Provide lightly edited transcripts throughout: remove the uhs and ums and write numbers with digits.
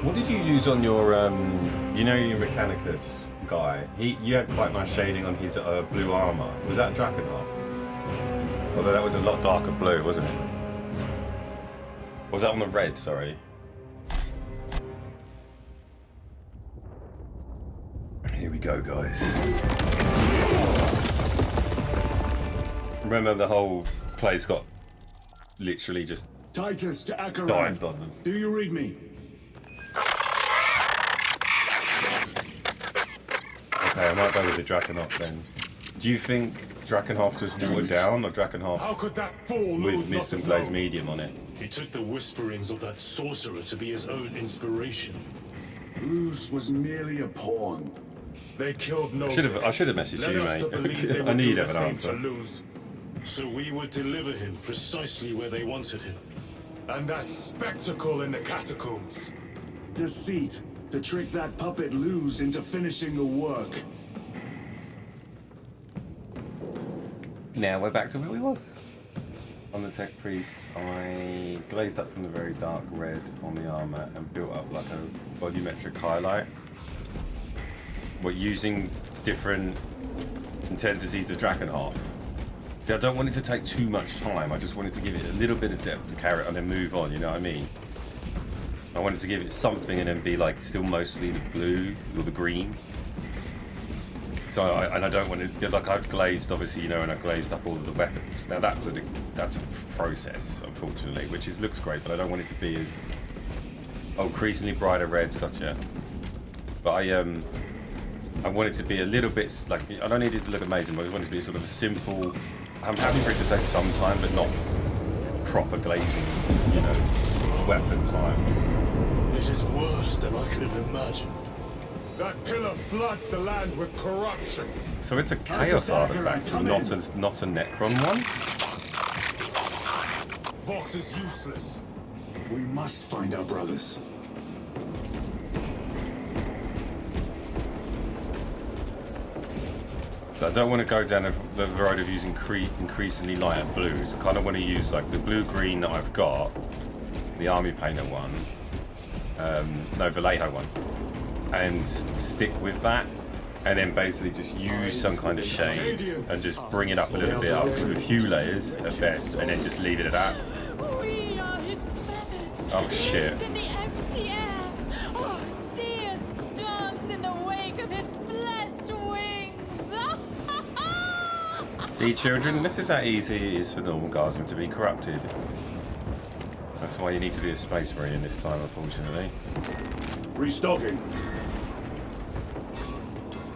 What did you use on your, you know, your Mechanicus guy? You had quite nice shading on his blue armor. Was that Drakenhof? Although that was a lot darker blue, wasn't it? Or was that on the red? Sorry. Here we go, guys. Remember, the whole place got literally just Titus to Acheron. dived on them. Do you read me? Okay, I might go with the Drakenhof then. Do you think Drakenhof just watered down, or Drakenhof How could that fool with lose Mist and not to Blaze know? Medium on it? He took the whisperings of that sorcerer to be his own inspiration. Luz was merely a pawn. They killed I Nosek. should have messaged Led you, us to believe they mate. I would do need the an same answer. to Luz. So we would deliver him precisely where they wanted him. And that spectacle in the catacombs. Deceit to trick that puppet Luz into finishing the work. Now we're back to where we was. On the Tech Priest, I glazed up from the very dark red on the armor and built up like a volumetric highlight. We're using different intensities of Drakenhof. See, I don't want it to take too much time. I just wanted to give it a little bit of depth and carrot and then move on, you know what I mean? I wanted to give it something and then be like still mostly the blue or the green. So I don't want to, like I've glazed obviously, you know, and I've glazed up all of the weapons. Now that's a process, unfortunately, which looks great, but I don't want it to be as increasingly brighter reds, gotcha. But I want it to be a little bit like, I don't need it to look amazing, but I want it to be sort of a simple. I'm happy for it to take some time, but not proper glazing, you know, weapon time. It is worse than I could have imagined. That pillar floods the land with corruption. So it's a chaos artifact, not a Necron one. Vox is useless. We must find our brothers. So I don't want to go down the road of using increasingly lighter blues. I kind of want to use like the blue-green that I've got, the Army Painter one, no, Vallejo one, and stick with that, and then basically just use some kind of shade and just bring it up a little bit up with a few layers at best, and then just leave it at that. We are his feathers. Oh, shit. Loose in the empty air. Oh, see us dance in the wake of his blessed wings. See, children, this is how easy it is for normal guardsmen to be corrupted. That's why you need to be a space marine this time, unfortunately. Restocking.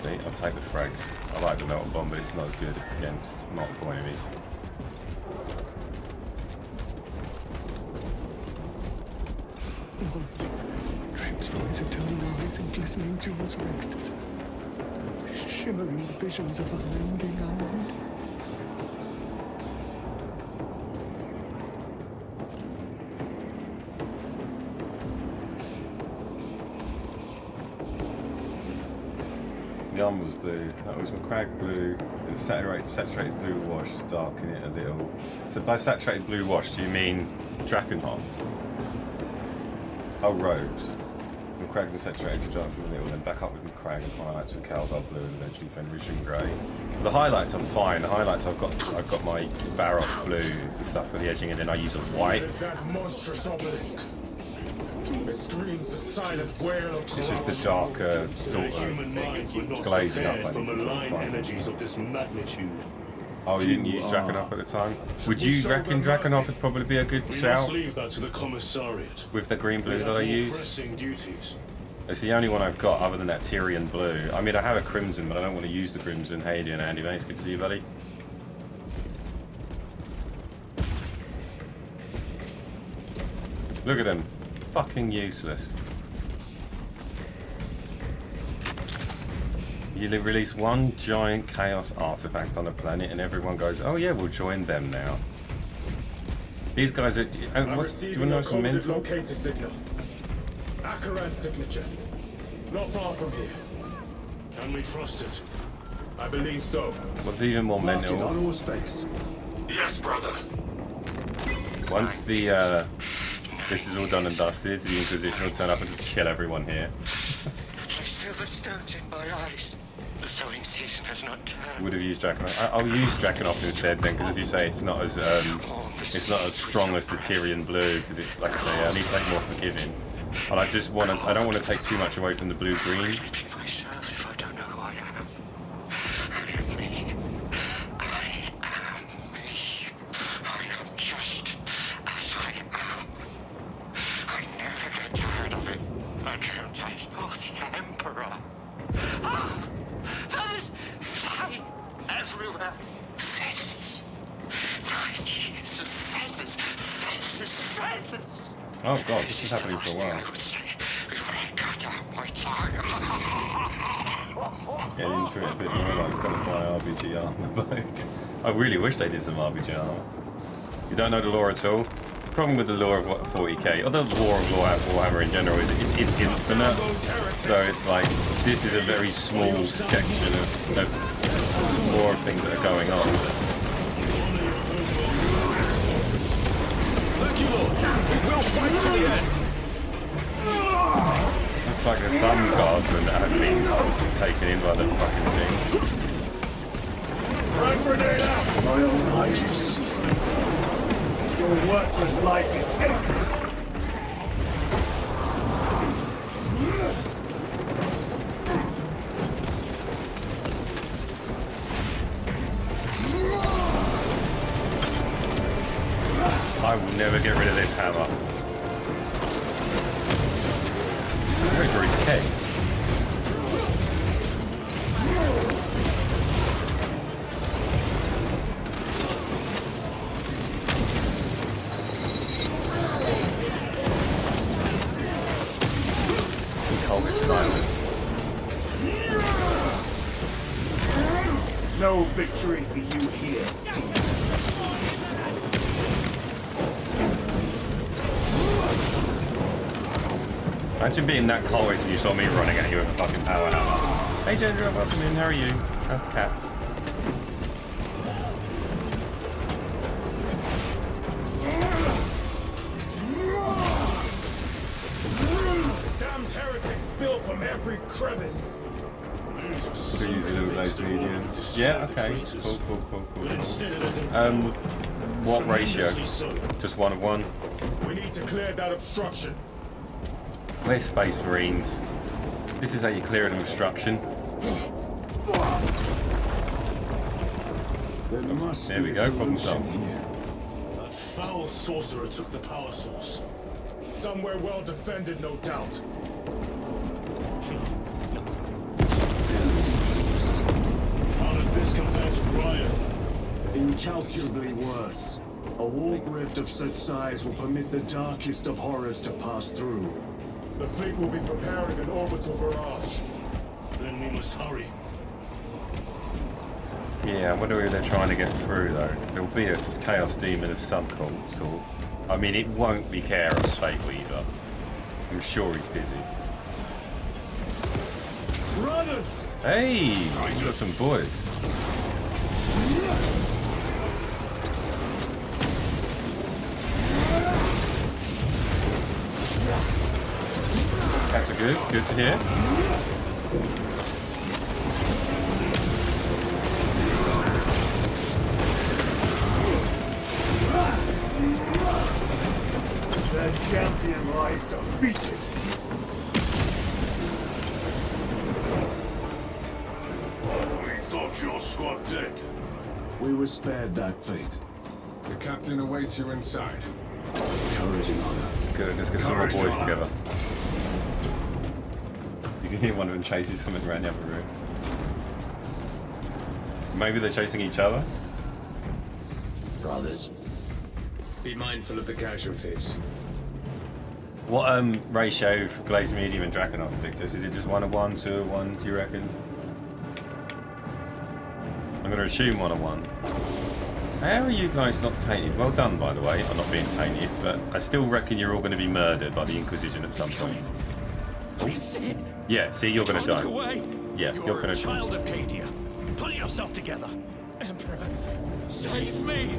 See, I'll take the frags. I like the melting bomb, but it's not as good against multiple enemies. Drapes from his eternal eyes in glistening jewels of ecstasy, shimmering visions of unending unending. The arm was blue. That was McCrag blue. And saturated blue wash to darken it a little. So by saturated blue wash, do you mean Drakenhof? Oh, Rose. McCrag and saturated to darken a little, then back up with McCrag and highlights with Caldwell blue and eventually Fenrisian grey. The highlights I'm fine. The highlights I've got my Baroth blue and stuff for the edging, and then I use a white. Is that monstrous obelisk? It screams a silent wail of It's just the corruption. darker The sort human of. minds were not glazing up, prepared I for think, is malign fine. energies of this magnitude. Oh, you didn't use Drakenhof at the time? Would you reckon Drakenhof would probably be a good We shout must leave that to the commissariat. with the green blue We that have I more use? pressing duties. It's the only one I've got other than that Tyrian blue. I mean, I have a crimson, but I don't want to use the crimson. Hey, doing Andy, mate. It's good to see you, buddy. Look at them. Fucking useless. You release one giant chaos artifact on a planet and everyone goes, oh yeah, we'll join them now. These guys are... I'm what's, do you receiving know a what's coded mental? locator signal. Acheron's signature. Not far from here. Can we trust it? I believe so. What's even more Mark it mental? on all space. Yes, brother. Once the this is all done and dusted, the Inquisition will turn up and just kill everyone here. I still have stones in my eyes. The sowing season has not turned. Would have used Drakenhof. I'll use Drakenhof instead then, because as you say, it's not as strong as the Tyrian blue, because it's like I say, I need to take more forgiving. And I don't want to take too much away from the blue green. Myself, if I don't know who I am. I am me. I am me. I am just as I am. I never get tired of it. I can't I saw the Emperor. Ah! Feathers flying everywhere. Feathers. 9 years of feathers. Feathers. Feathers. Oh god, this is happening for a while. Get into it a bit more, like gonna buy RBG armor, but I really wish they did some RBG armor. You don't know the lore at all? The problem with the lore of 40k, or the lore of Warhammer in general, is it's infinite. So it's like, this is a very small section of lore of things that are going on. Thank you, Lord. We will fight to the end. Looks like there's some guardsmen that have been taken in by the fucking thing. Frag grenade out! My own eyes to see. Your worthless life is empty. I will never get rid of this hammer. Where is Kay? Cultist snipers. No victory for you here. Imagine being that cultist and you saw me running at you with a fucking power hammer. Hey Ginger, welcome in, how are you? How's the cats? Damned heretics spill from every crevice. We're using all those medium. Yeah, okay. Cool. Instead it doesn't What ratio? Just 1 of 1? We need to clear that obstruction. Where's Space Marines? This is how you clear an obstruction. There must There we be go, a problem solution solved. here. That foul sorcerer took the power source. Somewhere well defended, no doubt. How does this compare to Brian? Incalculably worse. A warp rift of such size will permit the darkest of horrors to pass through. The fleet will be preparing an orbital barrage. Then we must hurry. Yeah, I wonder if they're trying to get through though. There'll be a Chaos Demon of some sort. I mean, it won't be Chaos Fate Weaver. I'm sure he's busy. Runners! Hey, we've got some boys. Cats are good. Good to hear. Their champion lies defeated. We thought your squad dead. We were spared that fate. The captain awaits you inside. Courage and honor. Good, let's get some more boys together. You can hear one of them chasing something around the other room. Maybe they're chasing each other? Brothers. Be mindful of the casualties. What ratio for Glazed Medium and Drakenhof, Victus? Is it just 1 of 1, 2 of 1, do you reckon? I'm going to assume 1 of 1. How are you guys not tainted? Well done, by the way, on not being tainted, but I still reckon you're all going to be murdered by the Inquisition at some point. Yeah, see, you're going to die. Away. Yeah, you're going to die. Child of Cadia. Pull yourself together. Emperor, save me.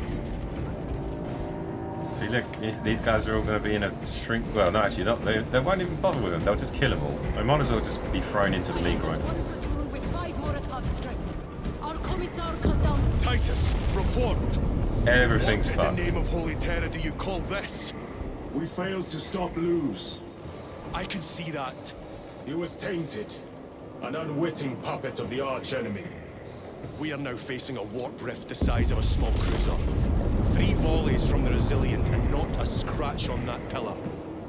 See, look, these guys are all going to be in a shrink. Well, no, actually, not. They won't even bother with them. They'll just kill them all. They might as well just be thrown into the meat grind. One platoon with 5 Molotov strength. Our commissar cut down. Titus, report. Everything's What in fucked. the name of Holy Terror do you call this? We failed to stop Luz. I can see that. He was tainted. An unwitting puppet of the arch-enemy. We are now facing a warp rift the size of a small cruiser. 3 volleys from the Resilient and not a scratch on that pillar.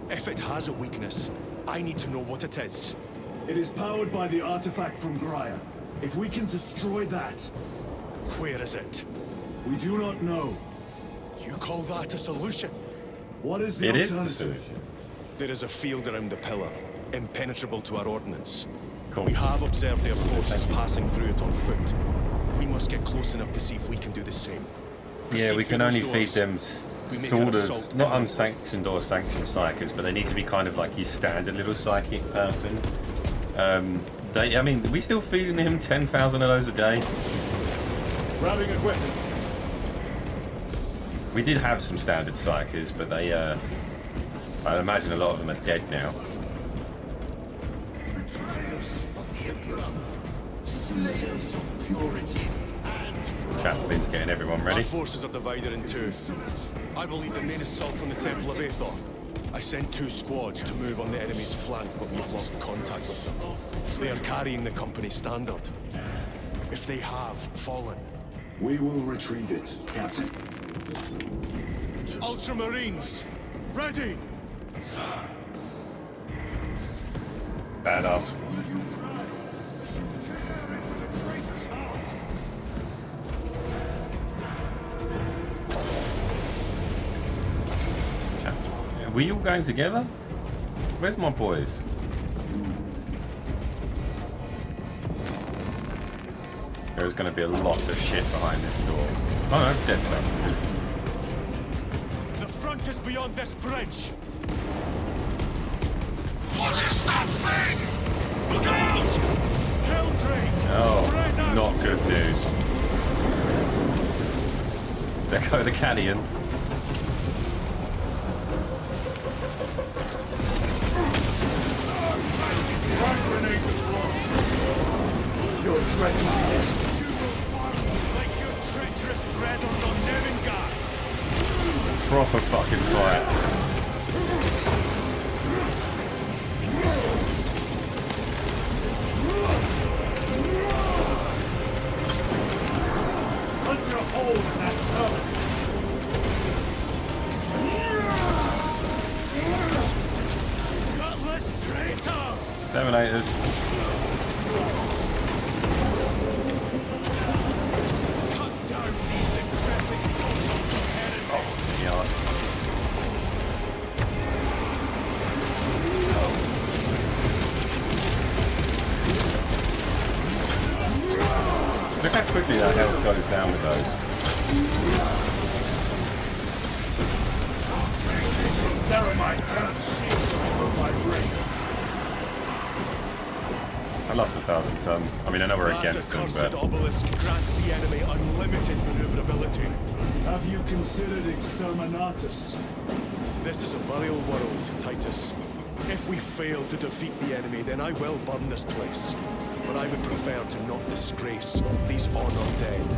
If it has a weakness, I need to know what it is. It is powered by the artifact from Graia. If we can destroy that, Where is it? we do not know. You call that a solution? What is the It is the alternative? solution. There is a field around the pillar, impenetrable to our ordnance. Cool. We have observed their forces passing through it on foot. We must get close enough to see if we can do the same. Yeah, we Proceed can through only those feed doors. them We make sort an of, assault not imminent. unsanctioned or sanctioned psychers, but they need to be kind of like your standard little psychic person. I mean, we still feeding him 10,000 of those a day. Grabbing equipment. We did have some standard psychers, but they, I imagine a lot of them are dead now. Betrayers of the Emperor, slayers of purity, and Chaplin's getting everyone Our ready. forces are divided in 2. I will lead the main assault from the Temple of Aethor. I sent 2 squads to move on the enemy's flank, but we've lost contact with them. They are carrying the company's standard. If they have fallen, we will retrieve it, Captain. Ultramarines, ready! Badass. Are we all going together? Where's my boys? There's going to be a lot of shit behind this door. Oh no, dead stuff. The front is beyond this bridge! What is that thing? Look out! Helldrake! Spread Oh, out! not good news. There go the Cadians. Your treachery. You will burn like your treacherous brethren on Nevengard! Proper fucking fight. Punch a hole in that turret. Gutless traitors! Terminators. Cut down these decrepit totals of heresy! Yeah. Look how quickly that health goes down with those. Ceramite cannot shield from my rays. I love the Thousand Suns. I mean, I know we're That against them, accursed but obelisk grants the enemy unlimited maneuverability. Have you considered Exterminatus? This is a burial world, Titus. If we fail to defeat the enemy, then I will burn this place. But I would prefer to not disgrace these honored dead.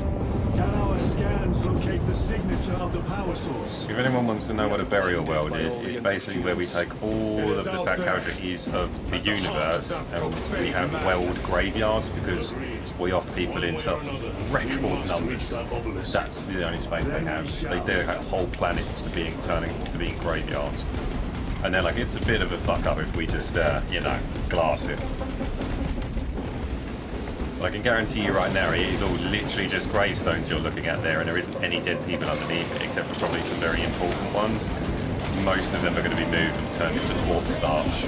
Can our scans locate the signature of the power source? if anyone wants to know what a burial world is, it's basically where we take all It of is the out fact there. casualties of the universe and we have weld graveyards because we off people in stuff record numbers. That's the only space they have. They dedicate whole planets to being graveyards. And then like it's a bit of a fuck up if we just you know, glass it. I can guarantee you right now, it is all literally just gravestones you're looking at there, and there isn't any dead people underneath it, except for probably some very important ones. Most of them are going to be moved and turned into corpse starch.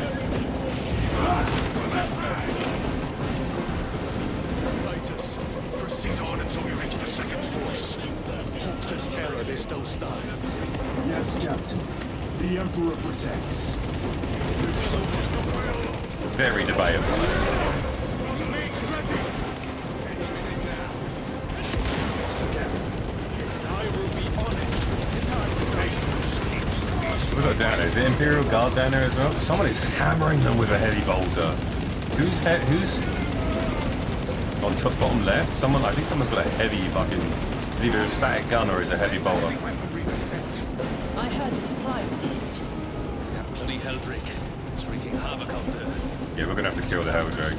Titus, proceed on until we reach the second force. Hope and terror, they still stand. Yes, Captain. The Emperor protects. Very debatable. Make ready! I will be on it to target the Is it Imperial Guard down there as well? Someone is hammering them with a heavy bolter. Who's on top bottom left? I think someone's got a heavy fucking. It's either a static gun or is a heavy bolter. I heard the supply was hit. That bloody Heldrick. It's wreaking havoc out there. Yeah, we're gonna have to kill the Heldrick.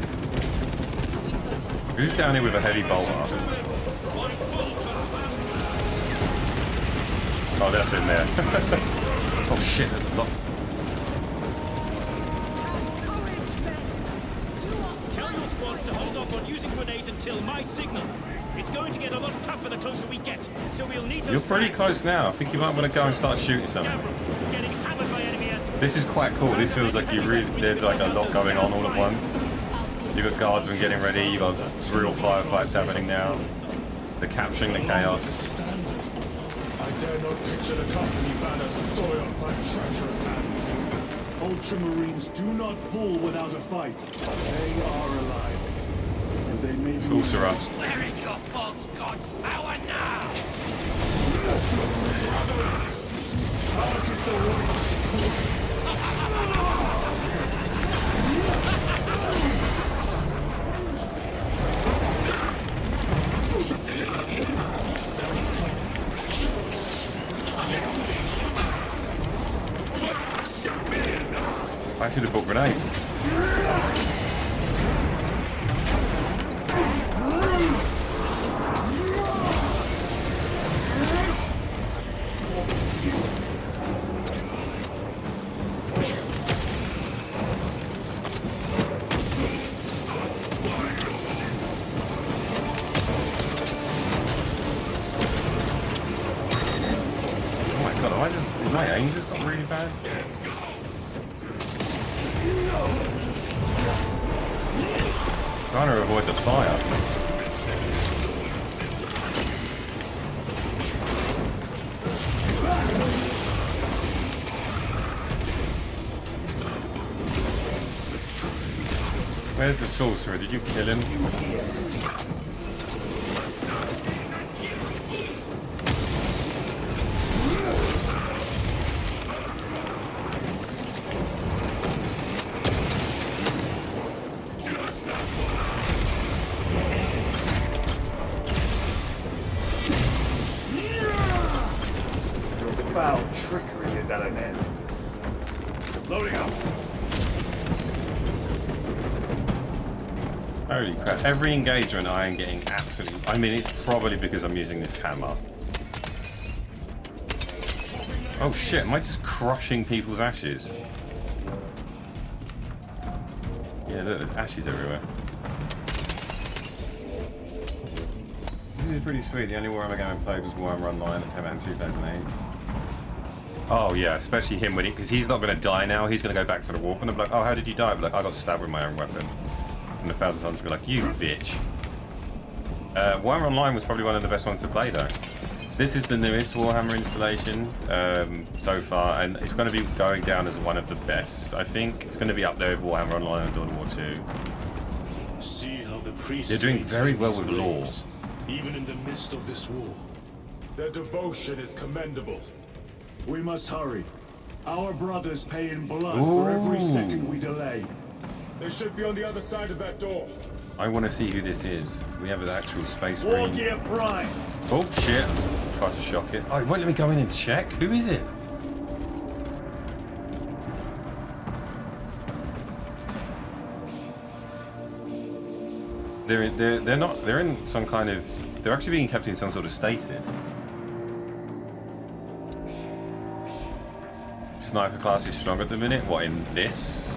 We started. Who's down here with a heavy bolter? Oh, that's in there. Oh shit, there's a lot. Tell your squad to hold off on using grenades until my signal. It's going to get a lot tougher the closer we get, so we'll need those. You're pretty flanks. close now. I think you might want to go and start shooting something. Scavrons getting hammered by enemy airstrikes. This is quite cool. This feels like there's like a lot going on all at once. You've got guardsmen getting ready. You've got real firefights happening now. They're capturing the chaos. I dare not picture the company banner soiled by treacherous hands. Ultramarines do not fall without a fight. They are alive. And they may be... Sorcerer. Where is your false god's power now? Target the whites. I should have bought grenades. Oh my god, is my aim just not really bad? Trying to avoid the fire. Where's the sorcerer? Did you kill him? Foul trickery is at an end. Loading up. Holy crap. Every engagement I am getting absolutely... I mean, it's probably because I'm using this hammer. Oh shit, am I just crushing people's ashes? Yeah, look, there's ashes everywhere. This is pretty sweet. The only Warhammer game I played was Warhammer Online that came out in 2008. Oh yeah, especially him when because he's not going to die now. He's going to go back to the warp and I'm like, oh, how did you die? I'm like, I got stabbed with my own weapon. And the Thousand Sons will be like, you bitch. Warhammer Online was probably one of the best ones to play though. This is the newest Warhammer installation so far, and it's going to be going down as one of the best. I think it's going to be up there with Warhammer Online and Dawn of War 2. See how the priests They're doing very well with maintain lore. graves, even in the midst of this war. Their devotion is commendable. We must hurry. Our brothers pay in blood for every Ooh. second we delay. They should be on the other side of that door. I want to see who this is. We have an actual space War marine. Gear Prime. Oh shit! Try to shock it. Oh, it won't let me go in and check. Who is it? They're not. They're in some kind of. They're actually being kept in some sort of stasis. Sniper class is strong at the minute. What, in this?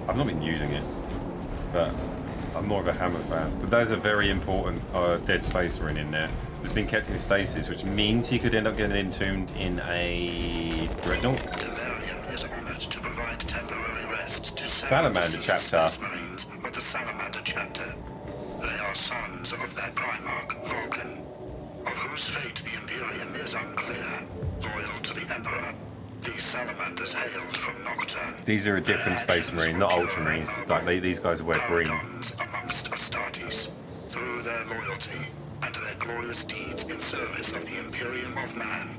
I've not been using it, but I'm more of a hammer fan. But there's a very important dead space marine in there that's been kept in stasis, which means he could end up getting entombed in a dreadnought. Delirium is honored to provide temporary rest to Salamander chapter. Space Marines of the Salamander chapter. They are sons of their Primarch, Vulcan, of whose fate the Imperium is unclear. Loyal to the Emperor, these Salamanders hailed from Nocturne. These are a different space marine, not Ultramarines. Like these guys wear green. Paladins amongst Astartes, through their loyalty and their glorious deeds in service of the Imperium of Man,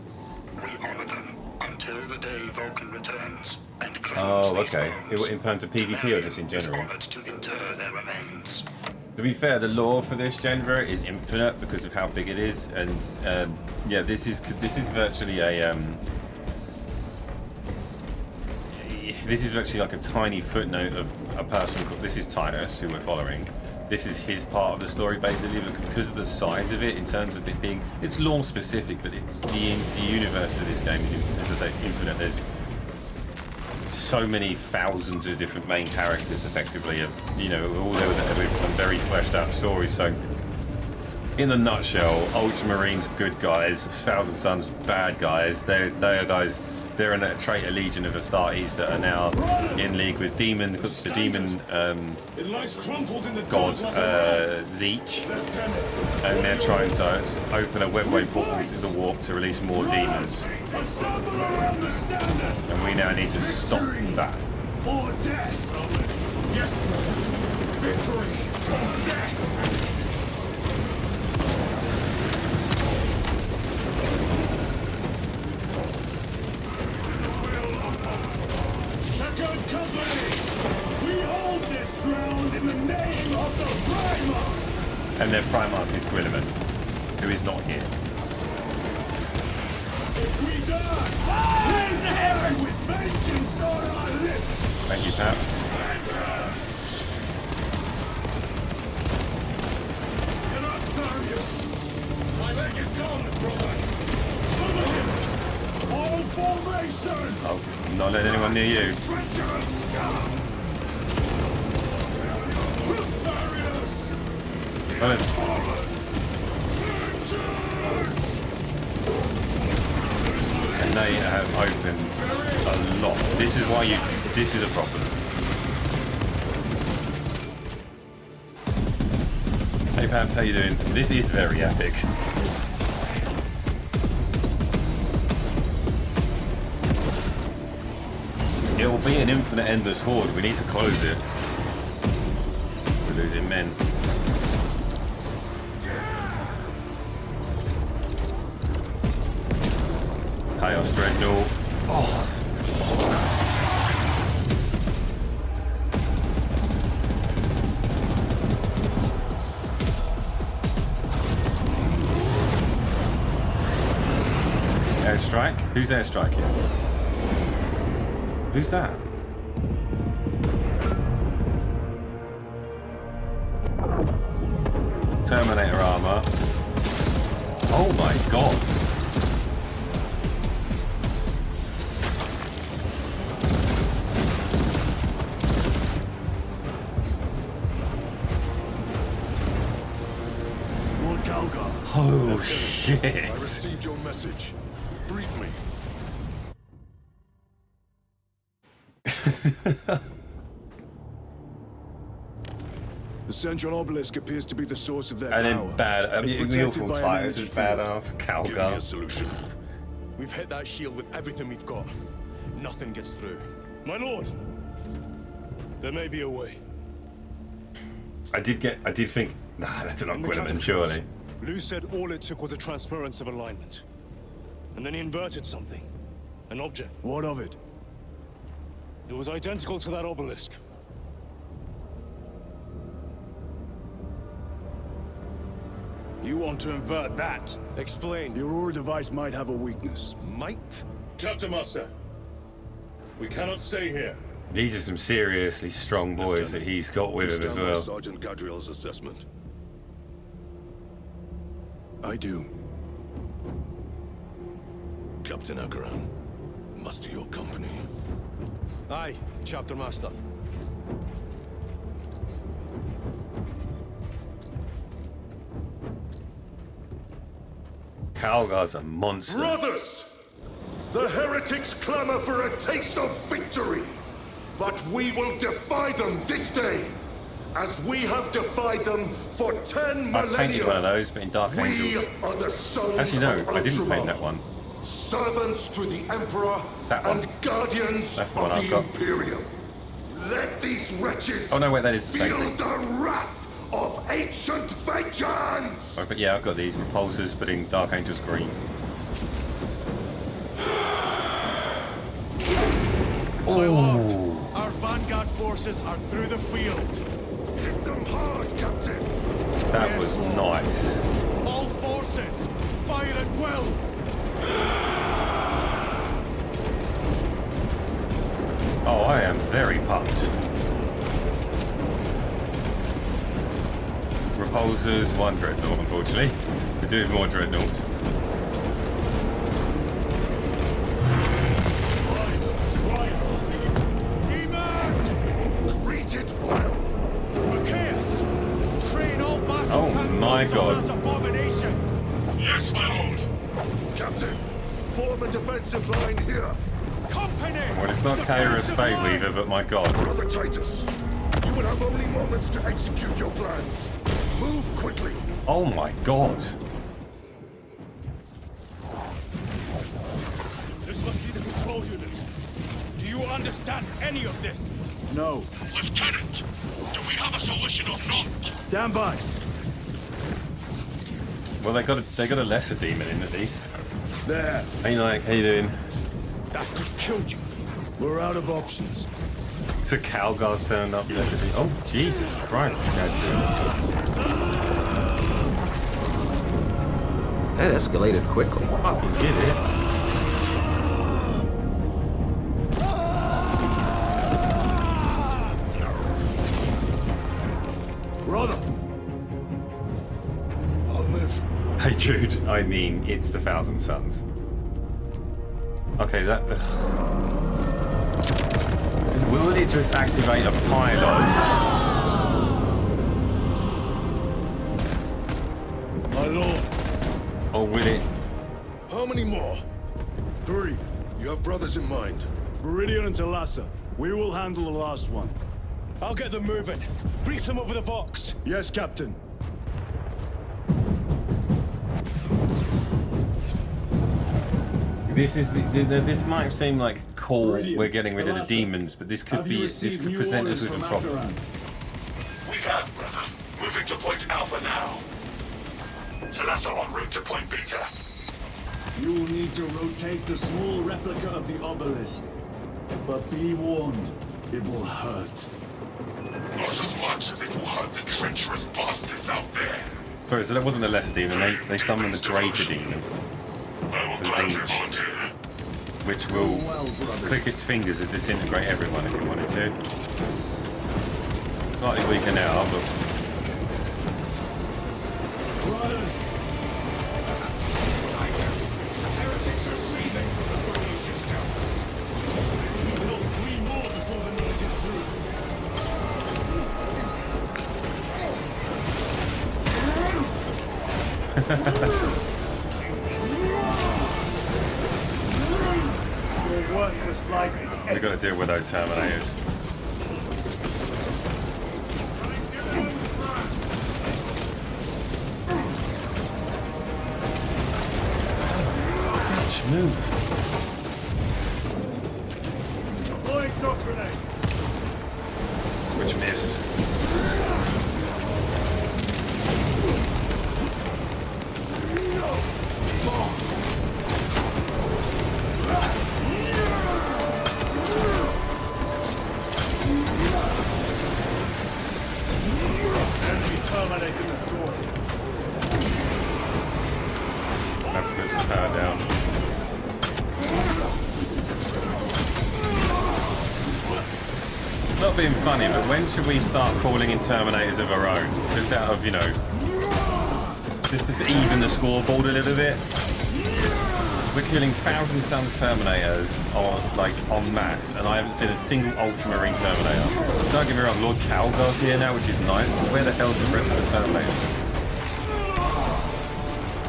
we honor them until the day Vulcan returns and claims Oh, these okay. bones. In terms of PvP or just in general? Is honored to inter their remains. To be fair, the lore for this genre is infinite because of how big it is, and yeah, this is virtually a this is virtually like a tiny footnote of a person called, this is Titus, who we're following. This is his part of the story, basically, because of the size of it, in terms of it being, it's lore specific, but the universe of this game is, as I say, it's infinite. There's so many thousands of different main characters, effectively, you know, all with some very fleshed out stories. So, in a nutshell, Ultramarines, good guys; Thousand Sons, bad guys. They are guys. They're in a traitor legion of Astartes that are now in league with the demon god Zeech, and they're trying to open a webway portal to the warp to release more demons. And we now need to stop that. Or death! Yes, brother! Victory or death! Second Company! We hold this ground in the name of the Primarch! And their Primarch is Gwilliman, who is not here. If we die, we die with vengeance on our lips! Thank you, Paps. Tharius! My leg is gone, brother! Over here! All formation! Oh, not letting anyone near you. Treacherous scum! Tharius! Well, Vengeance! and they have opened a lot. This is why this is a problem. Hey Paps, how you doing? This is very epic. It will be an infinite endless horde. We need to close it. We're losing men. Chaos Dreadnought. Oh. Airstrike? Who's airstriking? Who's that? Terminator armor. Oh my god. Lord Calgar. Oh shit. I received your message. Brief me. The central obelisk appears to be the source of their And power. then bad. I It's mean, we all protected thought by an Titus was energy field. badass. Give me Calgar. a solution. We've hit that shield with everything we've got. Nothing gets through. My lord, there may be a way. I did think, nah, that's not In the Gwilliman, catacombs, surely. Lou said all it took was a transference of alignment. And then he inverted something. An object. What of it? It was identical to that obelisk. You want to invert that? Explain. Your Aura device might have a weakness. Might? Captain Master, we cannot stay here. These are some seriously strong boys that he's got with him as Stand by well. Sergeant Gadriel's assessment. I do. Captain Akaran, muster your company. Aye, Chapter Master. Calgar's a monster. Brothers! The heretics clamor for a taste of victory! But we will defy them this day! As we have defied them for 10 I painted one of millennia! those, but in Dark We Angels. are the sons Actually, no, of I didn't paint Ultramar, that one. servants to the Emperor That one. and guardians That's the of one I've the got. Imperium. Let these wretches Oh no, wait, that is the same feel thing. the wrath of ancient vengeance! Oh, but yeah, I've got these repulsors, but in Dark Angels green. My lord, Oh, our vanguard forces are through the field. Hit them hard, Captain. that Yes, was Lord. nice. All forces, fire at will. Oh, I am very pumped. Repulsors, 1 dreadnought, unfortunately. We do have more dreadnoughts. Demon! Read it well. Machias! Train all battle Oh tank my guns on God. that abomination! Yes, my lord. Captain, form a defensive line here. Company! Well, it's not Kaira's Defensive Fate line! Weaver, but my god. Brother Titus, you will have only moments to execute your plans. Move quickly. Oh my god. This must be the control unit. Do you understand any of this? No. Lieutenant, do we have a solution or not? Stand by. Well, they got a lesser demon in at least. There. Hey, like, how you doing? That could kill you. We're out of options. It's a Calgar turned up yesterday. Oh, Jesus Christ. That escalated quickly. Fucking get it. Brother. I'll live. Hey, Jude. I mean, it's the Thousand Suns. Okay, that... Will it just activate a pylon? My lord. Or will it... How many more? 3. You have brothers in mind. Viridian and Talassa. We will handle the last one. I'll get them moving. Brief them over the Vox. Yes, Captain. This is this might seem like cool. Viridian, We're getting rid of the Talassa, demons, but this could have you be this received could new present us orders with a from problem. Alderaan? We have, brother. Moving to Point Alpha now. Talassa en route to Point Beta. You will need to rotate the small replica of the obelisk. But be warned, it will hurt. Not as much as it will hurt the treacherous bastards out there. Sorry, so that wasn't a lesser demon. They summoned the greater demon, I will the gladly Zinch, volunteer. which will Well, brothers. click its fingers and disintegrate everyone if you wanted to. Slightly weaker now, but Brothers! Titans, the heretics are seething from the burning just now. Until 3 more before the night is through. Your worthless life is we've got to deal with those Terminators. Move. deploying shock grenade. Which miss. Enemy terminating the storm. That's put some power down. Not being funny, but when should we start calling in Terminators of our own? Just out of, you know, just to even the scoreboard a little bit. We're killing Thousand Suns Terminators en masse, and I haven't seen a single Ultramarine Terminator. Don't get me wrong, Lord Calgar's here now, which is nice, but where the hell's the rest of the Terminators?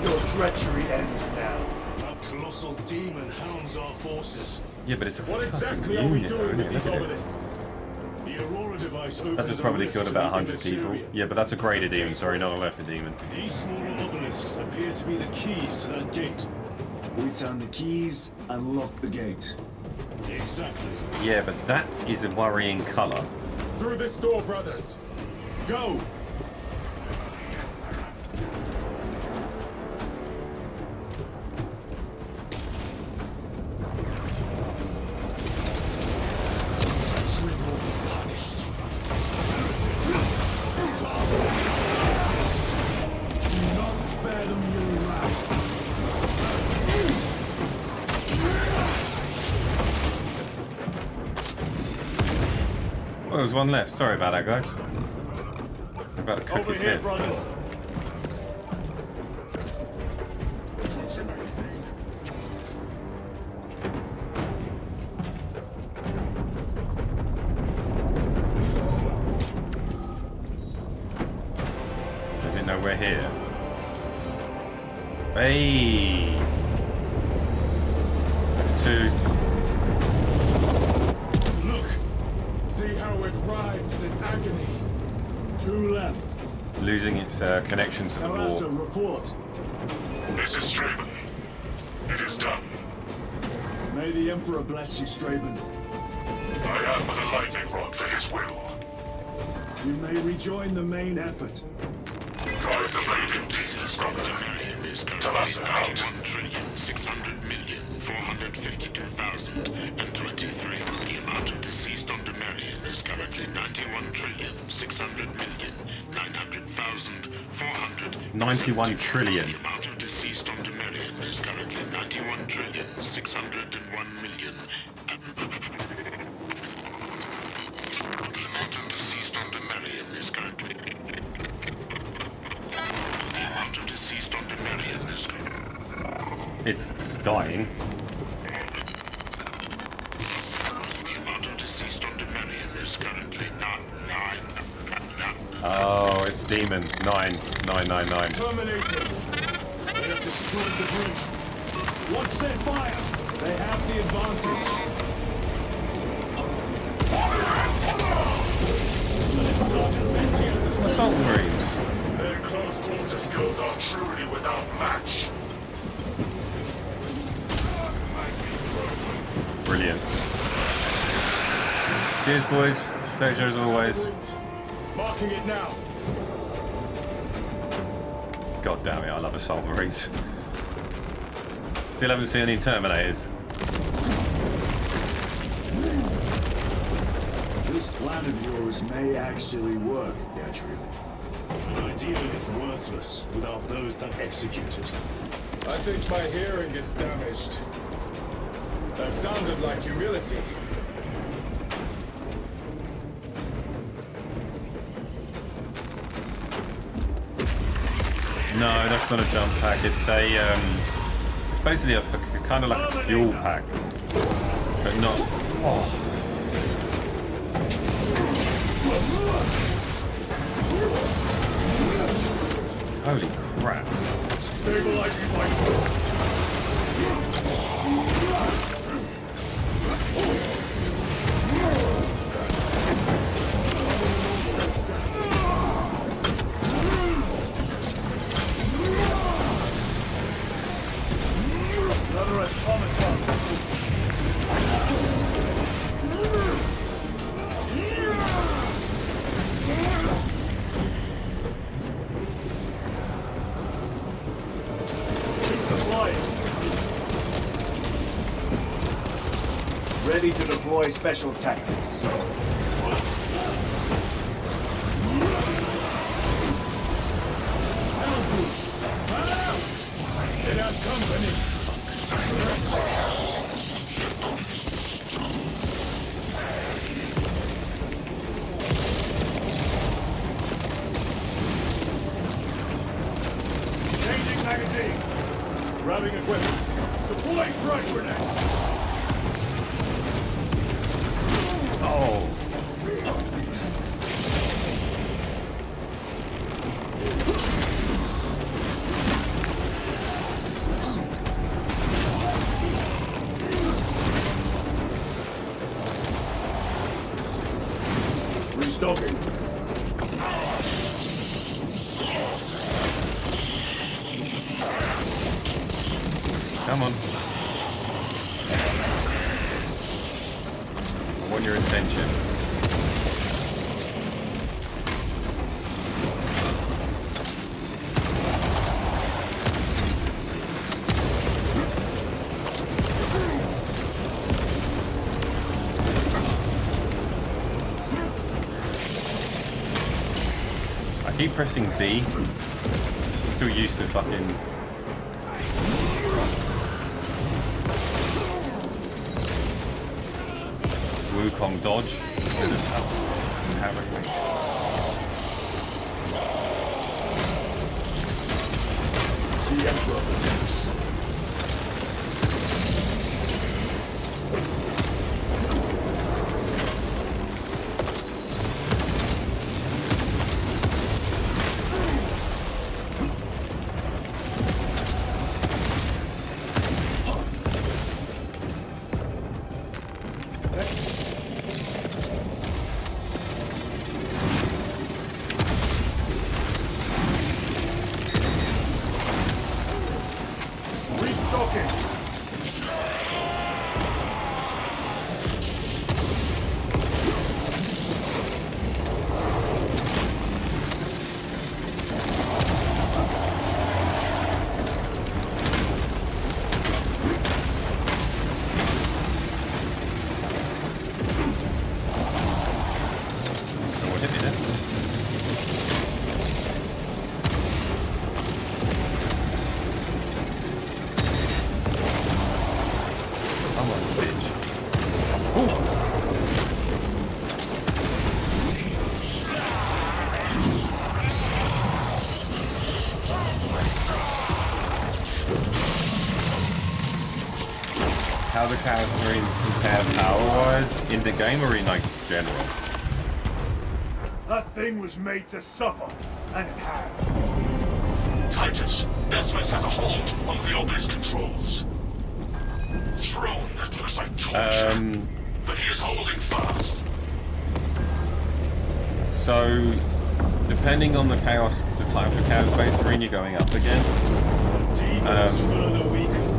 Your treachery ends now. That colossal demon hounds our forces. Yeah, but it's a What fucking exactly are we unit, doing though, with isn't these it? obelisks? The Aurora device opens That just a probably rift killed to about the 100 people. Syria. Yeah, but that's a greater demon, sorry, not a lesser demon. These smaller obelisks appear to be the keys to that gate. We turn the keys and lock the gate. Exactly. Yeah, but that is a worrying colour. Through this door, brothers. Go! there was one left. Sorry about that, guys. About the cookies here. brothers. Does it know we're here? Hey! That's two. Look! See how it writhes in agony. 2 left. Losing its connection to the Karasa, wall. report. This is Straben. It is done. May the Emperor bless you, Straben. I am but a lightning rod for his will. You may rejoin the main effort. Drive the raiding teams, brother. Talassa out. 1,600,452,023. The amount of deceased on Demarian is currently 91,600,900,400. 91 trillion. The amount of deceased on Demarian is currently 91,601,000,000. The amount of deceased on Demarian is currently. The amount of deceased on Demarian is currently. It's dying. The amount of deceased on Demarian is currently not 9. Oh, it's demon. 9,999. Terminators. They have destroyed the bridge. Watch their fire. They have the advantage. Sergeant Ventia's Assault Marines. Their close quarter skills are truly without match. Brilliant. Cheers, boys. Pleasure as always. Marking it now. God damn it, I love Assault Marines. Still haven't seen any Terminators. This plan of yours may actually work, Gadriel. An idea is worthless without those that execute it. I think my hearing is damaged. That sounded like humility. No, that's not a jump pack. It's a it's basically a kind of like a fuel pack, but not. Oh. Holy crap! Stabilizing my Another automaton. Ready to deploy special tactics. It has company. Changing magazine. Grabbing equipment. Deploy front grenade. Oh. Restocking. Come on. I want your attention. I keep pressing D. Still used to fucking. Wukong dodge. apparently. The Emperor believes. How the Chaos Marines compare power-wise in the game or in like general? That thing was made to suffer, and it has. Titus, Decimus has a hold on the obelisk controls. Throne that looks like torture, but he is holding fast. So, depending on the type of Chaos Space Marine you're going up against, The demon is further weakened.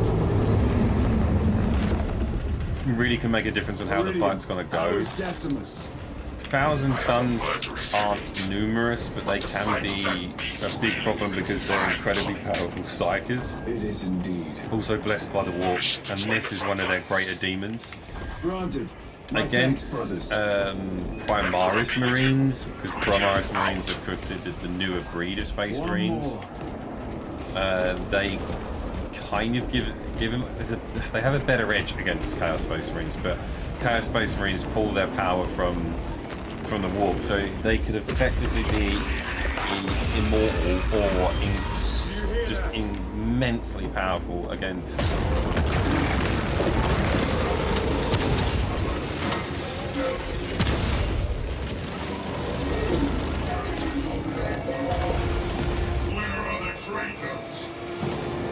really can make a difference on how the fight's gonna go. Decimus? Thousand Suns aren't numerous, but they can be a big problem because they're incredibly powerful psychers. It is indeed. Also blessed by the warp, and this is one of their greater demons. Granted. Against Primaris Marines, because Primaris Marines are considered the newer breed of Space Marines. They kind of give them they have a better edge against Chaos Space Marines, but Chaos Space Marines pull their power from the warp, so they could effectively be immortal or just immensely powerful against. Where are the traitors?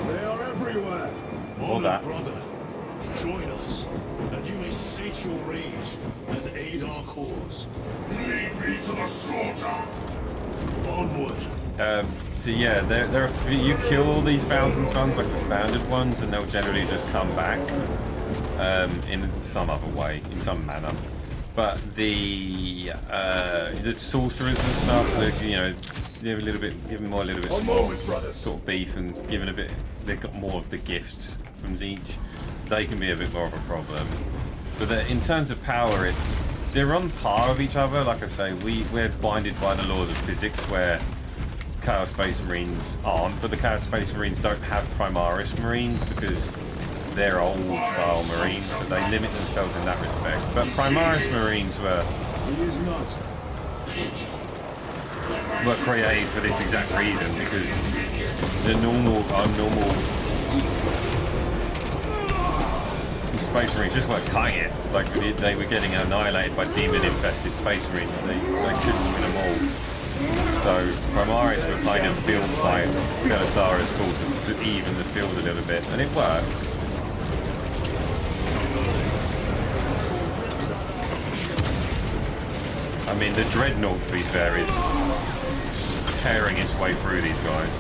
They are everywhere. All that. Brother, join us, and you may sate your rage and aid our cause. Lead me to the slaughter. Onward. So yeah, there are, you kill all these Thousand Suns like the standard ones, and they'll generally just come back in some other way, in some manner. But the sorcerers and stuff, give a little bit, give them a little bit more sort of beef, and given a bit, they've got more of the gifts from each. They can be a bit more of a problem. But in terms of power, they're on par with each other. Like I say, we're binded by the laws of physics, where Chaos Space Marines aren't, but the Chaos Space Marines don't have Primaris Marines because they're old style Marines, so they limit themselves in that respect. But Primaris Marines were created for this exact reason, because the normal Space Marines just weren't cutting it. Like, they were getting annihilated by demon-infested Space Marines. They couldn't win them all. So Primaris were kind of built by Belisarius Cawl to even the field a little bit, and it worked. I mean, the Dreadnought, to be fair, is tearing its way through these guys.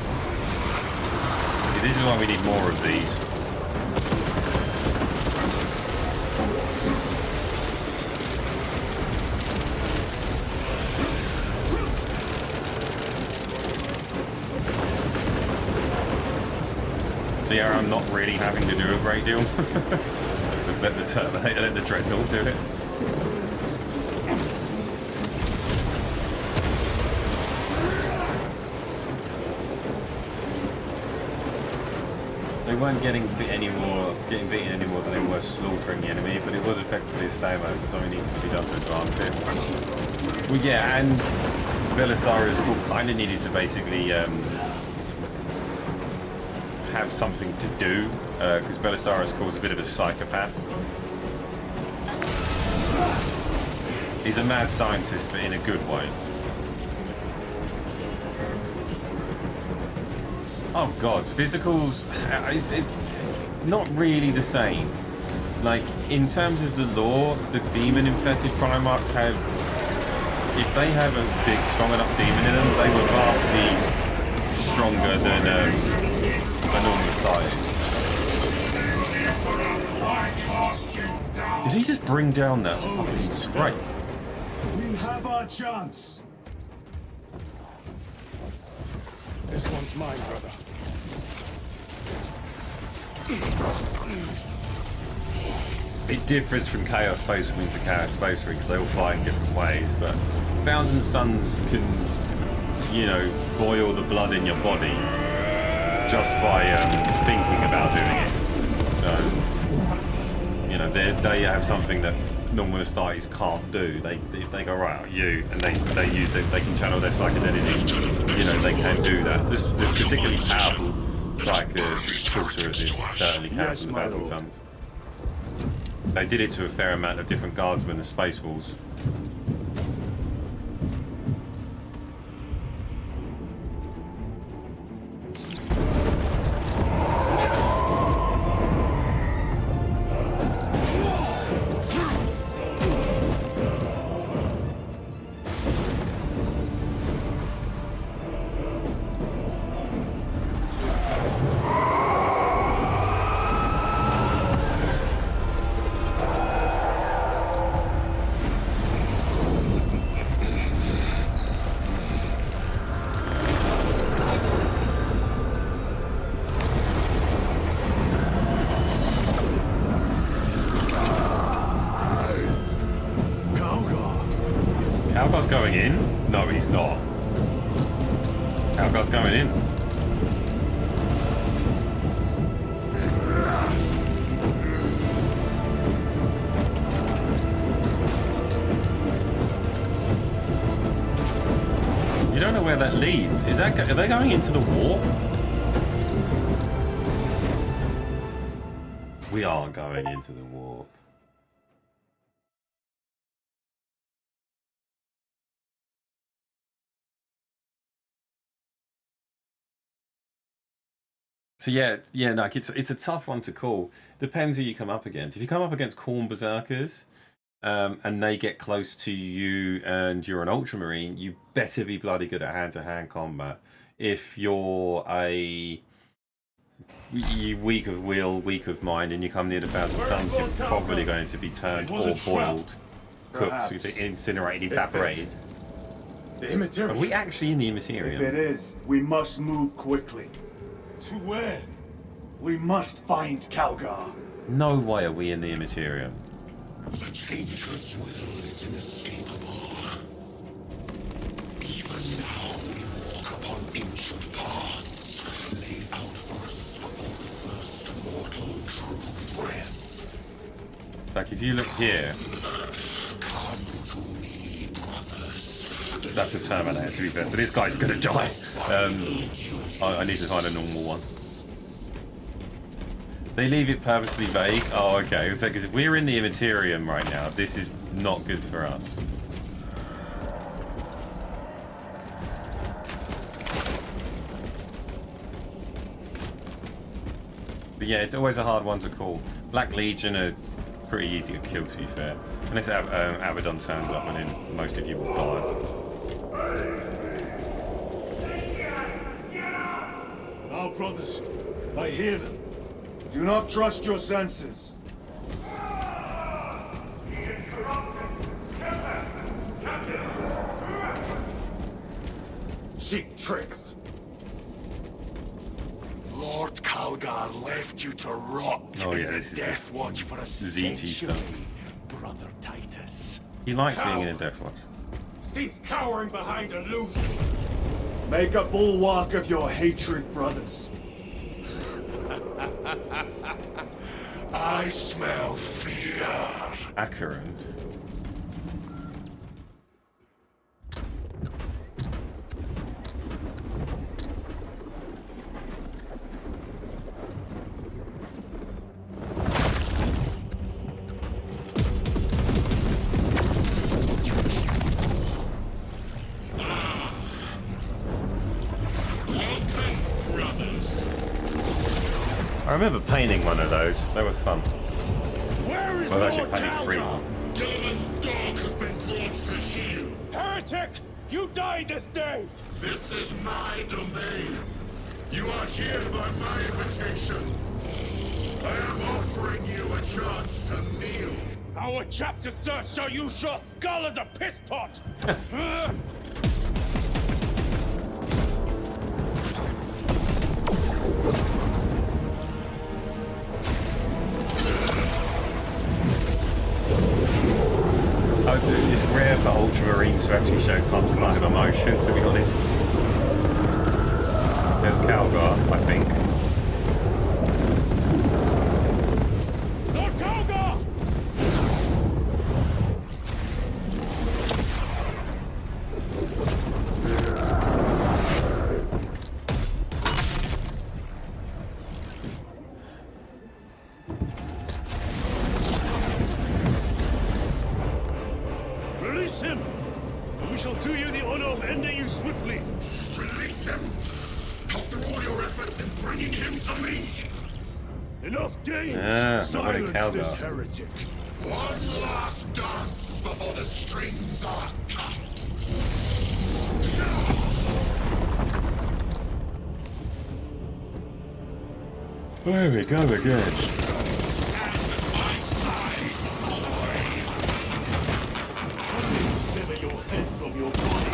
See, this is why we need more of these. So yeah, I'm not really having to do a great deal. Just let the Terminator, let the Dreadnought do it. They weren't getting beaten any more than they were slaughtering the enemy, but it was effectively a stalemate, so something needed to be done to advance it. Well, yeah, and Belisarius Cawl kind of needed to basically have something to do, because Belisarius Cawl's a bit of a psychopath. He's a mad scientist, but in a good way. Oh god, physicals, it's not really the same. Like, in terms of the lore, the demon-infected Primarchs have, if they have a big, strong enough demon in them, they were vastly stronger than a normal size. Did he just bring down that? Right. We have our chance. This one's mine, brother. It differs from Chaos Space Marine to Chaos Space Marine because they all fly in different ways, but Thousand Suns can, you know, boil the blood in your body just by thinking about doing it. You know, they have something that normal Astartes can't do. They go right, you, and they can channel their psychedelic. You know, they can do that. There's particularly powerful sorcerers who certainly can from the Thousand Suns. They did it to a fair amount of different guardsmen and space wolves. Calgar's going in? No, he's not. Calgar's going in. You don't know where that leads. Is that? Are they going into the war? We are going into the war. So yeah, no, it's a tough one to call. Depends who you come up against. If you come up against Khorne Berserkers, and they get close to you and you're an Ultramarine, you better be bloody good at hand-to-hand combat. If you're weak of will, weak of mind, and you come near the Thousand Suns, you're probably going to be turned or boiled, cooked, incinerated, evaporated. The Immaterium. Are we actually in the Immaterium? If it is, we must move quickly. To where? We must find Calgar. No way are we in the Immaterium. The Changer's will is inescapable. Even now we walk upon ancient paths, laid out for us before the first mortal drew breath. It's like if you look here. Come to me, brothers. That's a Terminator, to be fair. So this guy's gonna die. I need to find a normal one. They leave it purposely vague. Oh, okay. So, because if we're in the Immaterium right now, this is not good for us. But yeah, it's always a hard one to call. Black Legion are pretty easy to kill, to be fair. Unless Abaddon turns up, and then most of you will die. Now, brothers, I hear them. Do not trust your senses. Cheap tricks. Lord Calgar left you to rot in the Death Watch for a century, Brother Titus. He likes being in a Death Watch. Cease cowering behind illusions. Make a bulwark of your hatred, brothers. I smell fear. Acheron. I remember painting one of those. They were fun. Where is Well, Lord actually painted three. Calgar? Gilliman's dog has been brought to heel. Heretic! You died this day! This is my domain. You are here by my invitation. I am offering you a chance to kneel. Our chapter, sir, shall use your skull as a piss pot! It's rare for Ultramarines to actually show some kind of emotion, to be honest. There's Calgar, I think. Lord Calgar! Release him, and we shall do you the honor of ending you swiftly. Release him? After all your efforts in bringing him to me? Enough games! Silence this heretic. One last dance before the strings are cut. There we go again. Sever your head from your body.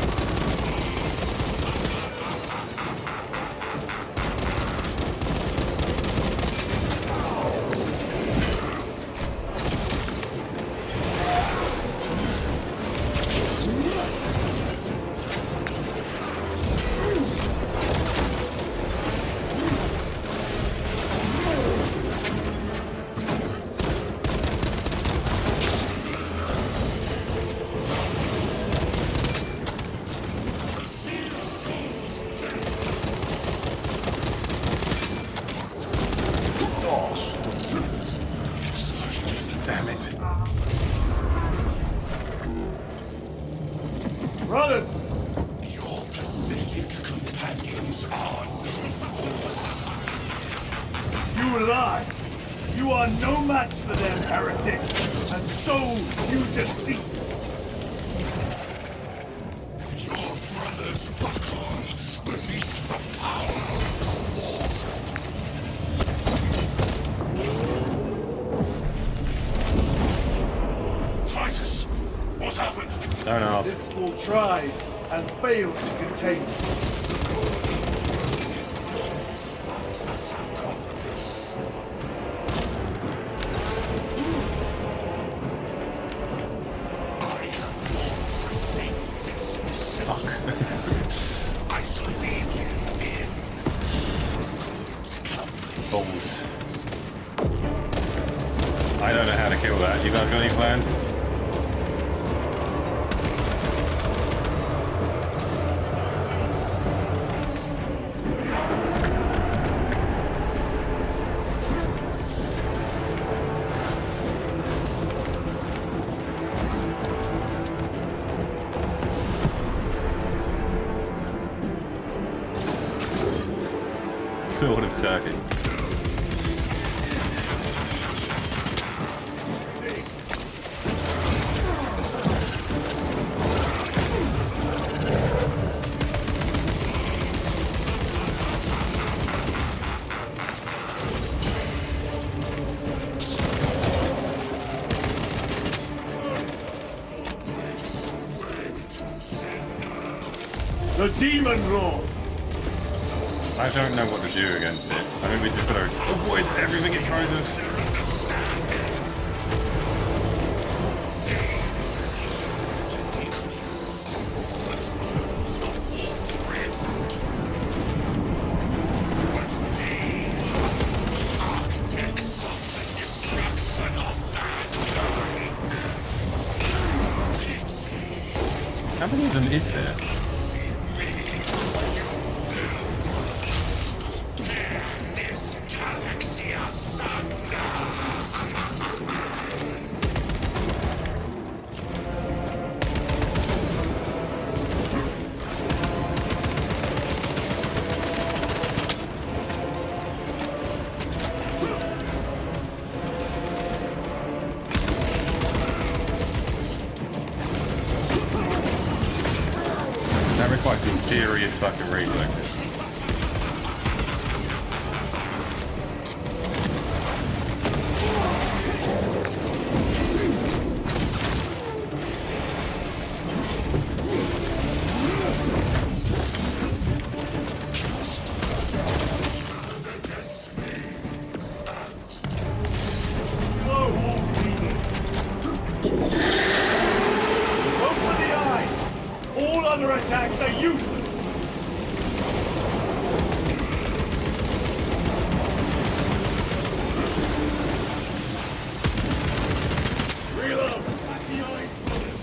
Damn it. Brothers! Your pathetic companions are You lie! You are no match for them, heretic! And so you deceive! Your brothers buckle beneath the power of war! Titus! What's happened? Don't ask. This fool tried and failed to contain me. I shall leave you in Balls. I don't know how to kill that. You guys got any plans? Sword of Turkey. The demon roar! I don't know what to do against it. I mean, we just gotta avoid everything it throws us. How many of them is there? is fucking reflexes. Attacks are useless! Reload! Attack the eyes, brothers!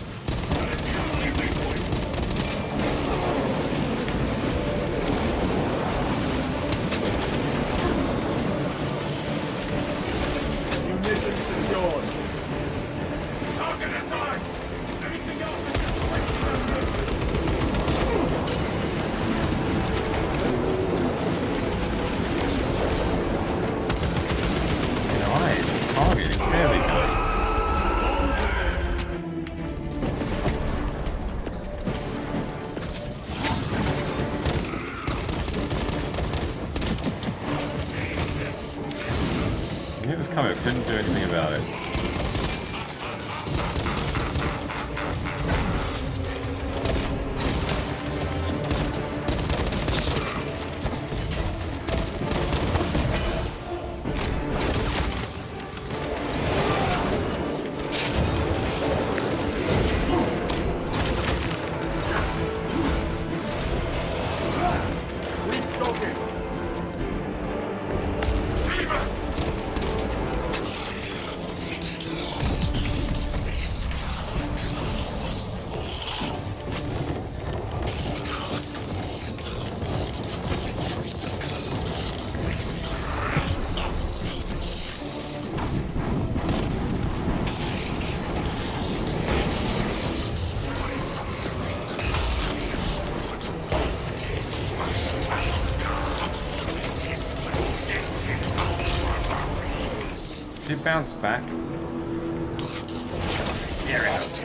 That is the only weak point! Munitions secured. Target attack! Anything else? Targeting, there we go. I knew it was coming, I couldn't do anything about it. Did it bounce back? Here it is.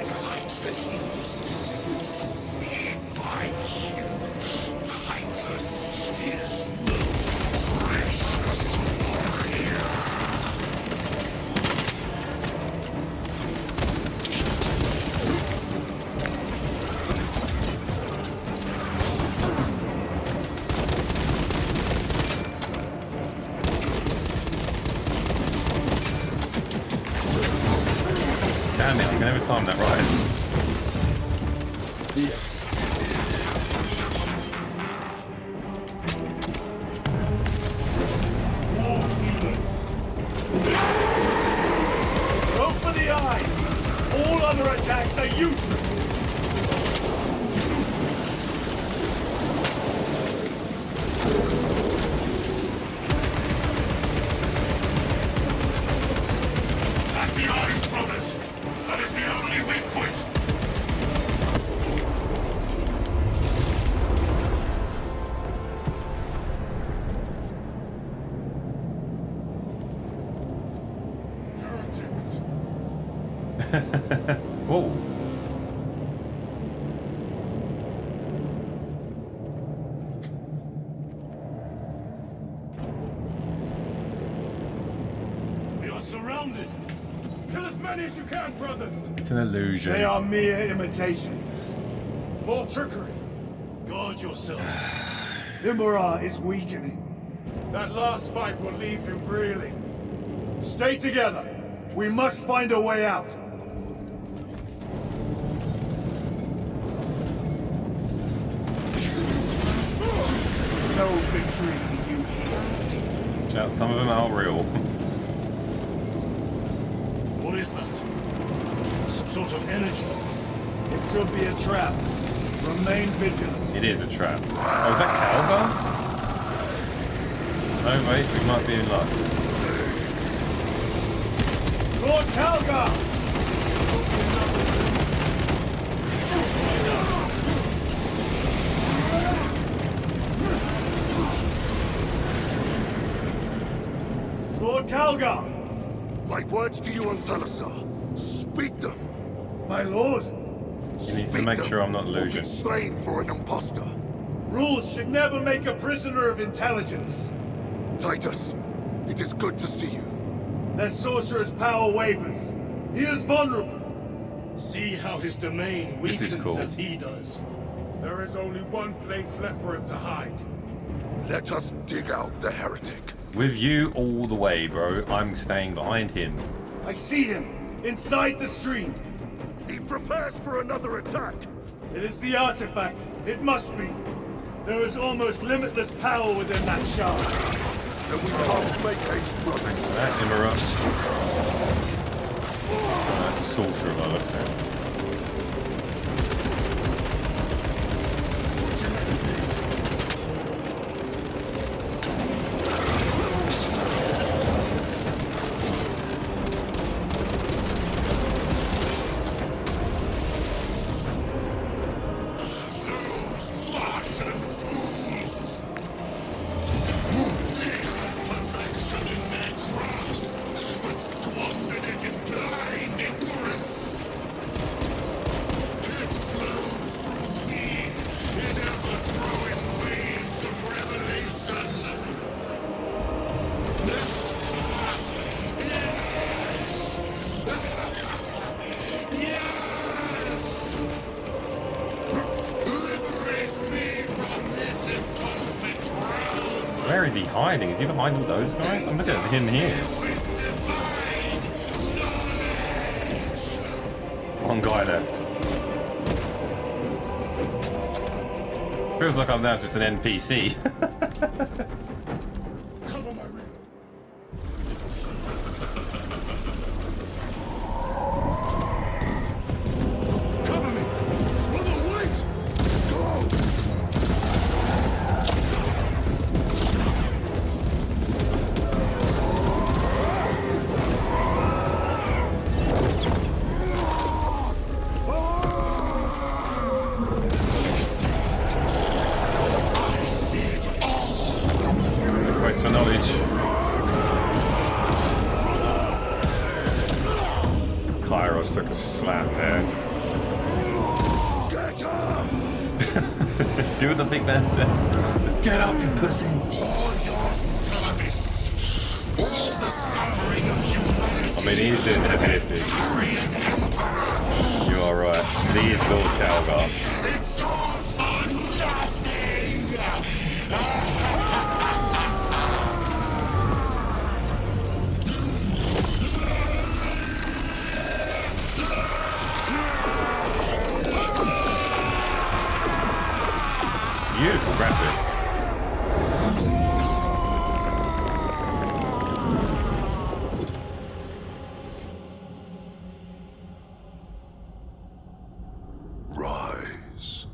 Damn it, I can never time that right. Go for the eyes! All other attacks are useless! Attack the eyes, brothers! That is the only weak point! Heretics! Whoa. We are surrounded! Kill as many as you can, brothers! It's an illusion. They are mere imitations. More trickery. Guard yourselves. Imara is weakening. That last spike will leave him reeling. Stay together. We must find a way out. No victory for you here. Shout, some of them are real. What is that? Some sort of energy. It could be a trap. Remain vigilant. It is a trap. Oh, is that Calgar? Oh wait, we might be in luck. Lord Calgar! Lord Calgar! My words to you on Talazar. Speak them. My lord? He needs to make sure I'm not Or be losing. slain for an impostor. Rules should never make a prisoner of intelligence. Titus, it is good to see you. Their sorcerer's power wavers. He is vulnerable. See how his domain This is weakens cool. as he does. There is only one place left for him to hide. Let us dig out the heretic. With you all the way, bro. I'm staying behind him. I see him, inside the stream. He prepares for another attack. It is the artifact. It must be. There is almost limitless power within that shard. Then we must make haste, brothers. That interrupts. Oh, that's a sorcerer by the looks of it. Where is he hiding? Is he behind all those guys? I'm looking at him here. One guy left. Feels like I'm now just an NPC. Cover my rear. Cover me! Brother, wait! Go! Quest for knowledge. Kairos took a slap there. Get up! Do what the big man says. Get up, you pussy! All your service, all the suffering of humanity. I mean, he's doing heavy lifting. You are right. These Lord Calgar. It's all for nothing. Beautiful graphics. Rise,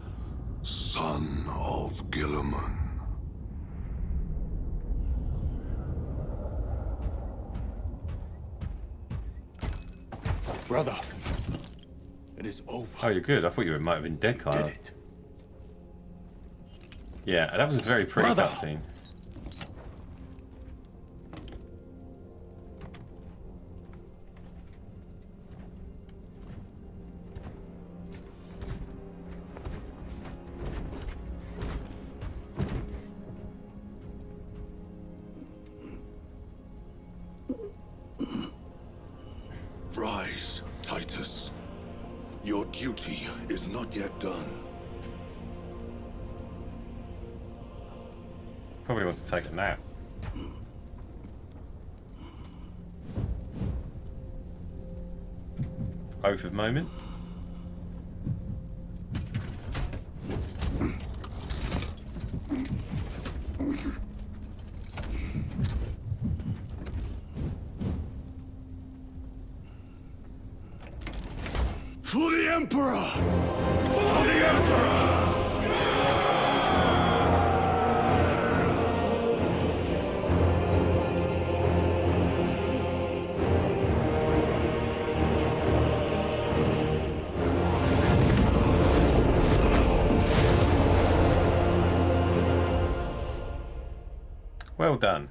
son of Gilliman. Brother, it is over. Oh, you're good. I thought you might have been dead, Kyle. Did it. Yeah, that was a very pretty Brother. cutscene. Rise, Titus. Your duty is not yet done. Probably wants to take a nap. Oath of moment. For the Emperor! For the Emperor! Well done.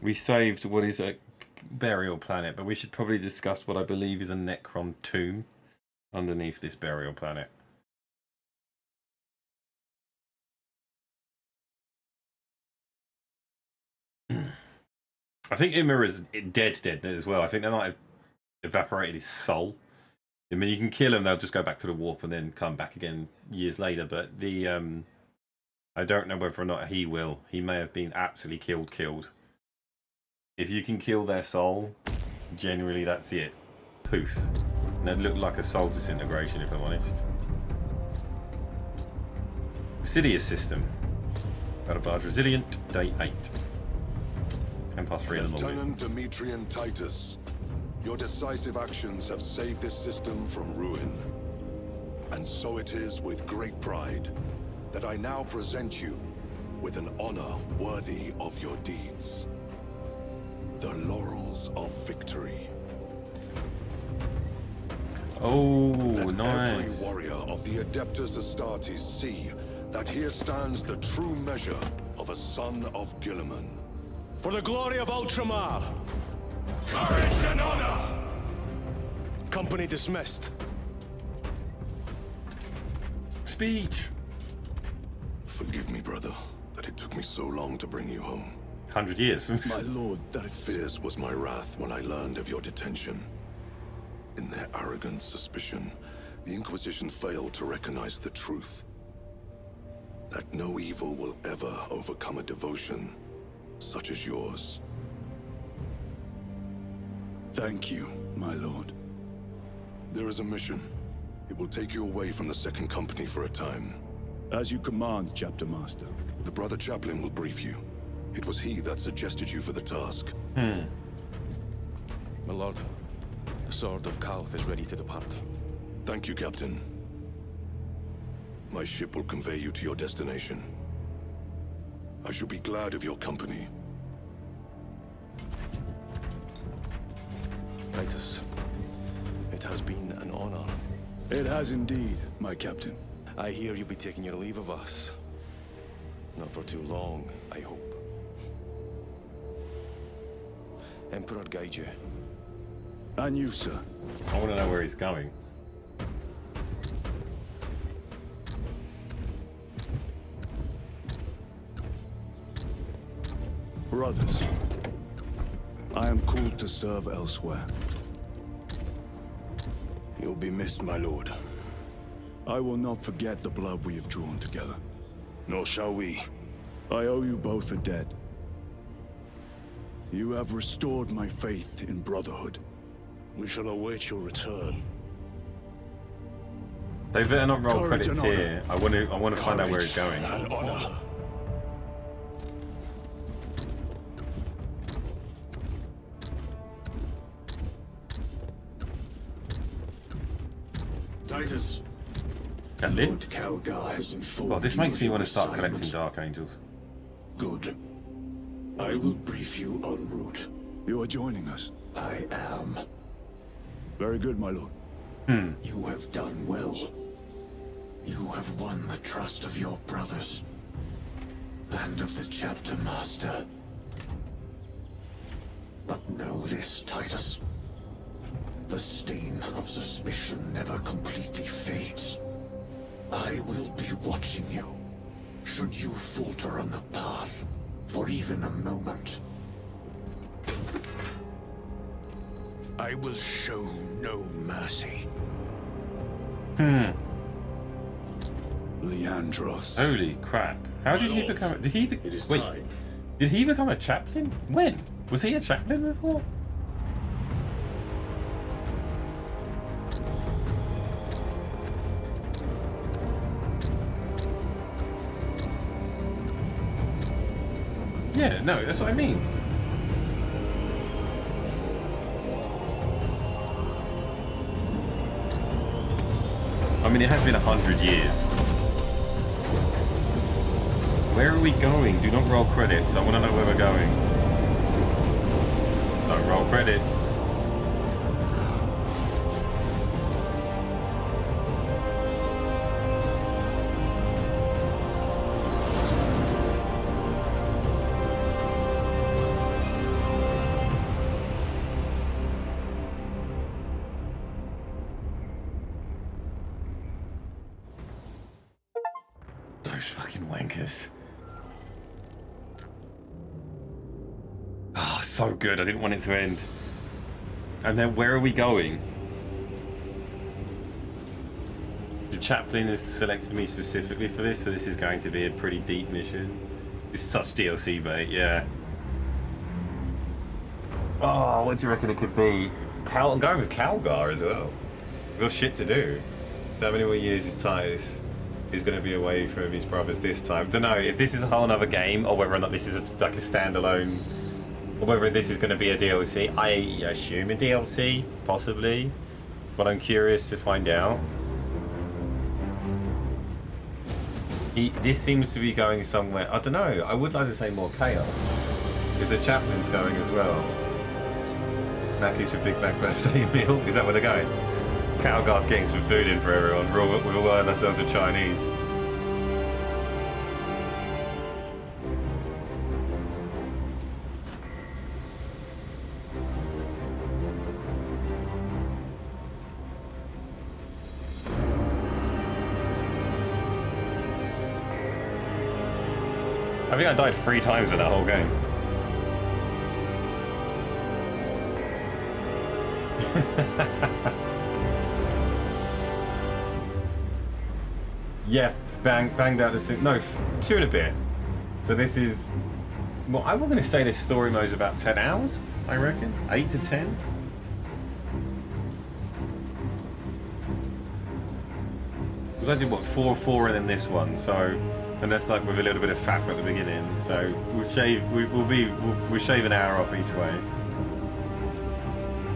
We saved what is a burial planet, but we should probably discuss what I believe is a Necron tomb underneath this burial planet. I think Ymir is dead as well. I think they might have evaporated his soul. I mean, you can kill him; they'll just go back to the warp and then come back again years later. But the I don't know whether or not he will. He may have been absolutely killed. If you can kill their soul, generally that's it. Poof. And that looked like a soul disintegration, if I'm honest. Sidious system. Battle barge resilient. Day 8. 3 in the morning. Lieutenant Demetrian Titus, your decisive actions have saved this system from ruin. And so it is with great pride that I now present you with an honor worthy of your deeds. The Laurels of Victory. Oh, Let nice. every warrior of the Adeptus Astartes see that here stands the true measure of a son of Guilliman. For the glory of Ultramar! Courage and honor! Company dismissed. Speech. Forgive me, brother, that it took me so long to bring you home. 100 years. My lord, Fierce was my wrath when I learned of your detention. In their arrogant suspicion, the Inquisition failed to recognize the truth. That no evil will ever overcome a devotion such as yours. Thank you, my lord. There is a mission. It will take you away from the Second Company for a time. As you command, Chapter Master. The Brother Chaplain will brief you. It was he that suggested you for the task. My lord, the Sword of Kalth is ready to depart. Thank you, Captain. My ship will convey you to your destination. I shall be glad of your company. Titus, it has been an honor. It has indeed, my captain. I hear you'll be taking your leave of us. Not for too long, I hope. Emperor guide you. And you, sir. I want to know where he's going. Brothers, I am called to serve elsewhere. You'll be missed, my lord. I will not forget the blood we have drawn together. Nor shall we. I owe you both a debt. You have restored my faith in brotherhood. We shall await your return. They better not roll Courage credits and honor. here. I want to find out where he's going. And honor. Titus, That lit? Lord Calgar has informed Well, this you makes of me your want to start assignment. collecting Dark Angels. Good. I will brief you en route. You are joining us. I am. Very good, my lord. You have done well. You have won the trust of your brothers. And of the Chapter Master. But know this, Titus. The stain of suspicion never completely fades. I will be watching you. Should you falter on the path, for even a moment. I will show no mercy. Leandros. Holy crap! How did he become? Did he? It is Wait, time. did he become a chaplain? When was he a chaplain before? Yeah, no, that's what I mean. I mean, it has been 100 years. Where are we going? Do not roll credits. I want to know where we're going. Don't roll credits. Those fucking wankers. Oh, so good. I didn't want it to end. And then where are we going? The chaplain has selected me specifically for this, so this is going to be a pretty deep mission. It's such DLC bait, yeah. Oh, what do you reckon it could be? I'm going with Calgar as well. We've got shit to do. So how many more years is Titus is going to be away from his brothers this time? Don't know if this is a whole other game or whether or not this is like a standalone, or whether this is going to be a DLC. I assume a DLC, possibly, but I'm curious to find out. This seems to be going somewhere. I don't know. I would like to say more chaos. If the chaplain's going as well. Mackey's for Big Mac birthday meal. Is that where they're going? Calgar's getting some food in for everyone. We've all earned ourselves a Chinese. I think I died 3 times in that whole game. Yeah, banged out the... No, 2 and a bit. So this is... Well, I'm going to say this story mode is about 10 hours, I reckon. 8 to 10. Because I did, what, 4, and then this one, so... And that's like with a little bit of faff at the beginning. So we'll shave we'll shave an hour off each way.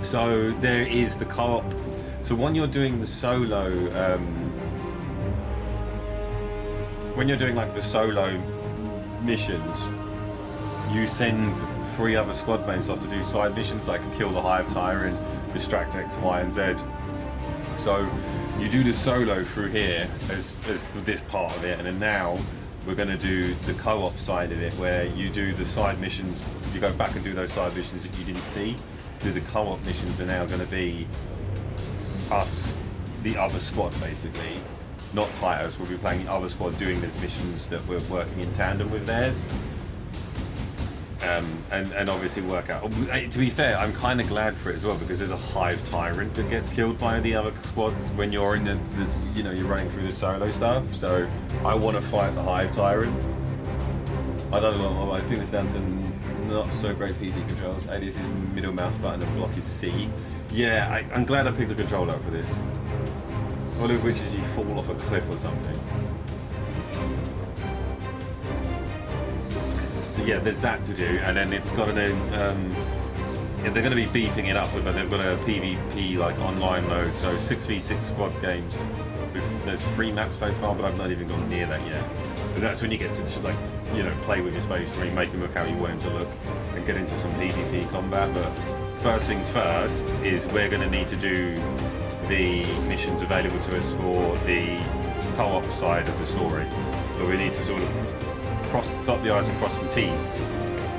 So there is the co-op. So when you're doing the solo when you're doing like the solo missions, you send 3 other squad mates off to do side missions like kill the Hive Tyrant, distract X, Y, and Z. So you do the solo through here as this part of it, and then now we're going to do the co-op side of it, where you do the side missions. You go back and do those side missions that you didn't see. Do the co-op missions are now going to be us, the other squad, basically, not Titus. We'll be playing the other squad doing these missions that we're working in tandem with theirs. And obviously work out. To be fair, I'm kind of glad for it as well, because there's a Hive Tyrant that gets killed by the other squads when you're in the you know, you're running through the solo stuff. So I want to fight the Hive Tyrant. I don't know. I think it's down to not so great PC controls. Alias is middle mouse button and block is C. Yeah, I'm glad I picked a controller up for this. All of which is you fall off a cliff or something. Yeah, there's that to do, and then it's got they're going to be beefing it up, but they've got a PvP like online mode, so 6v6 squad games. There's 3 maps so far, but I've not even gone near that yet. But that's when you get to, like, you know, play with your space marine, make him look how you want him to look, and get into some PvP combat. But first things first is we're going to need to do the missions available to us for the co-op side of the story. But we need to sort of dot the I's and cross some T's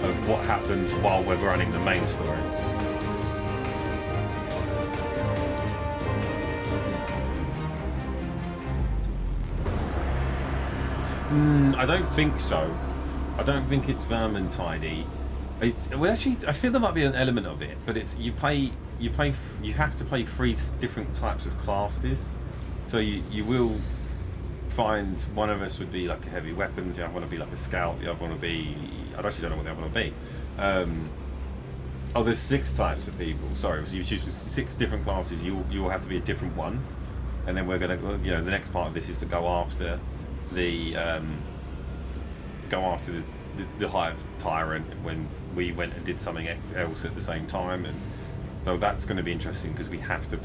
of what happens while we're running the main story. I don't think so. I don't think it's Vermintide. Well, actually, I feel there might be an element of it, but it's you have to play 3 different types of classes. So you will find one of us would be like a heavy weapons, the other one would be like a scout, the other one would be... I actually don't know what the other one would be. Oh, there's 6 types of people. Sorry, so you choose 6 different classes. You will have to be a different one, and then we're gonna, you know, the next part of this is to go after the Hive Tyrant when we went and did something else at the same time, and so that's going to be interesting because we have to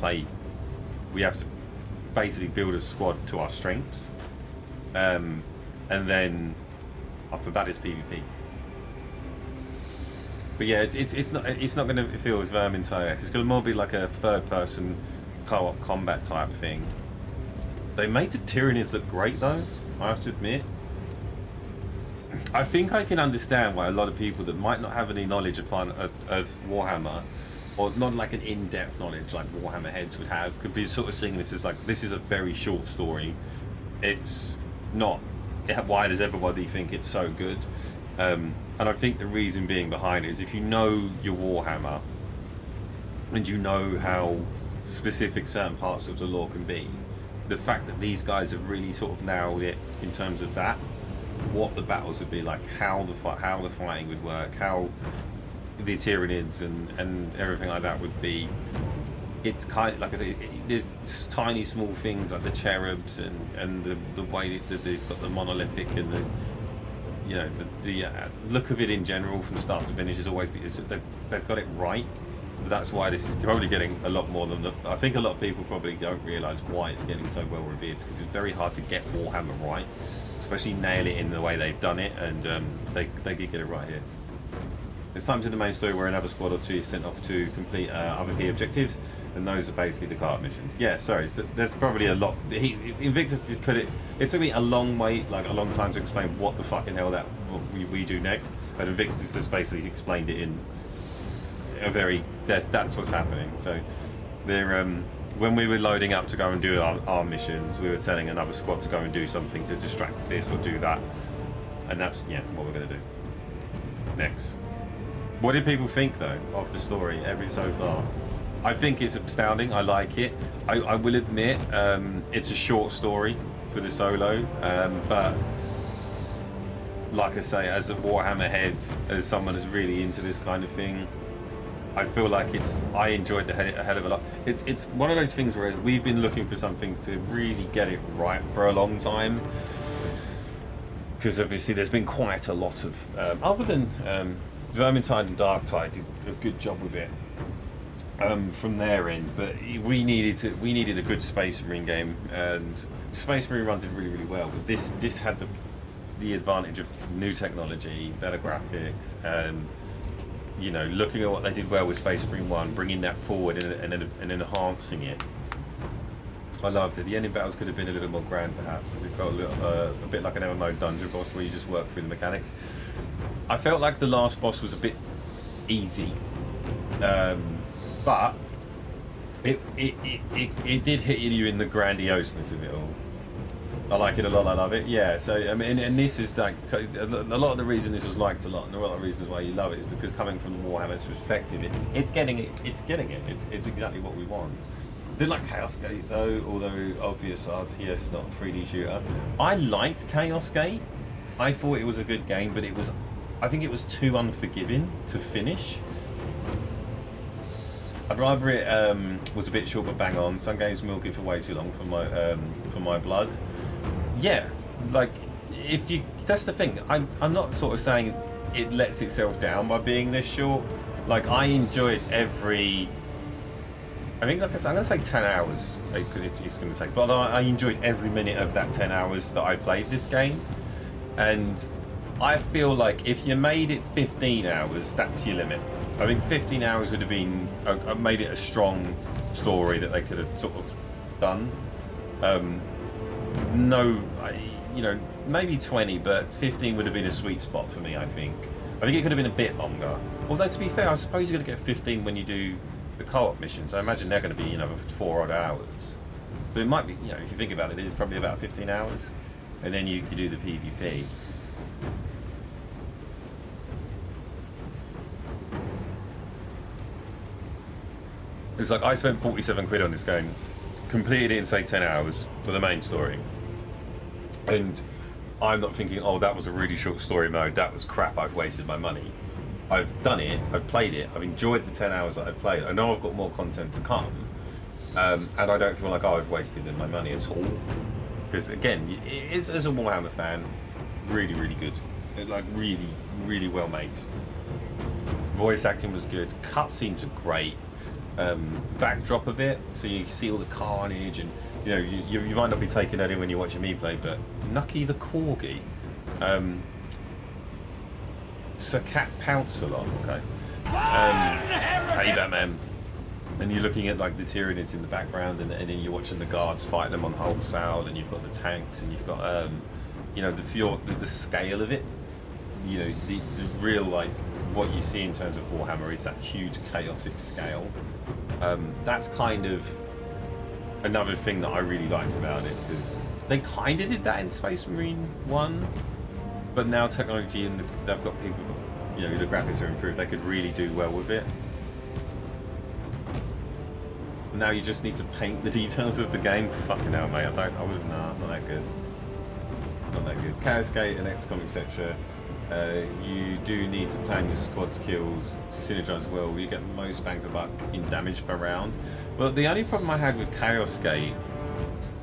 basically build a squad to our strengths, and then after that is PvP. But yeah, it's not going to feel as Vermintide. It's going to more be like a third-person co-op combat type thing. They made the Tyranids look great though, I have to admit. I think I can understand why a lot of people that might not have any knowledge of Warhammer, or not like an in-depth knowledge like Warhammer heads would have, could be sort of seeing this as like, this is a very short story. It's not, why does everybody think it's so good? And I think the reason being behind it is if you know your Warhammer and you know how specific certain parts of the lore can be, the fact that these guys have really sort of nailed it in terms of that, what the battles would be like, how the fighting would work, how the Tyranids and everything like that would be. It's kind of like I say, there's tiny small things like the cherubs and the way that they've got the monolithic and the the look of it in general from start to finish is always they've got it right. That's why this is probably getting a lot more than I think a lot of people probably don't realise why it's getting so well revered, because it's very hard to get Warhammer right, especially nail it in the way they've done it, and they did get it right here. It's time to the main story where another squad or two is sent off to complete other key objectives, and those are basically the cart missions. Yeah, sorry, there's probably a lot. Invictus just put it. It took me a long time to explain what the fucking hell what we do next, but Invictus just basically explained it in a very. That's what's happening. So, they're when we were loading up to go and do our missions, we were telling another squad to go and do something to distract this or do that, and that's what we're going to do next. What did people think though of the story so far? I think it's astounding. I like it. I will admit it's a short story for the solo, but like I say, as a Warhammer head, as someone who's really into this kind of thing, I feel like I enjoyed the hell of a lot. It's one of those things where we've been looking for something to really get it right for a long time, because obviously there's been quite a lot of other than Vermintide and Darktide did a good job with it from their end, but we needed a good Space Marine game, and Space Marine Run did really, really well. But this had the advantage of new technology, better graphics, and looking at what they did well with Space Marine 1, bringing that forward and enhancing it. I loved it. The ending battles could have been a little more grand, perhaps, as it felt a bit like an MMO dungeon boss where you just work through the mechanics. I felt like the last boss was a bit easy, but it did hit you in the grandioseness of it all. I like it a lot. I love it. Yeah. So I mean, and this is like a lot of the reason this was liked a lot, and a lot of the reasons why you love it is because coming from the Warhammer's perspective, it's getting it. It's exactly what we want. I did like Chaos Gate though, although obvious RTS, not 3D shooter. I liked Chaos Gate. I thought it was a good game, but I think it was too unforgiving to finish. I'd rather it was a bit short but bang on. Some games milk it for way too long for my blood. Yeah, like that's the thing. I'm not sort of saying it lets itself down by being this short. Like I enjoyed every. I think, like I said, I'm going to say 10 hours it's going to take, but I enjoyed every minute of that 10 hours that I played this game. And I feel like if you made it 15 hours, that's your limit. I think 15 hours would have been made it a strong story that they could have sort of done. Maybe 20, but 15 would have been a sweet spot for me, I think. I think it could have been a bit longer. Although, to be fair, I suppose you're going to get 15 when you do the co-op missions. I imagine they're going to be, 4 odd hours. So it might be, if you think about it, it's probably about 15 hours. And then you do the PvP. It's like I spent 47 quid on this game, completed it in say 10 hours for the main story. And I'm not thinking, oh, that was a really short story mode, that was crap, I've wasted my money. I've done it, I've played it, I've enjoyed the 10 hours that I've played. I know I've got more content to come, and I don't feel like I've wasted my money at all. Because again, as a Warhammer fan, really, really good. Like really, really well made. Voice acting was good, cutscenes are great. Backdrop of it, so you see all the carnage, and you might not be taking that in when you're watching me play, but Nucky the Corgi, Sir Cat Pounce a lot, okay. Hey Batman, and you're looking at like the Tyranids in the background, and then you're watching the guards fight them on wholesale, and you've got the tanks, and you've got the scale of it, the real like what you see in terms of Warhammer is that huge chaotic scale. That's kind of another thing that I really liked about it, because they kind of did that in Space Marine 1, But now technology and they've got people, you know, the graphics are improved. They could really do well with it. Now you just need to paint the details of the game. Fucking hell, mate. Not that good. Not that good. Chaos Gate and XCOM, etc. You do need to plan your squad skills to synergize well. You get the most bang for buck in damage per round. Well, the only problem I had with Chaos Gate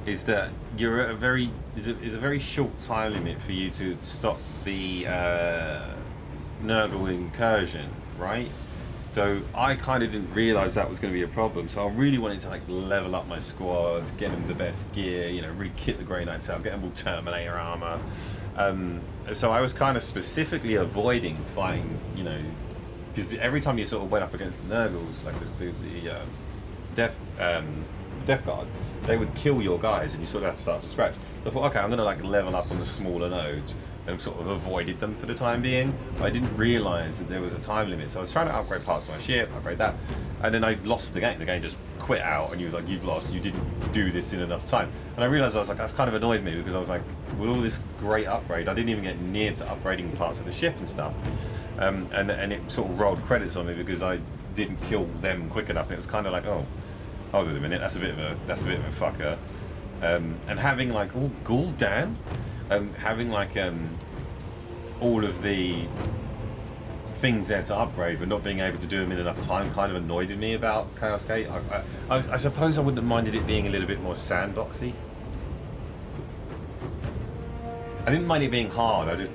is that you're at a very is a very short time limit for you to stop the Nurgle incursion, right? So I kind of didn't realise that was going to be a problem. So I really wanted to like level up my squads, get them the best gear, you know, really kit the Grey Knights out, get them all Terminator armour. So I was kind of specifically avoiding fighting, you know, because every time you sort of went up against the Nurgles, like the Death Guard, they would kill your guys and you sort of had to start from scratch. So I thought, okay, I'm going to like level up on the smaller nodes. And sort of avoided them for the time being. I didn't realise that there was a time limit, so I was trying to upgrade parts of my ship, upgrade that, and then I lost the game. The game just quit out, and you was like, "You've lost. You didn't do this in enough time." And I realised I was like, that's kind of annoyed me because I was like, with all this great upgrade, I didn't even get near to upgrading parts of the ship and stuff, and it sort of rolled credits on me because I didn't kill them quick enough. And it was kind of like, oh, hold on a minute, that's a bit of a fucker. And having like, oh, Gul'dan. Having like all of the things there to upgrade but not being able to do them in enough time kind of annoyed me about Chaos Gate. I suppose I wouldn't have minded it being a little bit more sandboxy. I didn't mind it being hard, I just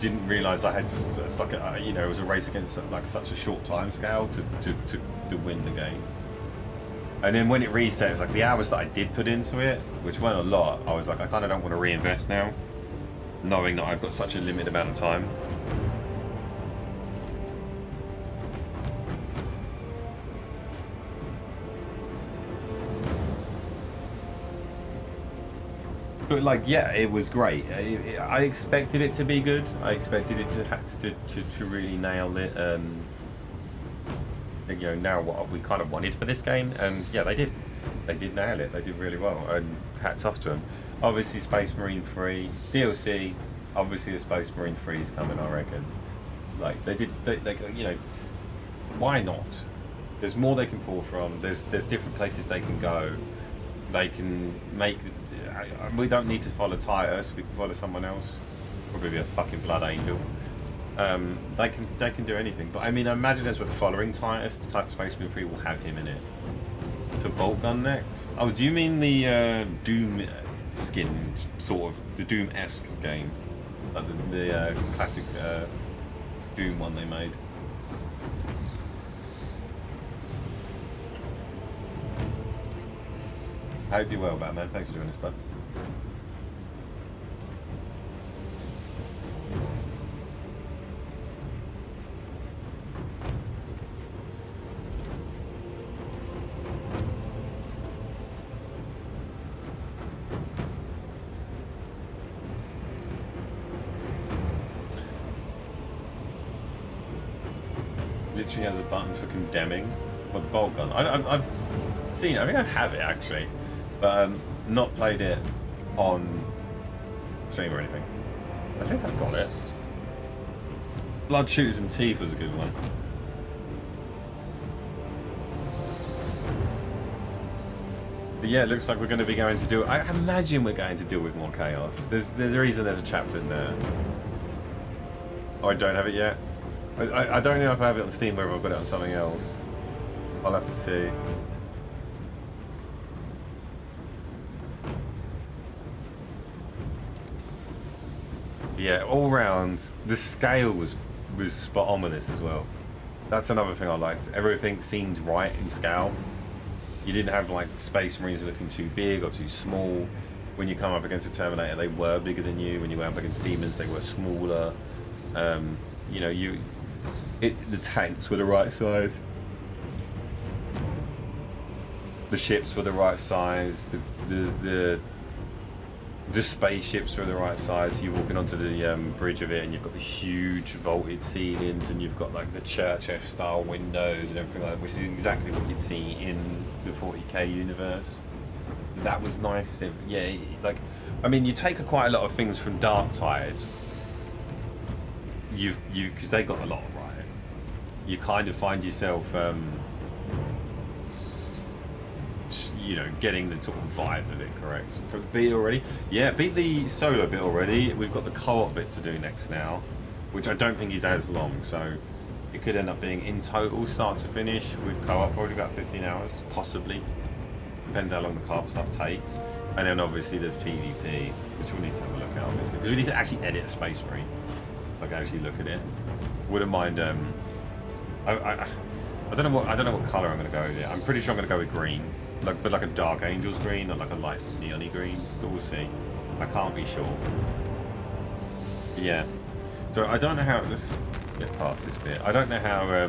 didn't realise I had to suck it, you know, it was a race against like such a short time scale to win the game. And then when it resets, like the hours that I did put into it, which weren't a lot, I was like, I kind of don't want to reinvest now, knowing that I've got such a limited amount of time. But like, yeah, it was great. I expected it to be good. I expected it to really nail it. You know, now what we kind of wanted for this game, and yeah, they did. They did nail it. They did really well, and hats off to them. Obviously, Space Marine 3 DLC. Obviously, the Space Marine 3 is coming, I reckon. Like they did, they you know, why not? There's more they can pull from. There's different places they can go. They can make. We don't need to follow Titus. We can follow someone else. Probably be a fucking Blood Angel. They can do anything. But I mean, imagine as we're following Titus, the type Space Marine 3 will have him in it. To Bolt Gun next. Oh, do you mean the Doom skin, sort of the Doom-esque game, like the classic Doom one they made? I hope you're well, Batman. Thanks for joining us, bud. Literally has a button for condemning. Well, the bolt gun. I've seen it. I think I have it actually, but not played it on stream or anything. I think I've got it. Blood Shooters and Teeth was a good one. But yeah, it looks like we're going to be going to do. I imagine we're going to deal with more chaos. There's a reason there's a chapter in there. Oh, I don't have it yet. I don't know if I have it on Steam or if I've got it on something else. I'll have to see. Yeah, all round, the scale was spot on with this as well. That's another thing I liked. Everything seemed right in scale. You didn't have like Space Marines looking too big or too small. When you come up against a Terminator, they were bigger than you. When you went up against demons, they were smaller. You know, the tanks were the right size. The ships were the right size. The spaceships were the right size. You're walking onto the bridge of it, and you've got the huge vaulted ceilings, and you've got like the Churchill style windows and everything like that, which is exactly what you'd see in the 40k universe. That was nice. Yeah, like, I mean, you take quite a lot of things from Darktide because they got a lot right. You kind of find yourself, you know, getting the sort of vibe of it correct. Beat it already? Yeah, beat the solo bit already. We've got the co-op bit to do next now, which I don't think is as long, so it could end up being in total start to finish with co-op probably about 15 hours, possibly. Depends how long the co-op stuff takes. And then obviously there's PvP, which we'll need to have a look at obviously, because we need to actually edit a Space Marine. Like actually look at it. Wouldn't mind. I don't know what color I'm gonna go with. I'm pretty sure I'm gonna go with green, but like a Dark Angels green, or like a light neon-y green. But we'll see. I can't be sure. Yeah. So I don't know how. Let's get past this bit. I don't know how.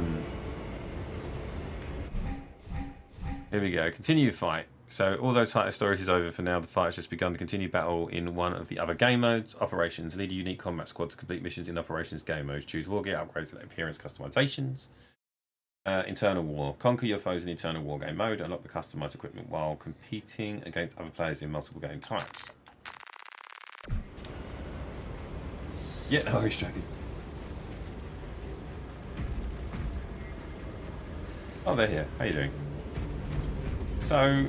Here we go. Continue fight. So although Titus Stories is over for now, the fight has just begun to continue battle in one of the other game modes. Operations. Lead a unique combat squad to complete missions in Operations game modes. Choose war gear, upgrades, and appearance customizations. Internal War. Conquer your foes in Internal War game mode. Unlock the customized equipment while competing against other players in multiple game types. Yeah, no worries, Dragon. Oh, they're here. How you doing? So...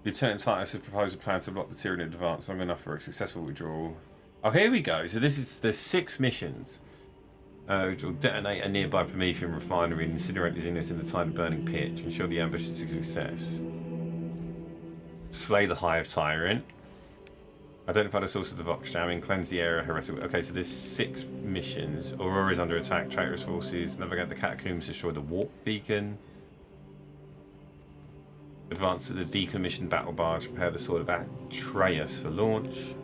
Lieutenant Titus has proposed a plan to block the Tyranid advance long enough for a successful withdrawal. Oh, here we go. So there's 6 missions. Which will detonate a nearby Promethean refinery and incinerate the Xenos in the tide of burning pitch. Ensure the ambush is a success. Slay the Hive Tyrant. Identify the source of the Vox jamming. Cleanse the area. Heretical. Okay, so there's 6 missions. Aurora is under attack. Traitorous forces. Navigate the catacombs. Destroy the warp beacon. Advance to the decommissioned battle barge. Prepare the sword of Atreus for launch.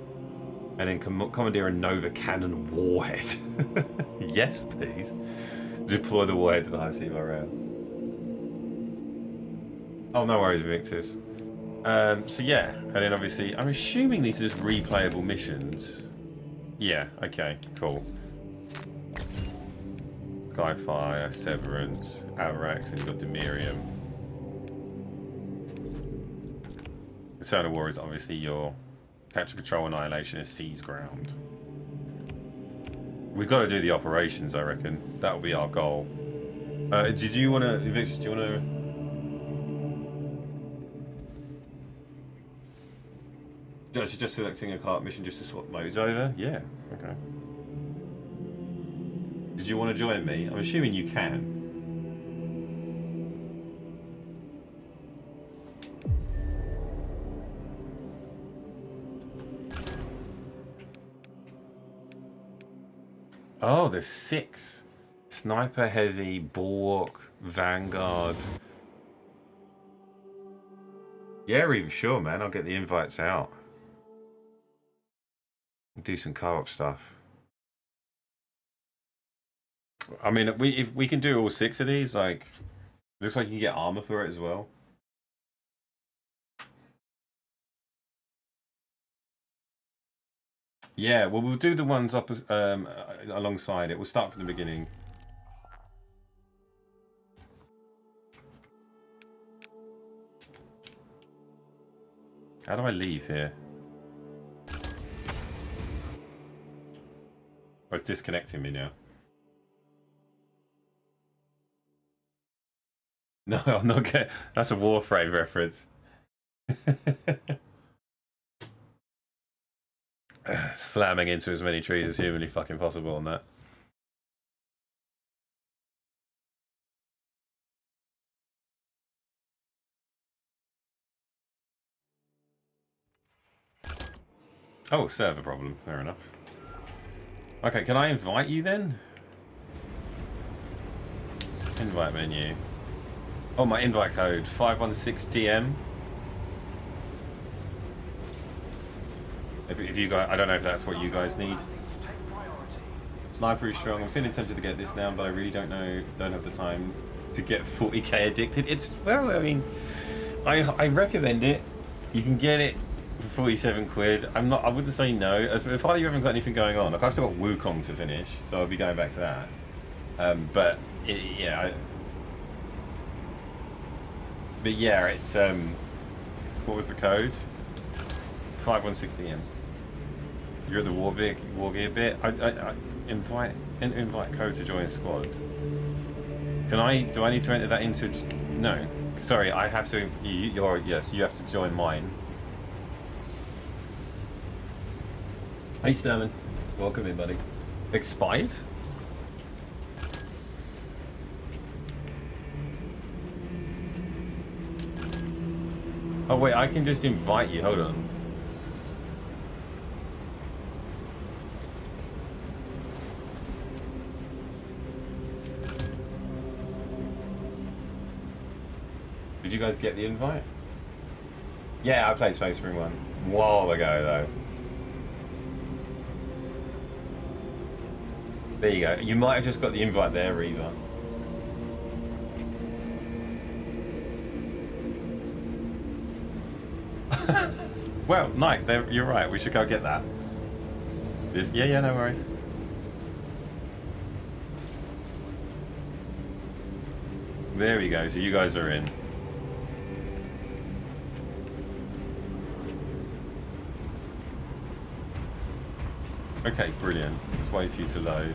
And then commandeer a Nova Cannon warhead. Yes, please. Deploy the warhead to the Hive Sea by rail. Oh, no worries, Victus. So yeah, and then obviously, I'm assuming these are just replayable missions. Yeah, okay, cool. Skyfire, Severance, Avarax, and you've got Demirium. Eternal War is obviously your capture, control, annihilation, and seize ground. We've got to do the operations, I reckon. That'll be our goal. Did you want to, Victus, do you want to... Just selecting a cart mission just to swap modes over? Yeah, okay. Did you want to join me? I'm assuming you can. Oh, there's 6. Sniper, Hezi, Bulwark, Vanguard. Yeah, even sure, man. I'll get the invites out. Do some co-op stuff. I mean, if we can do all 6 of these, like, looks like you can get armor for it as well. Yeah, well, we'll do the ones up alongside it. We'll start from the beginning. How do I leave here? Oh, it's disconnecting me now. No, I'm not getting... That's a Warframe reference. Slamming into as many trees as humanly fucking possible on that. Oh, server problem. Fair enough. Okay, can I invite you then? Invite menu. Oh, my invite code 516DM. If you guys, I don't know if that's what you guys need. Sniper is strong. I'm feeling tempted to get this now, but I really don't have the time to get 40k addicted. It's, well, I mean, I recommend it. You can get it for 47 quid. I wouldn't say no. If either you haven't got anything going on, like I've still got Wukong to finish, so I'll be going back to that. But yeah, But yeah, it's what was the code? 5160M. You're at the war gear bit. I invite code to join a squad. Do I need to enter that into? No. Sorry, I have to. Yes, you have to join mine. Hey Sturman, welcome in, buddy. Expired? Oh wait, I can just invite you. Hold on. Did you guys get the invite? Yeah, I played Space Marine 1 a while ago though. There you go. You might have just got the invite there, Reva. Well, Nike, you're right. We should go get that. Yeah, no worries. There we go. So you guys are in. Okay, brilliant. Let's wait for you to load.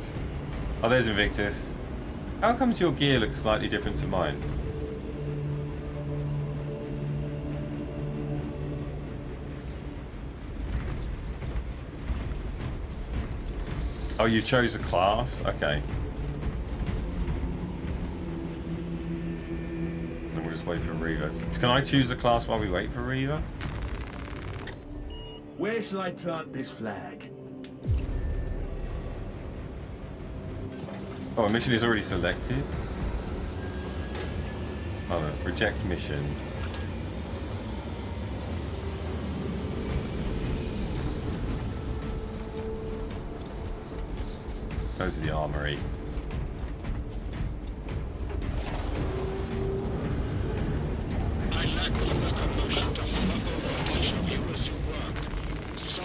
Oh, there's Invictus. How comes your gear looks slightly different to mine? Oh, you chose a class? Okay. Then we'll just wait for Reva. Can I choose a class while we wait for Reva? Where shall I plant this flag? Oh, a mission is already selected. Oh, no. Reject mission. Go to the armory. I lack the locomotion to hover over each of you as you work. So...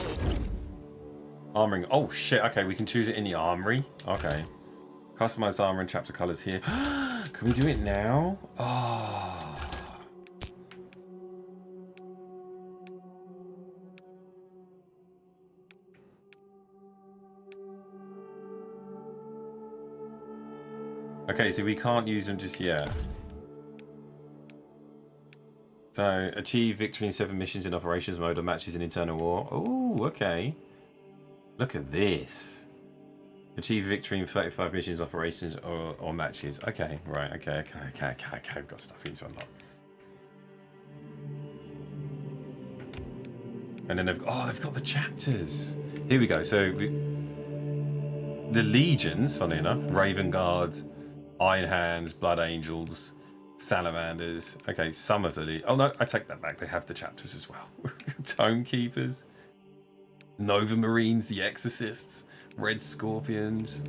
Armoring. Oh, shit. Okay, we can choose it in the armory. Okay. Customize armor and chapter colors here. Can we do it now? Oh. Okay, so we can't use them just yet. So, achieve victory in 7 missions in operations mode or matches in internal war. Oh, okay. Look at this. Achieve victory in 35 missions, operations, or matches. Okay, right, okay. I've got stuff we need to unlock. And then they've got the chapters. Here we go. So, the legions, funny enough, Raven Guards, Iron Hands, Blood Angels, Salamanders. Okay, some of the... Oh, no, I take that back. They have the chapters as well. Tome Keepers, Nova Marines, the Exorcists, Red Scorpions,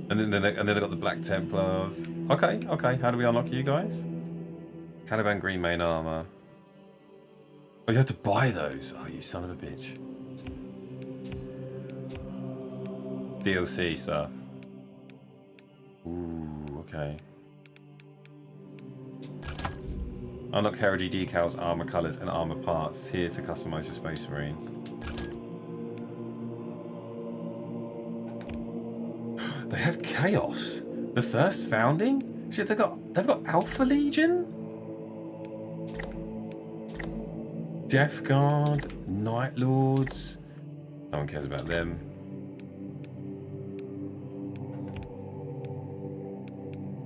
and then they've got the Black Templars. Okay. How do we unlock you guys? Caliban Green main armor. Oh, you have to buy those. Oh, you son of a bitch. DLC stuff. Ooh, okay. Unlock heraldry decals, armor colors, and armor parts here to customize your Space Marine. They have Chaos. The first founding? Shit, they've got Alpha Legion? Death Guard, Night Lords. No one cares about them.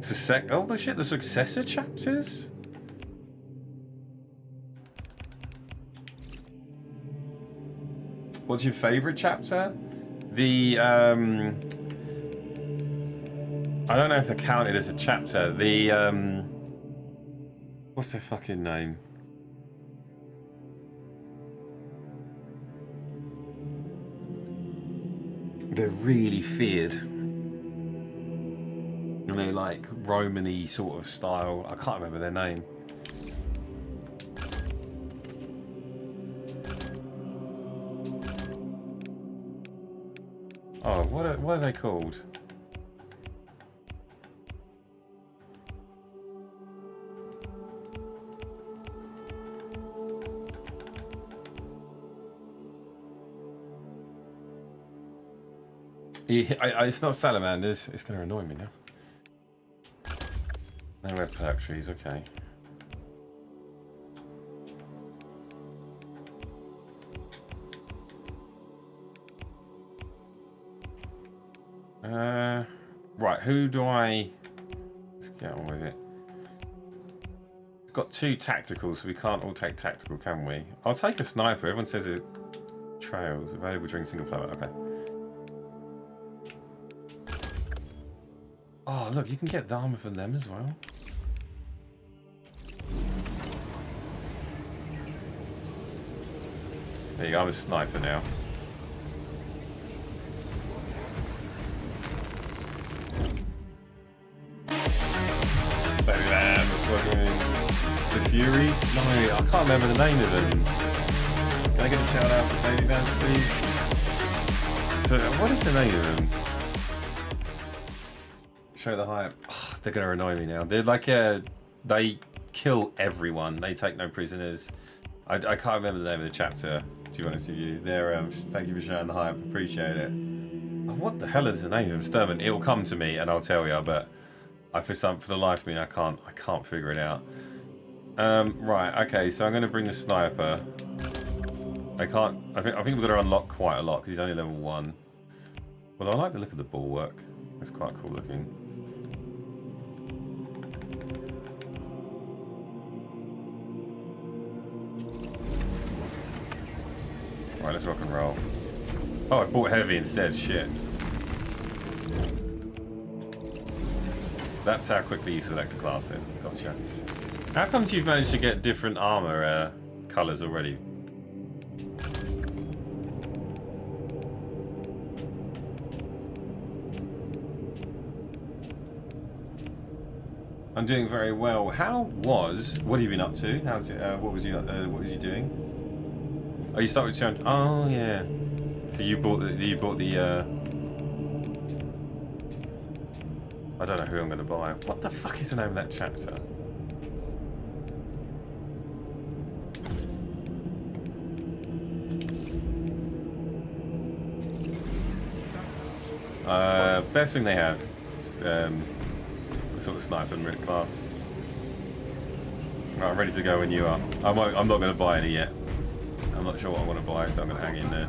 The successor chapters? What's your favorite chapter? The I don't know if they're counted as a chapter. The what's their fucking name? They're really feared. And they're like Roman-y sort of style. I can't remember their name. Oh, what are they called? It's not salamanders. It's going to annoy me now. No red phylacteries. Okay. Right. Who do I? Let's get on with it. It's got 2 tacticals, so we can't all take tactical, can we? I'll take a sniper. Everyone says it trails available during single player. Okay. Oh, look, you can get the armor from them as well. There you go, I'm a sniper now. Baby Lambs, fucking the Furies? No, I can't remember the name of them. Can I get a shout out for Baby Lambs, please? So, what is the name of them? Show the hype. Oh, they're gonna annoy me now. They're like they kill everyone. They take no prisoners. I can't remember the name of the chapter. To be honest with you, they're thank you for showing the hype. Appreciate it. Oh, what the hell is the name of them? Sturman. It will come to me and I'll tell you. But for the life of me, I can't figure it out. Right. Okay. So I'm gonna bring the sniper. I think we've got to unlock quite a lot because he's only level 1. Well, I like the look of the bulwark. It's quite cool looking. Right, let's rock and roll. Oh, I bought heavy instead. Shit. That's how quickly you select a class in. Gotcha. How come you've managed to get different armor colours already? I'm doing very well. What have you been up to? How's it, what was you doing? Oh, you started with 200. Oh yeah. So you bought the I don't know who I'm gonna buy. What the fuck is the name of that chapter? Best thing they have. Just, sort of sniper and red class. Right, I'm ready to go when you are. I'm not going to buy any yet. I'm not sure what I want to buy, so I'm going to hang in there.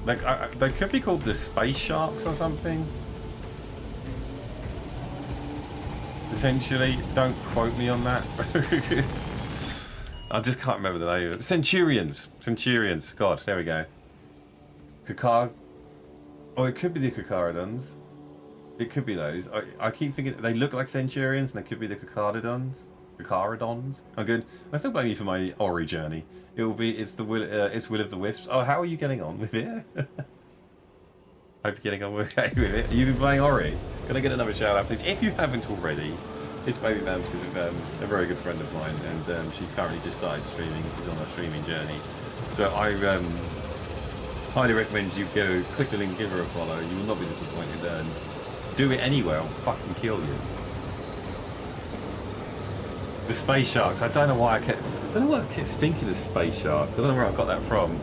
Like they could be called the Space Sharks or something. Potentially. Don't quote me on that. I just can't remember the name of it. Centurions. Centurions. God, there we go. Kakar. Oh, it could be the Kakaradons. It could be those. I keep thinking they look like Centurions, and they could be the Kakaradons. I'm good. I still blame you for my Ori journey. It's Will of the Wisps. Oh, how are you getting on with it? Hope you're getting on okay with it. You've been playing Ori. Can I get another shout out, please? If you haven't already, it's Baby Bamps is a very good friend of mine, and she's currently just started streaming. She's on a streaming journey. So I highly recommend you go click the link, give her a follow. You will not be disappointed. Do it anyway, I'll fucking kill you. The Space Sharks. I don't know why I kept thinking of Space Sharks. I don't know where I got that from.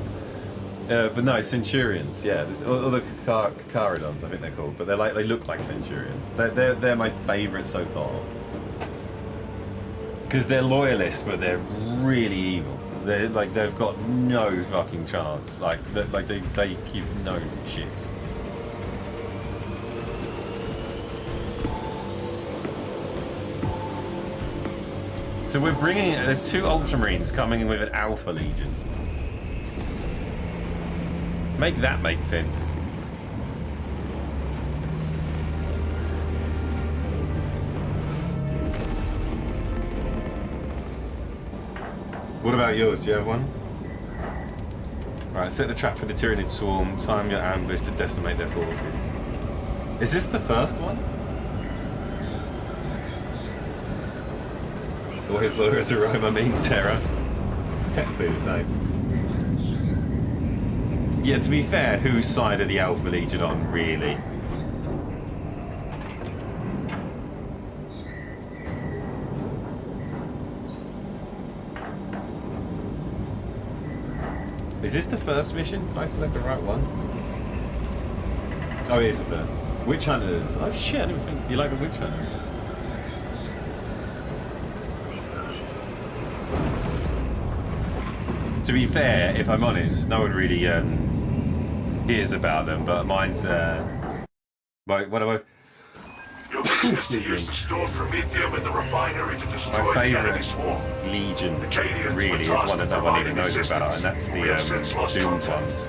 But no, Centurions. Yeah, or the Kakaradons, I think they're called. But they look like Centurions. They're my favourite so far. Because they're loyalists, but they're really evil. They've got no fucking chance. They keep no shit. So we're bringing. There's 2 Ultramarines coming in with an Alpha Legion. Make that make sense. What about yours? Do you have one? Right, set the trap for the Tyranid swarm. Time your ambush to decimate their forces. Is this the first one? Or his Laura's aroma means terror? It's technically the same. Yeah, to be fair, whose side are the Alpha Legion on, really? Is this the first mission? Did I select the right one? Oh, it is the first. Witch Hunters. Oh shit, I didn't think you like the Witch Hunters. To be fair, if I'm honest, no one really hears about them, but mine's what do I... Your business to use the stored promethium in the refinery to destroy the enemy swarm. Legion really is one that no one even knows about, and that's the doomed ones.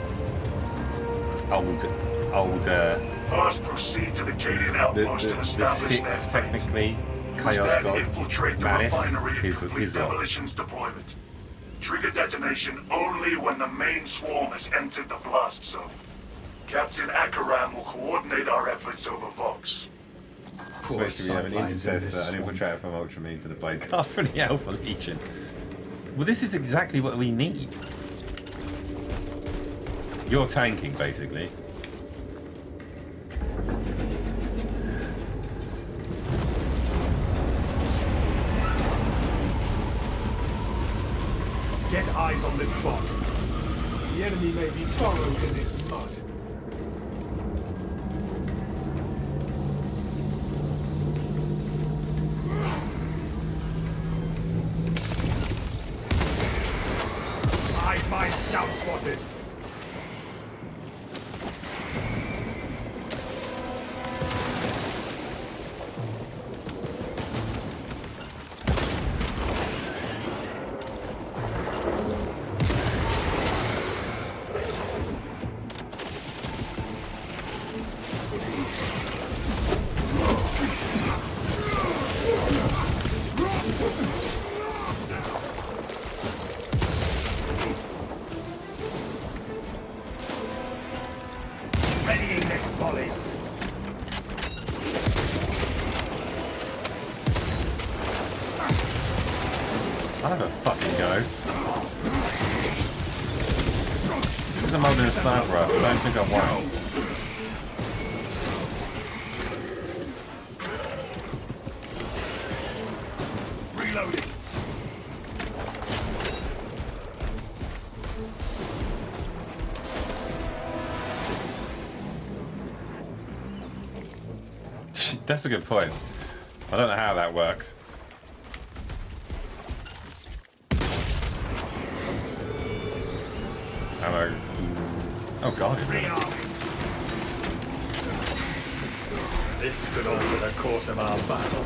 Old First, proceed to the Cadian outpost and establish their technically Chaos God infiltrate the Manus refinery and is complete his demolitions deployment. Trigger detonation only when the main swarm has entered the blast zone. Captain Akaram will coordinate our efforts over Vox. Supposed to be an intercessor, an infiltrator from Ultramarine to the blade card from the Alpha Legion. Well, this is exactly what we need. You're tanking, basically. Get eyes on this spot. The enemy may be burrowed in this mud. Hive mind scout spotted. Readying next volley. I'll have a fucking go. This is a modern sniper rifle. I don't think I won. Reloading. That's a good point. I don't know how that works. Ammo. Oh god. This could alter the course of our battle.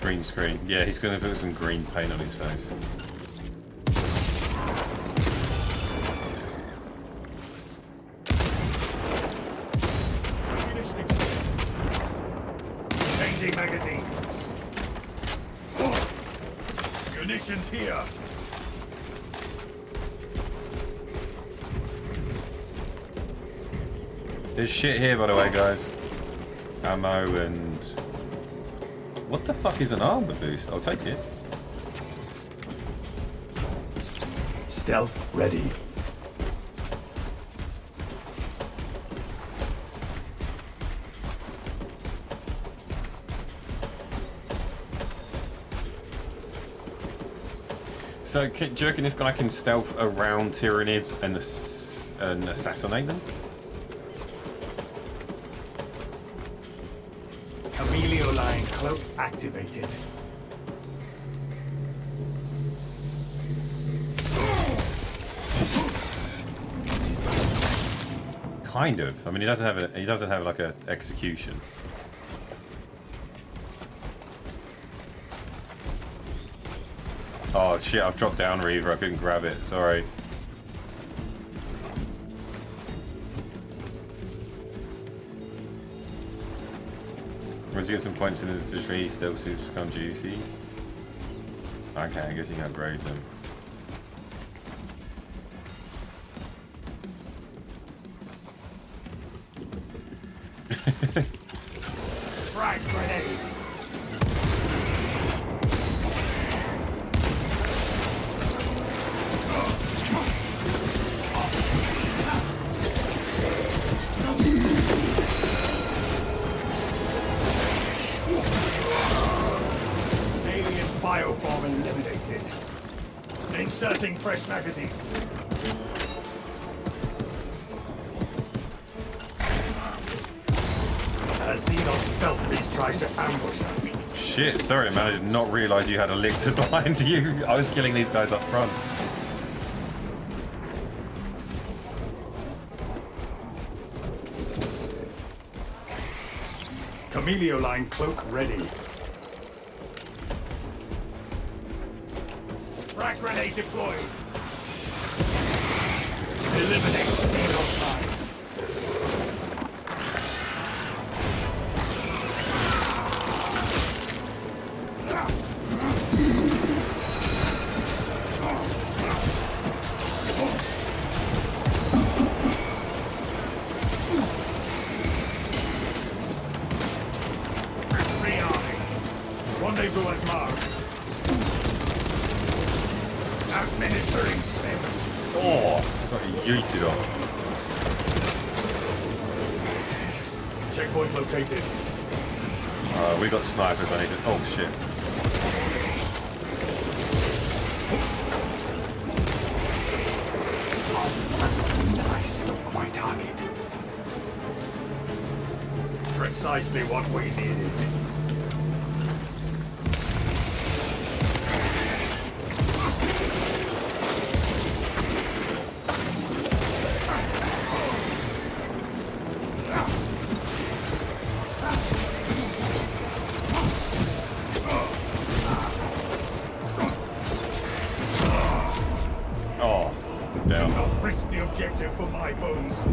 Green screen. Yeah, he's gonna put some green paint on his face. Changing magazine. Munitions here. There's shit here, by the way, guys. Ammo and... What the fuck is an armor boost? I'll take it. Stealth ready. So, do you reckon this guy can stealth around Tyranids and assassinate them? Amelio line cloak activated. Kind of. I mean, he doesn't have like a execution. Oh shit! I've dropped down Reaver. I couldn't grab it. Sorry. Once you get some points in the tree, still suits become juicy. Okay, I guess you can upgrade them. Frag grenade. Alien bioform eliminated. Inserting fresh magazine. A Xenos stealth beast tries to ambush us. Shit, sorry man, I did not realise you had a elixir behind you. I was killing these guys up front. Camelio line cloak ready. Frag grenade deployed. Eliminate Xenos lines. Rendezvous at Mark. Administering spares. Oh, I got yeeted off. Checkpoint located. We got snipers, I need to... Oh shit. That's nice, not my target. Precisely what we needed. Risk the objective for my bones.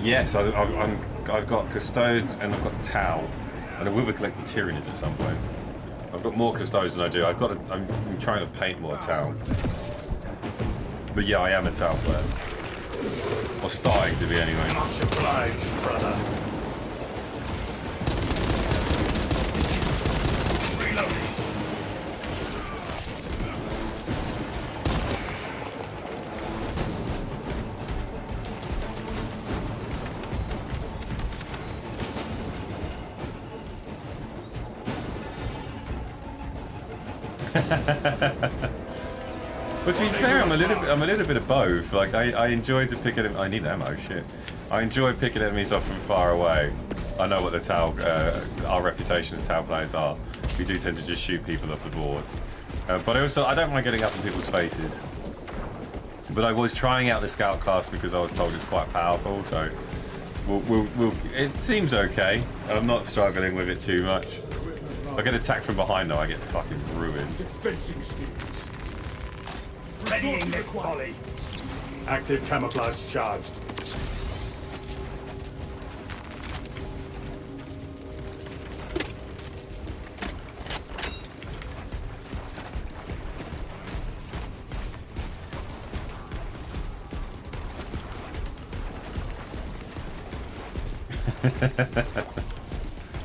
Yes, I've got Custodes and I've got Tau, and I will be collecting Tyranids at some point. I've got more Custodes than I do. I'm trying to paint more Tau. But yeah, I am a Tau player. Or starting to be anyway. Much obliged, brother. Reloading. But to be fair, I'm a little bit of both. Like I enjoy to pick at. I need ammo. Shit. I enjoy picking enemies off from far away. I know what the Tau, our reputation as Tau players are. We do tend to just shoot people off the board. But I don't mind getting up in people's faces. But I was trying out the scout class because I was told it's quite powerful. So it seems okay. I'm not struggling with it too much. If I get attacked from behind though, I get fucking ruined. Fencing steams. Readying next volley. Active camouflage charged.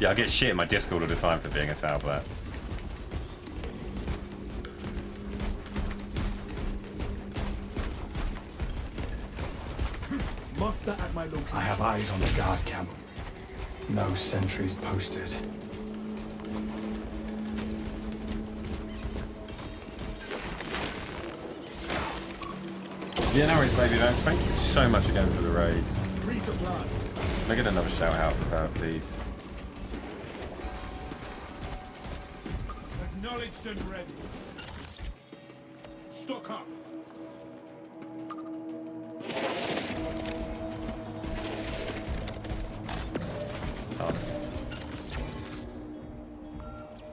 Yeah, I get shit in my Discord all the time for being a Tau player. At my location. I have eyes on the guard camp. No sentries posted. Yeah, no worries, baby Vance. Thank you so much again for the raid. Resupply. Can I get another shout out for that, please? Acknowledged and ready. Stock up.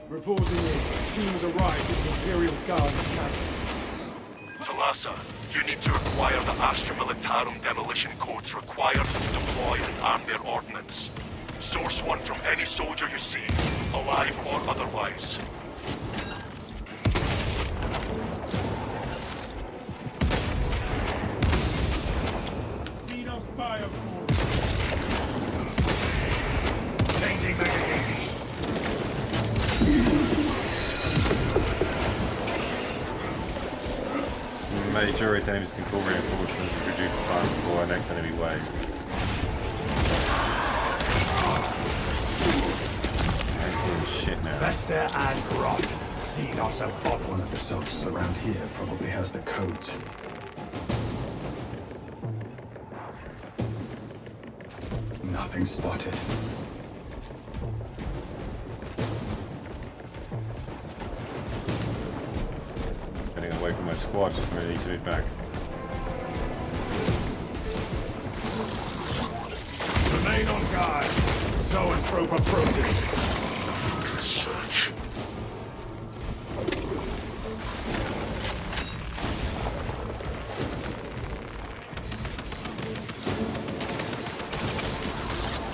Reporting in. Team has arrived at the Imperial Guard camp. Talassa, you need to acquire the Astra Militarum demolition codes required to deploy and arm their ordnance. Source one from any soldier you see, alive or otherwise. Xenos Bioforce. Changing magazine. many Juris enemies can call reinforcements to reduce the time before our next enemy wave. Shit now. Fester and rot. See not so odd. One of the soldiers around here probably has the codes. Nothing spotted. Getting away from my squad, just really need to move back. Remain on guard. Zoanthrope approaching. Search.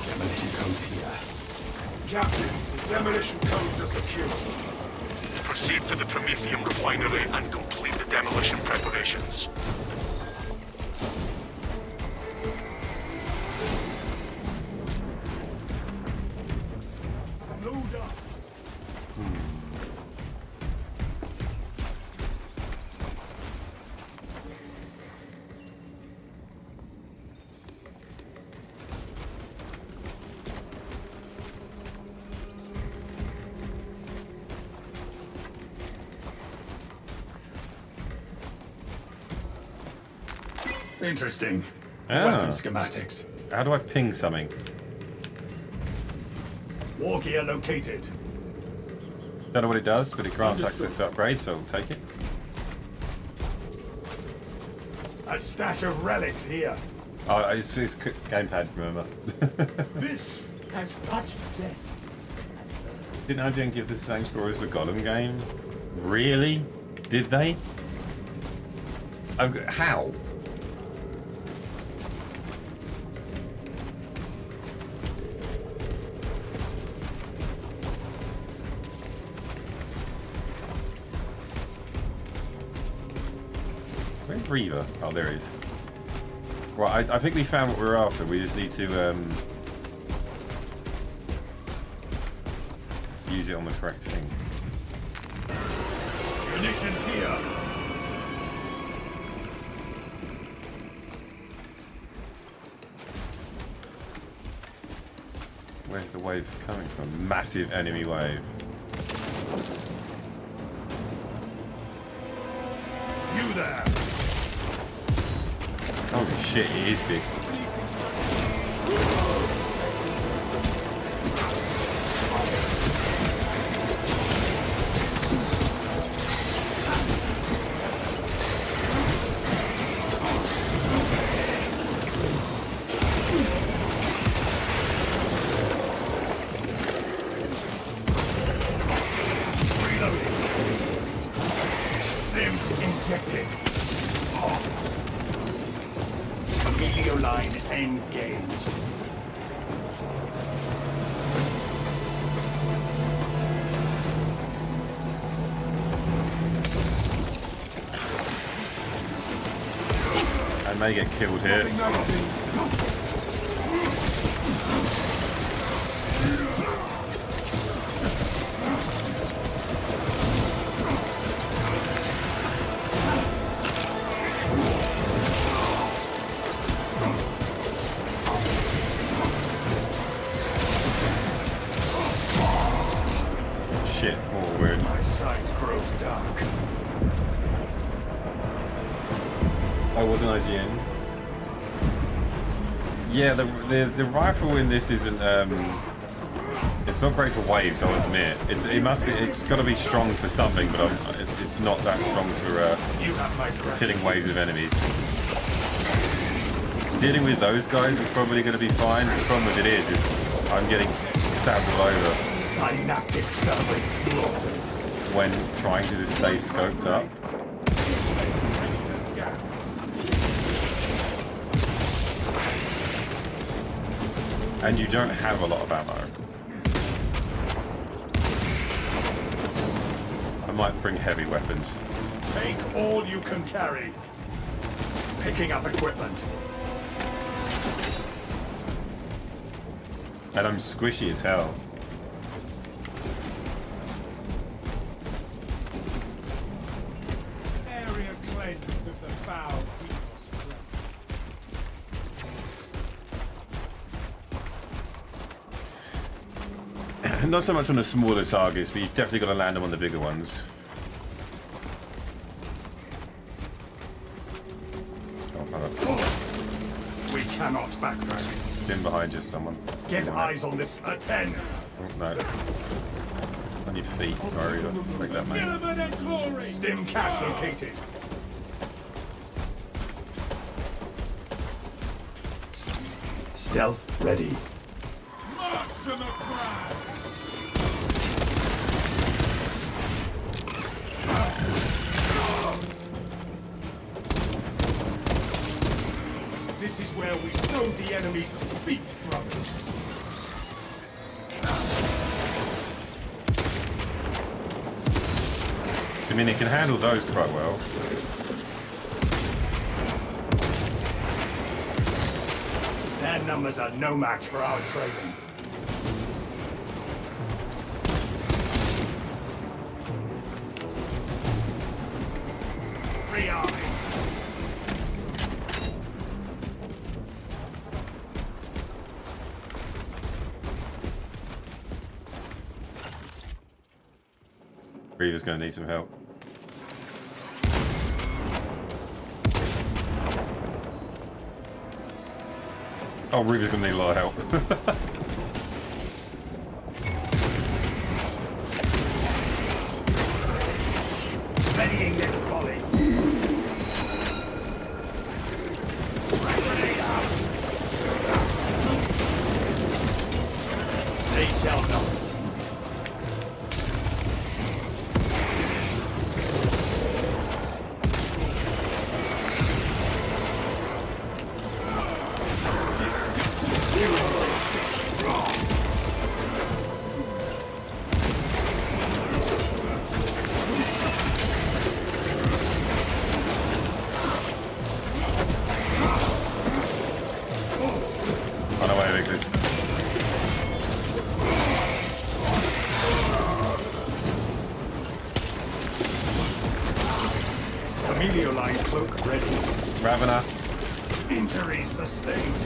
Demolition codes here. Captain, the demolition codes are secure. Proceed to the Prometheum refinery and complete the demolition preparations. Load up. Interesting. Weapon schematics. How do I ping something? War gear located. Don't know what it does, but it grants access to upgrades, so I'll take it. A stash of relics here. Oh, it's gamepad, remember? This has touched death. Didn't IGN give this the same score as the Gollum game? Really? Did they? How? Where's Reaver? Oh, there he is. Right, I think we found what we were after. We just need to use it on the correct thing. Munitions here. Where's the wave coming from? Massive enemy wave. You there. Holy shit, it is big. Stims injected. Emilio line engaged. I may get killed here. Shit, more weird. My sight grows dark. I wasn't IGN. Yeah, the rifle in this isn't it's not great for waves, I'll admit. It's got to be strong for something, but it's not that strong for killing waves of enemies. Dealing with those guys is probably going to be fine. The problem with it is I'm getting stabbed all over. Synaptic circuit slaughtered. When trying to just stay scoped up. And you don't have a lot of ammo. I might bring heavy weapons. Take all you can carry. Picking up equipment. And I'm squishy as hell. Area cleansed of the Not so much on the smaller targets, but you've definitely got to land them on the bigger ones. We cannot backtrack. Stim behind you, someone. Get eyes on this. Attend. Oh, no. On your feet, Mario. Make that man. Stim cache located. Stealth ready. This is where we sow the enemy's defeat, brothers. So, I mean, it can handle those quite well. Their numbers are no match for our training. Re-eye. Reaver's going to need some help. Oh, Reaver's going to need a lot of help. Readying next volley. They shall not see. On our way, Victors. Familioline cloak ready. Ravener. Injuries sustained.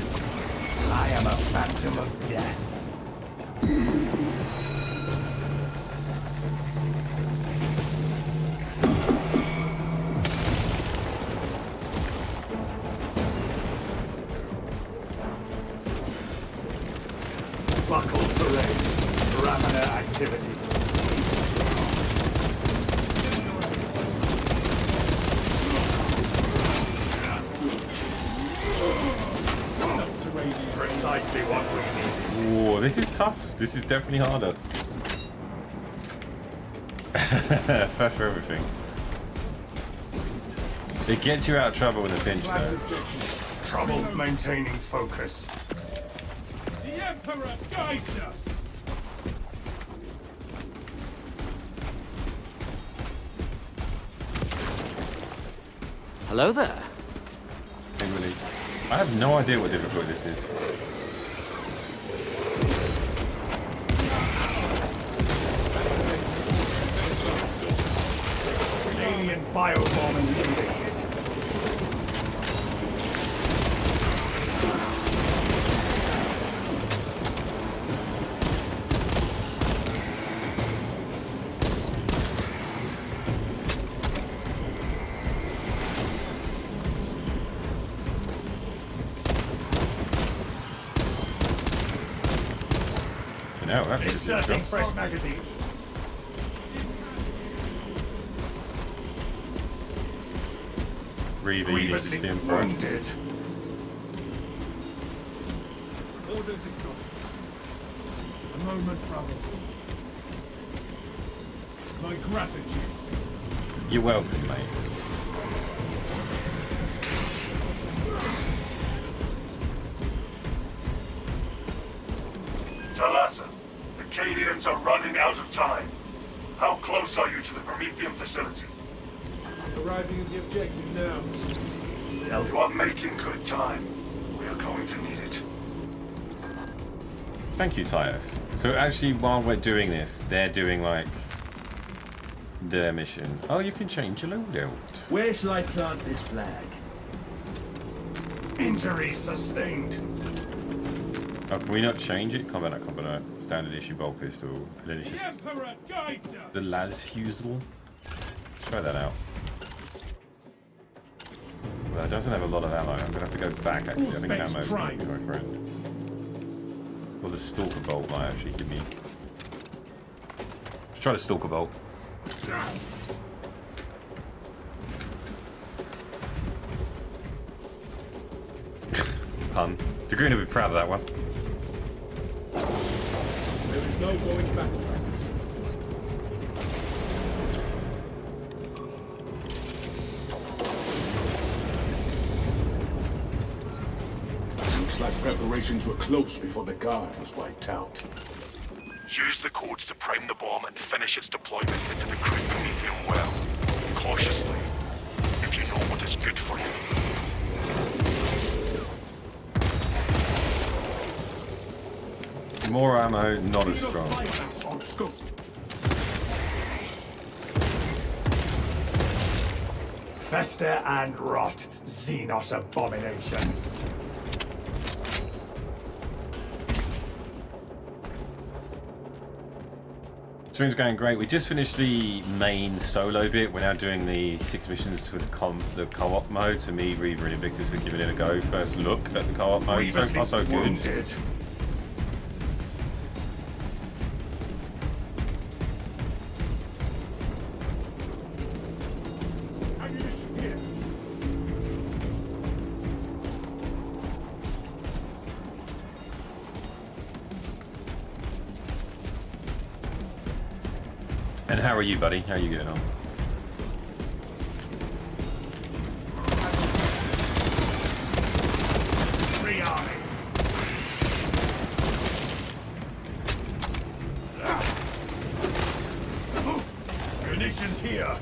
I am a phantom of death. Buckle terrain. Ravener activity. Precisely what we need. Whoa, this is tough. This is definitely harder. First for everything. It gets you out of trouble in a pinch, though. Trouble maintaining focus. The Emperor guides us! Hello there. Really. I have no idea what difficult this is. Alien biobomb eliminated. No, that's Inserting fresh magazine. Reaver, you need to stim, bro. Wounded. Orders ignored. A moment, brother. My gratitude. You're welcome, mate. Talassa, the Cadians are running out of time. How close are you to the Prometheum facility? Arriving at the objective now. Stealth. You are making good time. We are going to need it. Thank you, Titus. So actually, while we're doing this, they're doing, like, their mission. Oh, you can change your loadout. Where shall I plant this flag? Injuries sustained. Oh, can we not change it? Combat, not combat, standard issue bolt pistol. And then it's just Emperor guides us! the las fusil. Try that out. Well, it doesn't have a lot of ammo. I'm gonna have to go back actually. I think ammo might be my friend. Well, the stalker bolt might actually give me. Let's try the stalker bolt. Pun. Degree will be proud of that one. There is no going back. Looks like preparations were close before the guard was wiped out. Use the codes to prime the bomb and finish its deployment into the crude medium well. Cautiously, if you know what is good for you. More ammo, not as strong. On scope. Fester and rot, Xenos abomination. Stream's going great. We just finished the main solo bit. We're now doing the 6 missions with the co-op mode. So me, Reaver, and Invictus are giving it a go. First look at the co-op mode. So far, so good. Wounded. Ammunition here. And how are you, buddy? How are you getting on? Free army. Munitions here.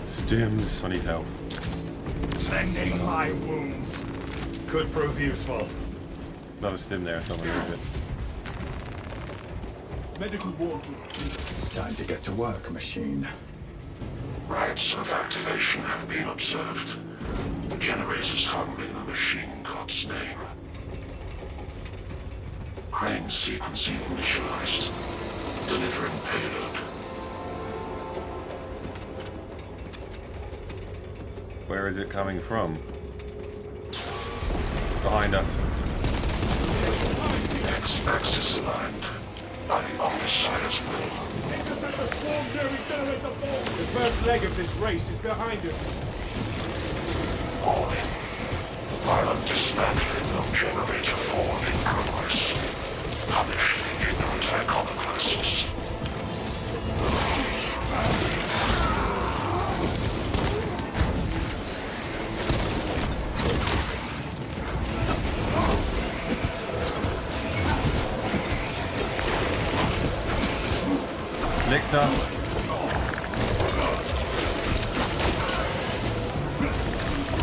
Stims, I need help. Mending my wounds. Could prove useful. Another stim there, someone needs it. Medical war gear. Time to get to work, machine. Rites of activation have been observed. The generators hung in the machine god's name. Crane sequencing initialized. Delivering payload. Where is it coming from? Behind us. X-axis aligned. By the Omnissiah's will. The first leg of this race is behind us. All in. Violent dismantling of Generator 4 in progress. Punish the ignorant iconoclasts. Lictor.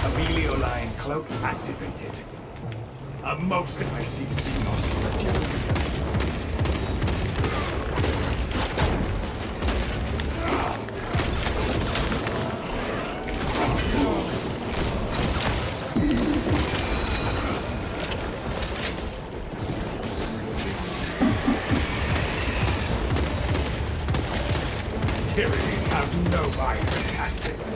Amelioline cloak activated. A most I see Xenos on the generator. Tyrannies have no mind for tactics.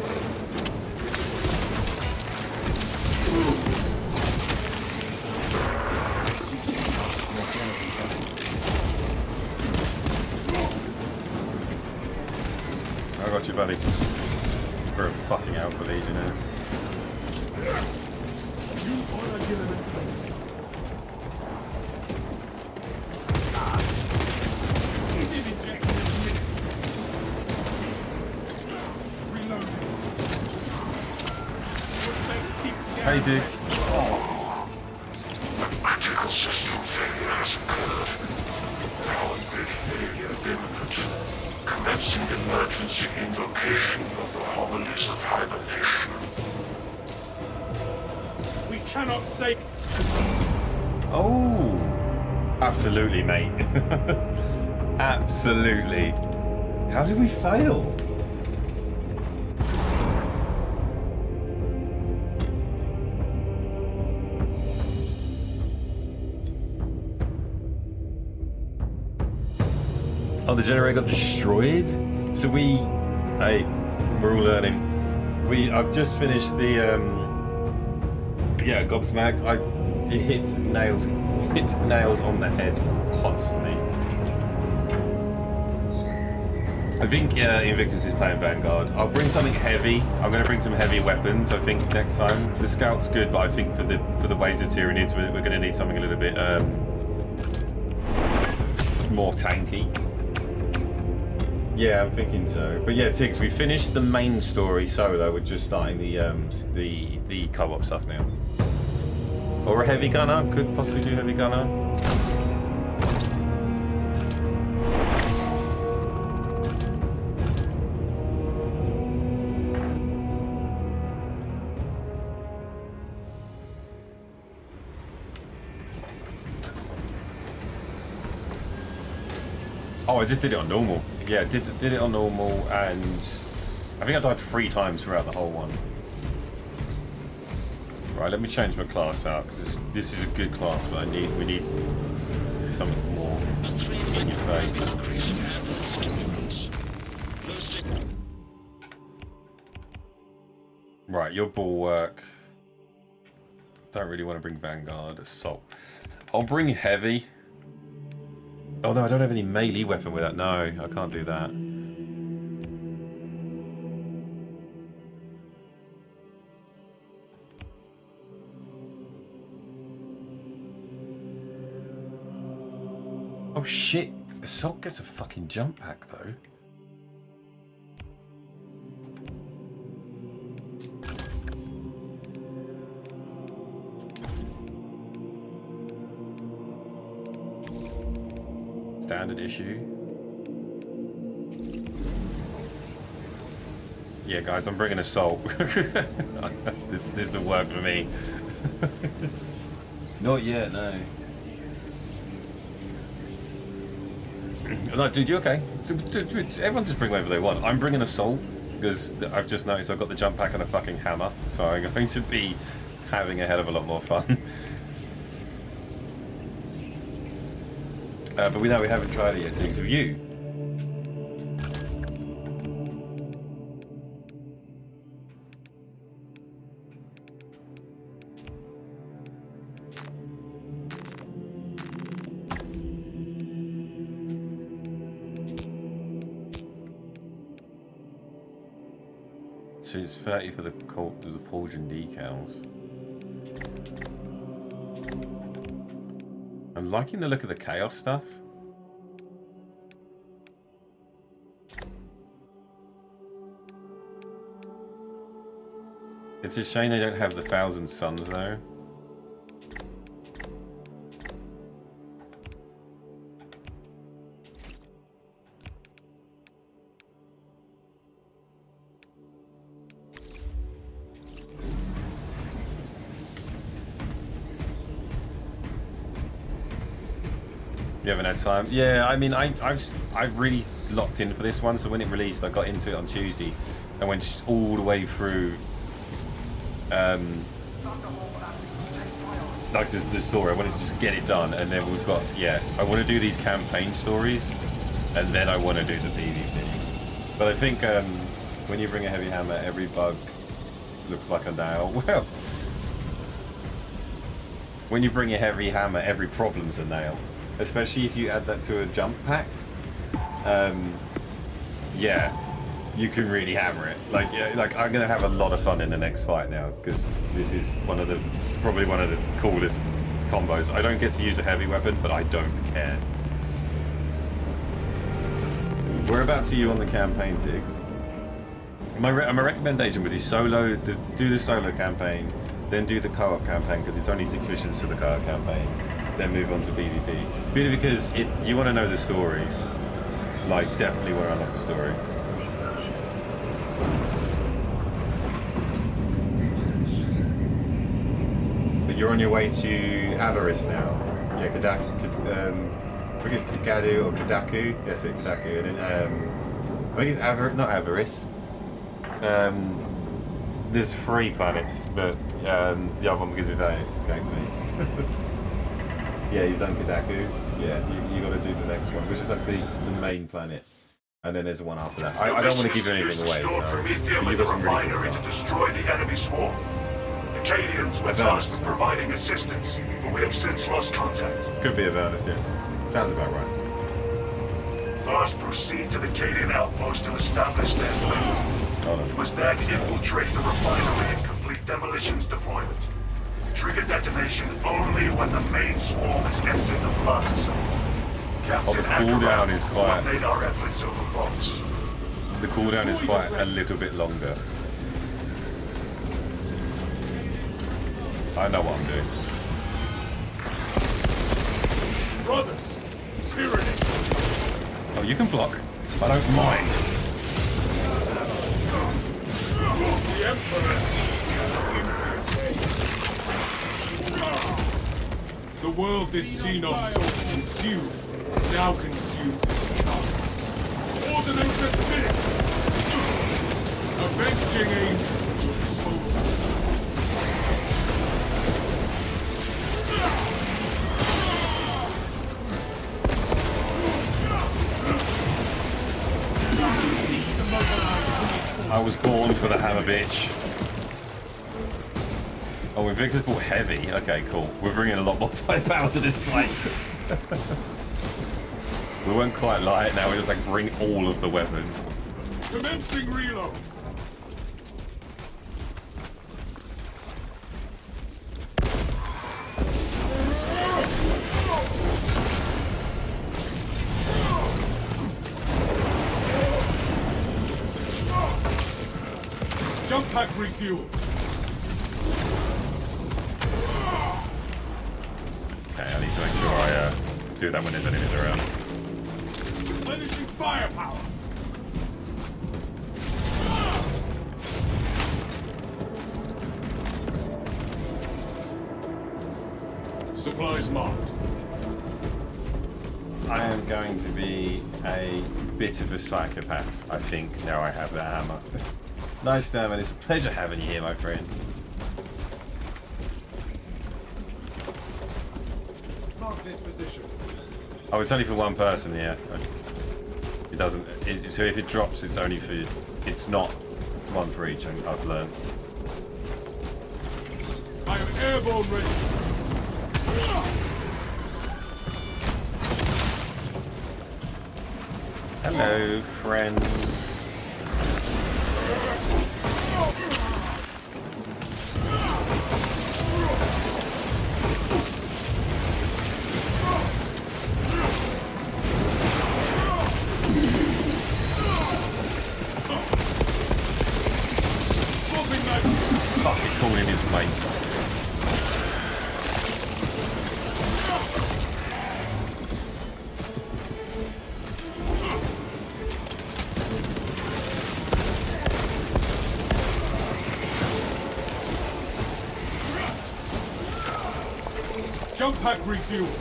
I see Xenos on the generator. I got you, buddy. We're a fucking Alpha Legionnaire. You are a Gilliman's legacy. Hey, Diggs. Critical system failure has occurred. Power grid failure imminent. Commencing emergency invocation of the homilies of hibernation. We cannot say. Oh, absolutely, mate. Absolutely. How did we fail? Oh, the generator got destroyed? So hey, we're all learning. I've just finished the, yeah, gobsmacked. It hits nails on the head constantly. I think Invictus is playing Vanguard. I'll bring something heavy. I'm going to bring some heavy weapons, I think, next time. The Scout's good, but I think for the waves of Tyranids, we're going to need something a little bit more tanky. Yeah, I'm thinking so. But yeah, Tiggs, we finished the main story solo. We're just starting the co-op stuff now. Or a heavy gunner. Could possibly do heavy gunner. Oh, I just did it on normal. Yeah, did it on normal, and I think I died 3 times throughout the whole one. Right, let me change my class out because this is a good class, but we need something more in your face. Right, your bulwark. Don't really want to bring Vanguard. Assault. I'll bring heavy. Oh no, I don't have any melee weapon with that. No, I can't do that. Oh shit, Assault gets a fucking jump pack though. Standard issue. Yeah, guys, I'm bringing Assault. this will work for me. Not yet, no. No, dude, you okay? Everyone just bring whatever they want. I'm bringing Assault because I've just noticed I've got the jump pack and a fucking hammer, so I'm going to be having a hell of a lot more fun. But we haven't tried it yet. Things with you. So it's 30 for the Pauldron decals. I'm liking the look of the Chaos stuff. It's a shame they don't have the Thousand Suns though. You haven't had time? Yeah, I mean, I've really locked in for this one. So when it released, I got into it on Tuesday and went all the way through, like the story. I wanted to just get it done, and then we've got I want to do these campaign stories, and then I want to do the PvP. But I think when you bring a heavy hammer, every bug looks like a nail. Well, when you bring a heavy hammer, every problem's a nail. Especially if you add that to a jump pack, yeah, you can really hammer it. Like I'm gonna have a lot of fun in the next fight now because this is probably one of the coolest combos. I don't get to use a heavy weapon, but I don't care. Whereabouts are you on the campaign, Tiggs? My recommendation would be do the solo campaign, then do the co-op campaign because it's only 6 missions for the co-op campaign. Then move on to PvP. Purely because you want to know the story. Like, definitely want to unlock the story. But you're on your way to Avarice now. Yeah, I think it's Kagadu or Kadaku. Yes, it's Kadaku. And then, I think it's not Avarice. There's 3 planets, but the other one begins with A. It's escaped me. Yeah, you've done Kadaku. Yeah, you got to do the next one, which is like the main planet. And then there's one after that. I don't want to give anything away, so you got some really cool to stuff. destroy the enemy swarm. Acadians were tasked with providing assistance, but we have since lost contact. Could be about us, yeah. Sounds about right. First, proceed to the Acadian outpost to establish their fleet. You must then infiltrate the refinery and complete demolitions deployment. Trigger detonation only when the main swarm has entered the plaza zone. Oh, the cooldown is quite... made our efforts over months. The cooldown is quite a little bit longer. I know what I'm doing. Brothers, tyranny. Oh, you can block. I don't mind. The Emperor sees the world this Xenos sought to consume now consumes its carcass. Ordinance at finish! Avenging angel to expose it. I was born for the hammer, bitch. Oh, Invictus bought heavy. Okay, cool. We're bringing a lot more firepower to this fight. We weren't quite light, now we just like bring all of the weapons. Commencing reload. Jump pack refueled. Okay, I need to make sure I do that when there's enemies around. Replenishing firepower. Supplies marked. I am going to be a bit of a psychopath, I think, now I have the hammer. Nice, Stammen. It's a pleasure having you here, my friend. Mark this position. Oh, it's only for one person, yeah. It doesn't... so if it drops, it's only for... It's not one for each, I've learned. I am airborne ready. Hello, friends. Fucking calling his mates. Jump pack refueled.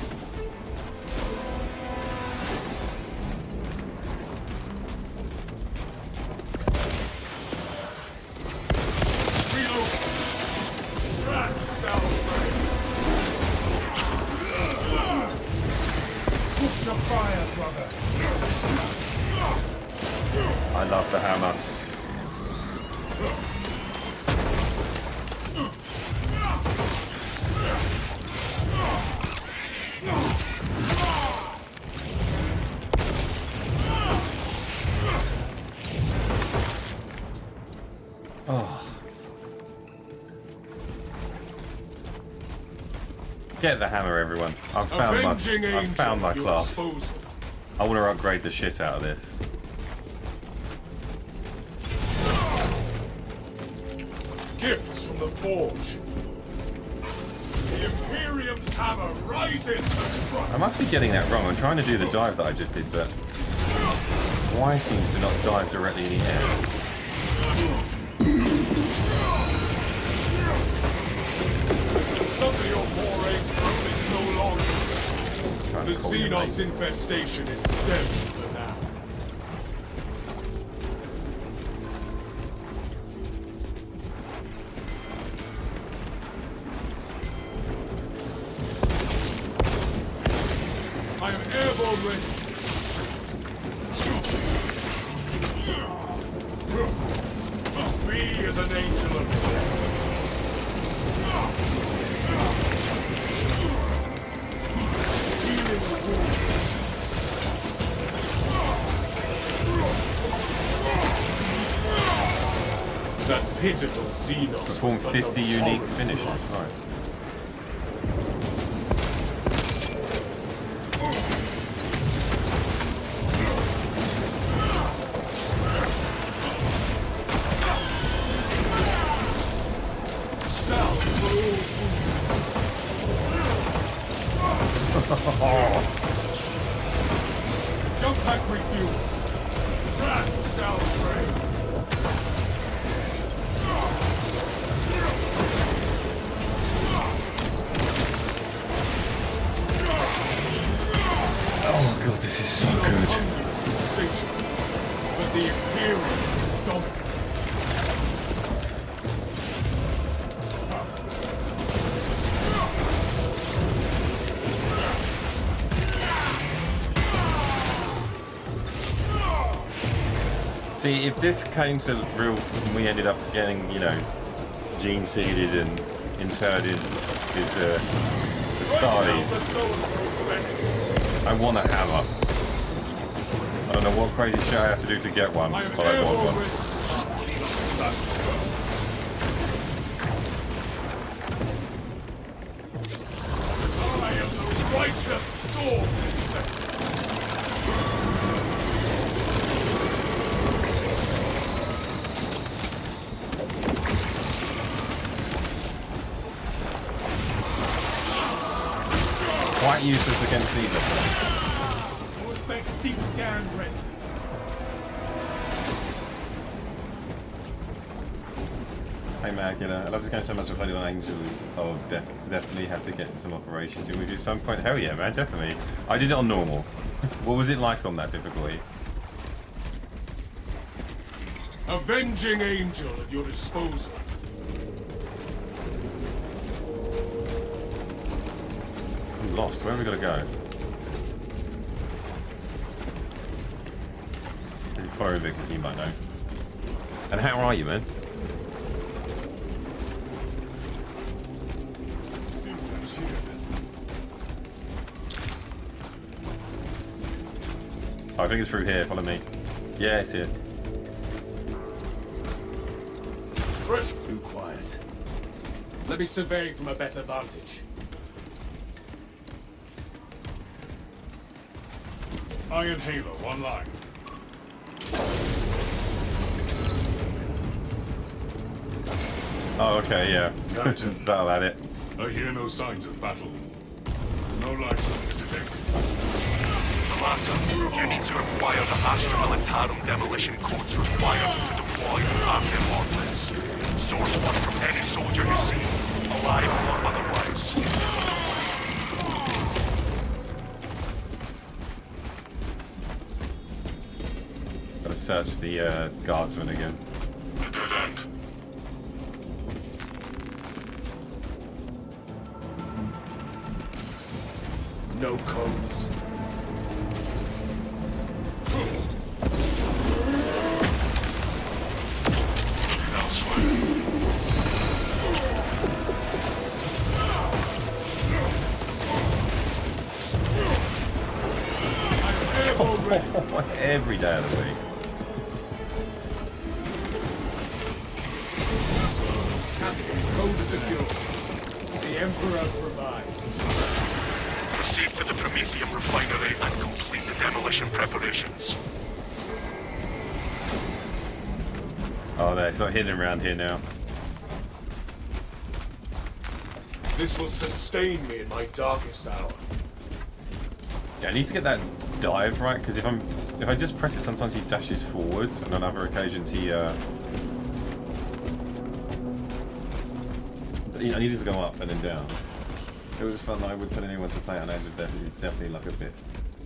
I love the hammer. Oh. Get the hammer, everyone. I've found my class. I want to upgrade the shit out of this. Gifts from the Forge. The Imperium's hammer rises to strike. I must be getting that wrong. I'm trying to do the dive that I just did, but Y seems to not dive directly in the air. Some of your forays only so long. The Xenos infestation is stemmed for now. airborne ready. Be as an angel of healing the wounds. That pitiful Xenos Perform was but 50 a unique horrid finishes. monster. Nice. South for all wounds. Jump pack refueled. Rat shall prey. Oh god, this is so good. But the Imperial dominant. See, if this came to real, we ended up getting, you know, gene seeded and inserted with the Stardies. I want a hammer. I don't know what crazy shit I have to do to get one, but I want one. I am the righteous storm. Quite useless against either. All specs deep scan ready. Hey Magula, I love this game so much I played it on Angel of Death. Definitely have to get some operations in with you at some point. Hell yeah, man, definitely. I did it on normal. What was it like on that difficulty? Avenging angel at your disposal. I'm lost. Where are we gonna go? Maybe follow Vic, because he might know. And how are you, man? Oh, I think it's through here. Follow me. Yeah, it's here. Fresh. Too quiet. Let me survey from a better vantage. Iron Halo, online. Oh, okay, yeah. Captain. That'll add it. I hear no signs of battle. No life sign detected. Talassa, you need to acquire the Astra Militarum demolition codes required to deploy armed immortals. Source one from any soldier you see, alive or otherwise. Gotta search the guardsman again. A dead end. No codes. Every day of the week. Code secure. The Emperor provides. Proceed to the Prometheum refinery and complete the demolition preparations. Oh, there. It's not hidden around here now. This will sustain me in my darkest hour. Yeah, I need to get that dive right, because if I just press it, sometimes he dashes forwards, and on other occasions he I needed to go up and then down. It was fun. I would tell anyone to play it on Edge of Death. It's definitely like a bit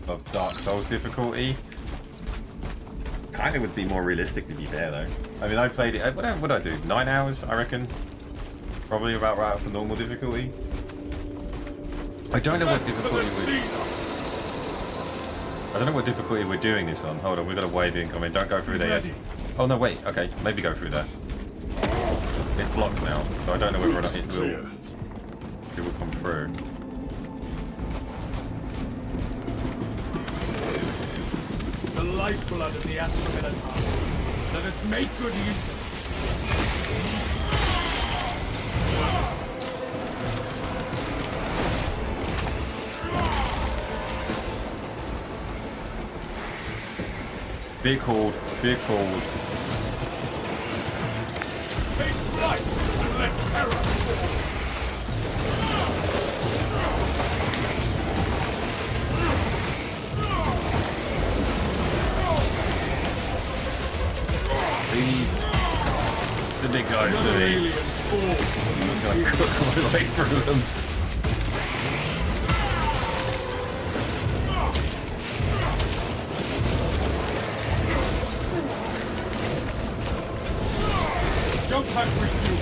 of Dark Souls difficulty. Kind of would be more realistic to be fair, though. I mean, I played it. What did I do? 9 hours, I reckon. Probably about right for normal difficulty. I don't know what difficulty would. I don't know what difficulty we're doing this on. Hold on, we've got a wave incoming. Don't go through there yet. Oh no, wait. Okay, maybe go through there. It's blocked now, so I don't know whether or not it will come through. The lifeblood of the Astra Militarum. Let us make good use of it. Be called, be called. Take flight and let terror fall. The big guys to me. I'm just gonna cook my way through them. Jump pack refuel.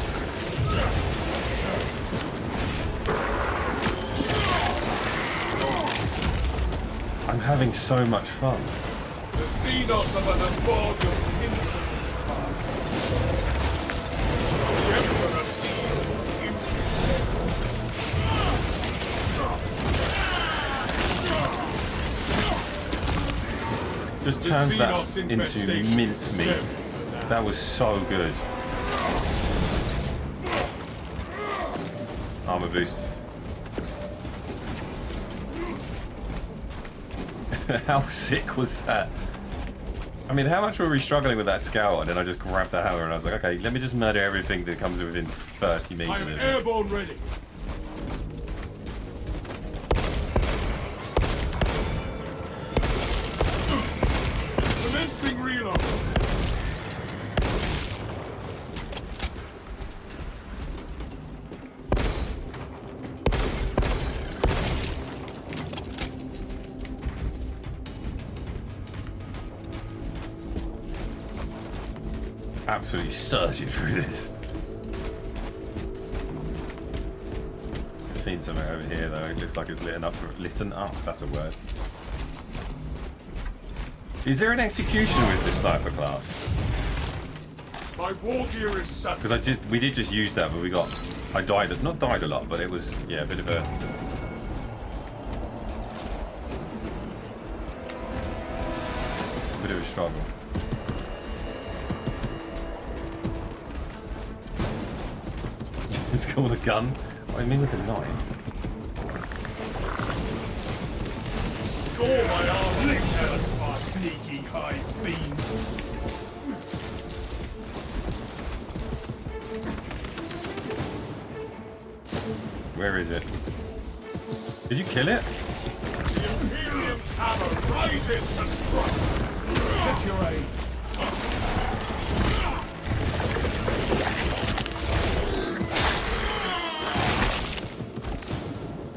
I'm having so much fun. The Xenos of an bog of pincers and parts. The Emperor sees impudence. Just turned that into mincemeat. That was so good. Armor boost. How sick was that? I mean, how much were we struggling with that scout? And then I just grabbed the hammer and I was like, okay, let me just murder everything that comes within 30 meters I of am it. airborne ready. Commencing reload. Absolutely surging through this. Just seen something over here though. It looks like it's lit up. That's a word. Is there an execution with this sniper class? My war gear is set. Because we did just use that, but I not died a lot, but it was a bit of a. Bit of a struggle. It's called a gun. What do you mean with a knife? Score my arm, Lictor, sneaky high fiend. Where is it? Did you kill it? The Imperium's hammer rises to strike. Check your aim.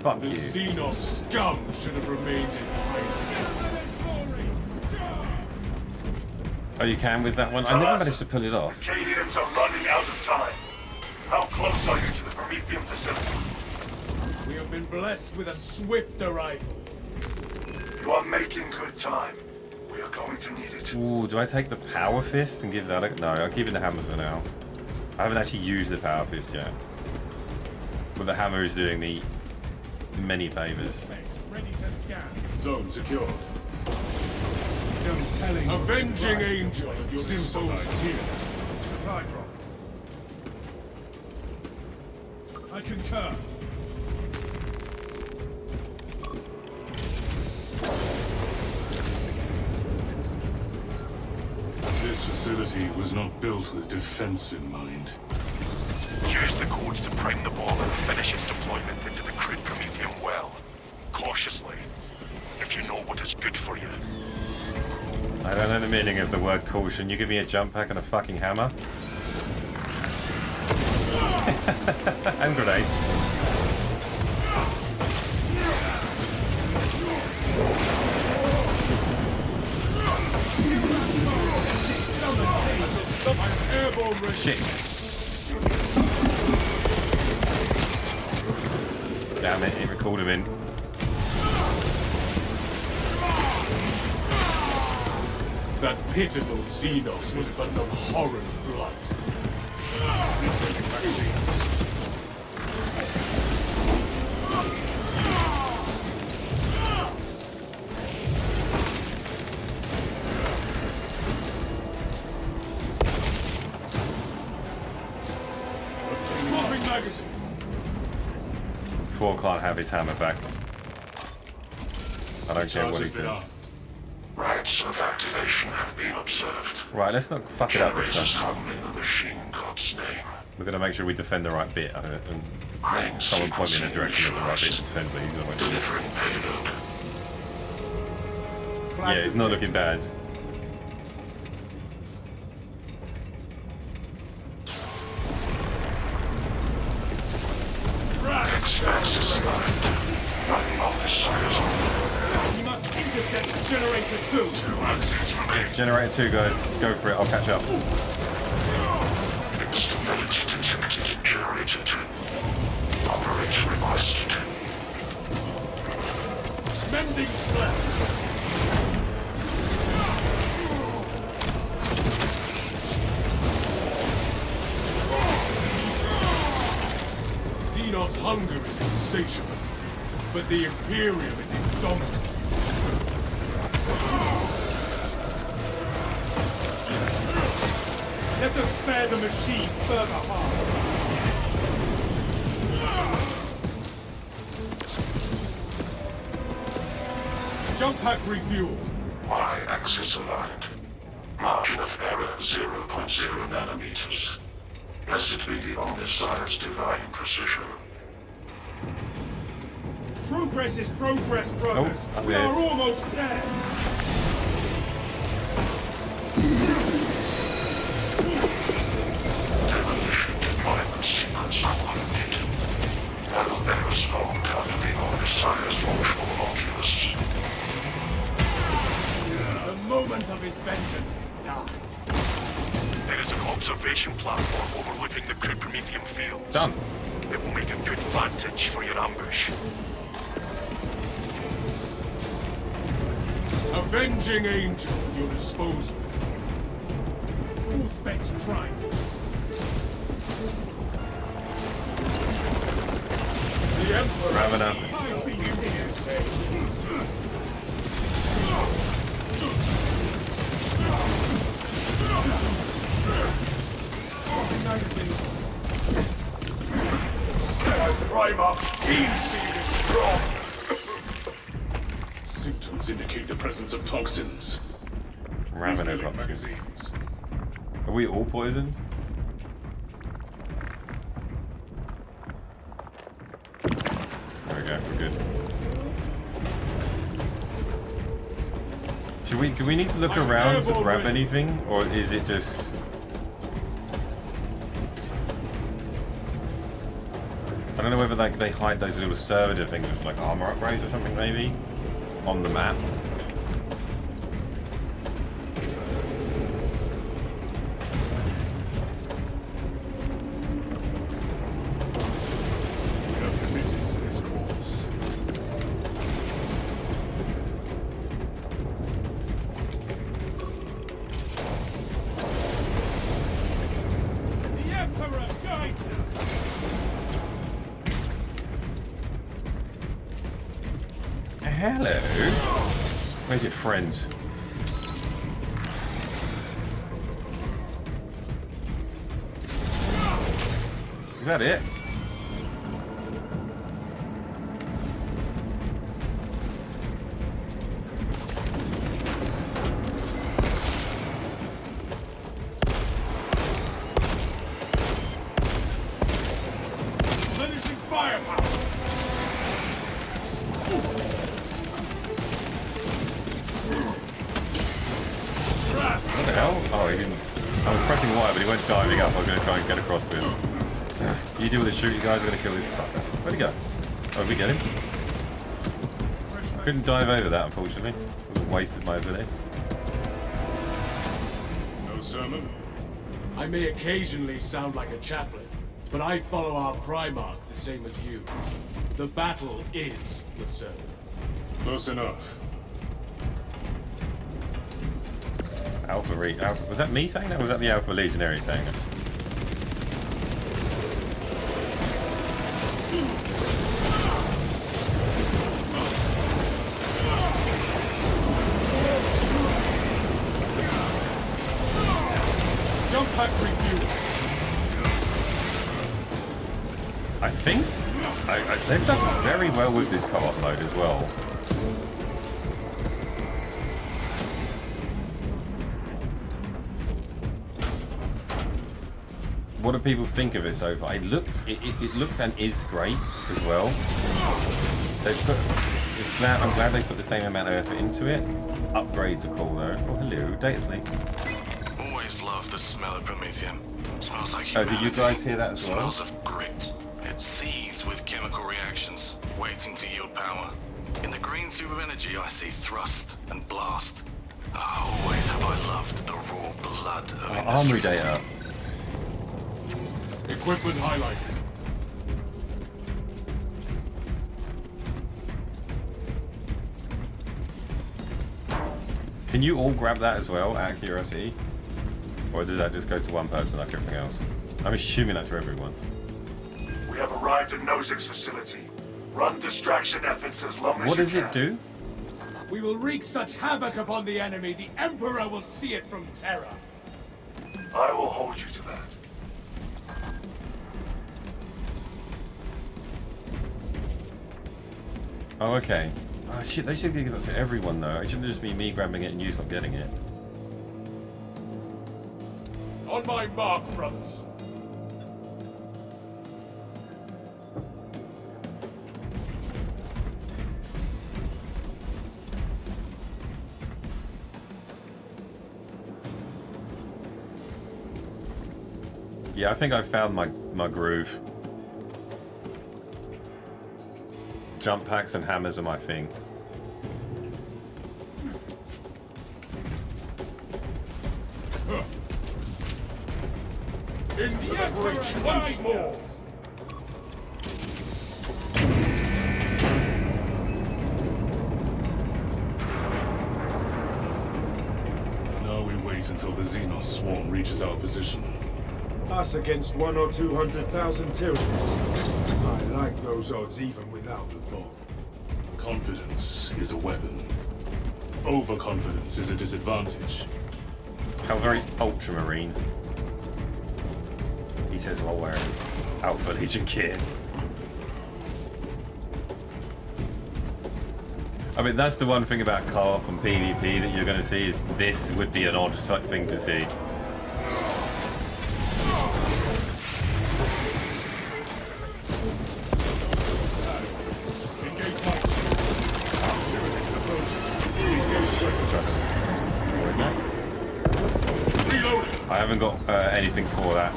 Fuck the you. Xenos scum should have remained in hiding. Oh, you can with that one? I never managed to pull it off. Acadians are running out of time. How close are you to the Prometheum facility? We have been blessed with a swift arrival. You are making good time. We are going to need it. Ooh, do I take the power fist and give that a... No, I'm keeping the hammer for now. I haven't actually used the power fist yet. But the hammer is doing me many favors. Ready to scan. Zone secure. No telling. Avenging angel of your disposal here. Supply drop. I concur. This facility was not built with defense in mind. Use the codes to prime the ball and finish its deployment into the crude Prometheum well. Cautiously, if you know what is good for you. I don't know the meaning of the word caution. You give me a jump pack and a fucking hammer. And grenades. Shit. Damn it, he recalled him in. that pitiful Xenos was but an abhorrent blight. Swapping magazine. Thor can't have his hammer back. I don't care what he says. Rites of activation have been observed. Right, let's not fuck it up this Generators time. hung in the machine god's name. We're gonna make sure we defend the right bit. And someone point me in the direction of the right bit to defend, please. Delivering payload. Yeah, it's not looking bad. X-axis aligned. Running on this sire's We must intercept Generator 2. 2 axes remain. Generator 2, guys. Go for it. I'll catch up. Instability detected in Generator 2. Operator requested. Mending left. Xenos' hunger is insatiable, but the Imperium is indomitable. Let us spare the machine further harm. Jump pack refueled. Y-axis aligned. Margin of error 0.0 nanometers. Blessed be the Omnissiah's divine precision. Progress is progress, brothers. Oh, we yeah. are almost there. Demolition deployment sequence concluded. Battle bearers formed under the Omnissiah's watchful oculus. The moment of his vengeance is nigh. There is an observation platform overlooking the Kryptomethium fields. Done. It will make a good vantage for your ambush. Avenging Angel at your disposal. All specs prime. The Emperor. Ravener. I've been here, say. My Primarch's gene seed is strong. Symptoms indicate the presence of toxins. Ravener's up. Magazines. Are we all poisoned? There we go, we're good. Do we need to look around to grab anything, or is it just... I don't know whether like they hide those little servitor things with like armor upgrades or something maybe on the map. We are committed to this course. The Emperor guides us. Hello. Where's your friends? Is that it? Replenishing firepower. What the hell? Oh, he didn't. I was pressing Y, but he went diving up. I was going to try and get across to him. You deal with the shoot, you guys are going to kill this fucker. Where'd he go? Oh, did we get him? Couldn't dive over that, unfortunately. It was a waste of my ability. No sermon? I may occasionally sound like a chaplain, but I follow our Primarch the same as you. The battle is the sermon. Close enough. Alpha, was that me saying that? Or was that the Alpha Legionary saying it? Jump pack review. I think they've done very well with this co-op mode as well. What do people think of it so far? It looks and is great as well. I'm glad they put the same amount of effort into it. Upgrades are cool though. Oh hello, Data Sleep. Always loved the smell of Prometheum. Smells like Oh, humanity. did you guys hear that as well? Smells of grit. It seethes with chemical reactions, waiting to yield power. In the green soup of energy, I see thrust and blast. Always have I loved the raw blood of Armory industry. data. Equipment highlighted. Can you all grab that as well, out of curiosity? Or does that just go to one person like everything else? I'm assuming that's for everyone. We have arrived at Nozick's facility. Run distraction efforts as long as What you does can. it do? We will wreak such havoc upon the enemy, the Emperor will see it from Terra. I will hold you to that. Oh, okay. Oh shit, they should give that to everyone though. It shouldn't just be me grabbing it and you not getting it. On my mark, brothers. Yeah, I think I found my groove. Jump packs and hammers are my thing. Into the breach once more. Now we wait until the Xenos swarm reaches our position. Us against 100,000 or 200,000 Tyranids. I like those odds even without a bomb. Confidence is a weapon. Overconfidence is a disadvantage. How very ultramarine. He says while wearing Alpha Legion kit. I mean, that's the one thing about co-op and PvP that you're going to see is this would be an odd thing to see. I haven't got anything for that.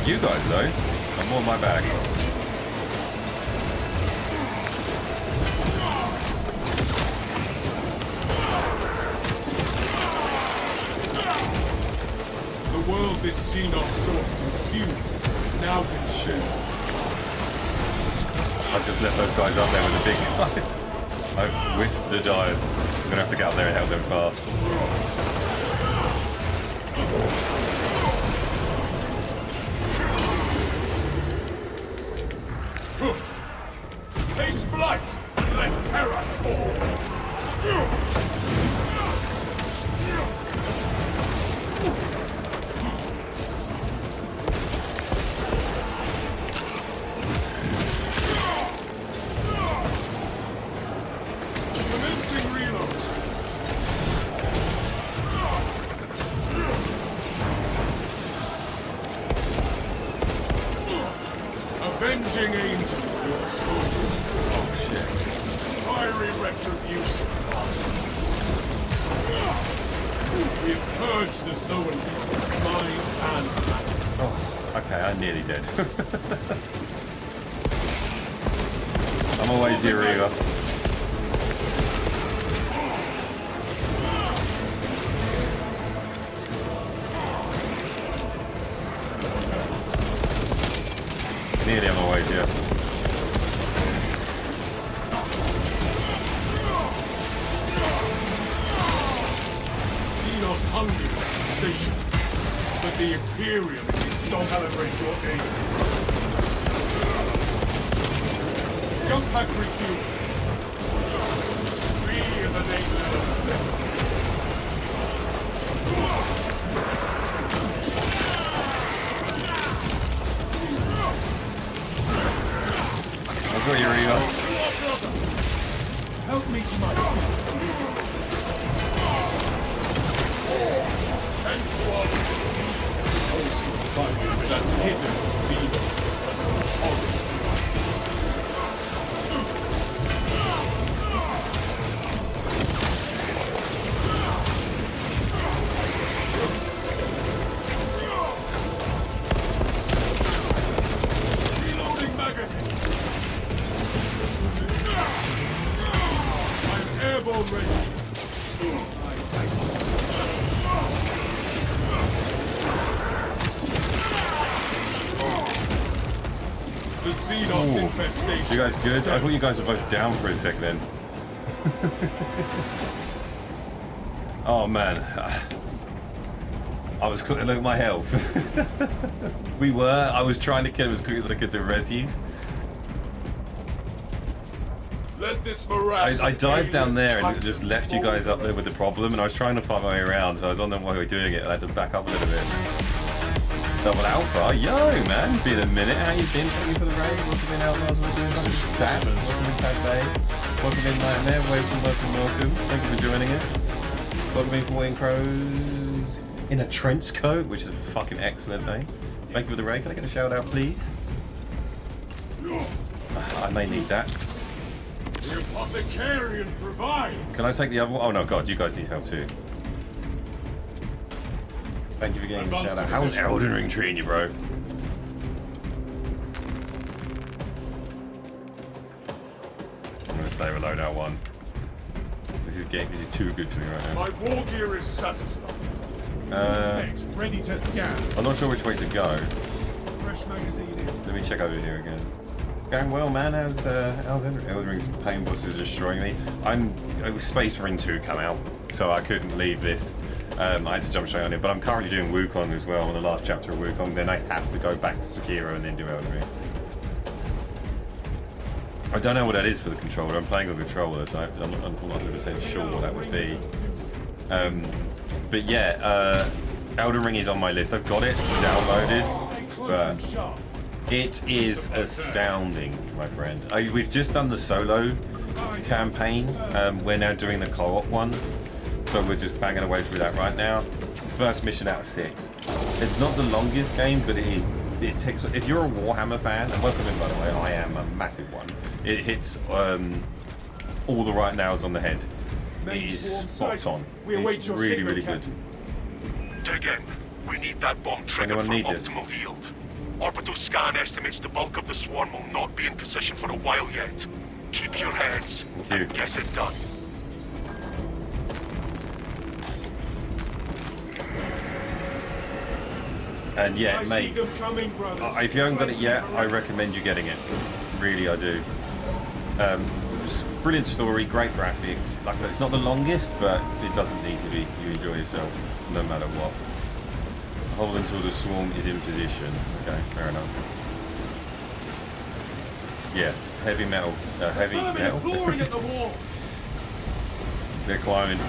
You guys though, I'm on my back. The world this Xenos sought to consume now consumed. I've just left those guys up there with the big guys. I've whiffed the dive. I'm gonna have to get up there and help them fast. Take flight and let Terra fall. Commencing reload. Avenging angel, your disposal. Oh shit. Fiery retribution. We have purged the zone from mind and matter. Oh, okay, I'm nearly dead. I'm always here, Reva. Nearly, I'm always here. Xenos hungry and insatiable. But the Imperium don't celebrate your day. Jump pack refuel. We are the name I've got your email. Help me to my that hidden Xenos. Reloading magazine. I'm airborne ready. The Xenos infestation. You guys good? I thought you guys were both down for a sec then. Oh man. I was look at my health. I was trying to kill him as quick as I could to res use. Let this morass I dived down there and just left you guys up there with the problem, and I was trying to find my way around, so I was on the way we were doing it, and I had to back up a little bit. Double Alpha, yo man, been a minute. How you been? Thank you for the raid. Welcome in Outlaws. Welcome in Sam. Welcome in Cafe. Welcome in Nightmare. Welcome. Thank you for joining us. Welcome in 14 Crows in a trench coat, which is a fucking excellent name. Thank you for the raid. Can I get a shout out, please? I may need that. The Apothecarian provides. Can I take the other one? Oh no, God, you guys need help too. Thank you for getting the shout out. How's Elden Ring treating you, bro? I'm gonna stay with loadout one. This is too good to me right now. My war gear is satisfied. Specs ready to scan. I'm not sure which way to go. Fresh magazine in. Let me check over here again. Going well, man. How's Elden Ring's pain boss is destroying me. Space Ring 2 come out, so I couldn't leave this. I had to jump straight on it, but I'm currently doing Wukong as well, on the last chapter of Wukong. Then I have to go back to Sekiro and then do Elden Ring. I don't know what that is for the controller. I'm playing with a controller, so I'm not 100% sure what that would be. But yeah, Elden Ring is on my list. I've got it downloaded, but it is astounding, my friend. We've just done the solo campaign. We're now doing the co-op one. So we're just banging away through that right now. First mission out of 6. It's not the longest game, but it takes. If you're a Warhammer fan, and welcome in by the way, I am a massive one. It hits all the right nails on the head. It is spot on. It's really, really good. Dig in. We need that bomb triggered for optimal yield. Orbital scan estimates the bulk of the swarm will not be in position for a while yet. Keep your heads and get it done. And yeah, mate, if you haven't got it yet, I recommend you getting it. Really, I do. Brilliant story, great graphics. Like I said, it's not the longest, but it doesn't need to be. You enjoy yourself, no matter what. Hold until the swarm is in position. Okay, fair enough. Yeah, heavy metal. Heavy metal? They're climbing.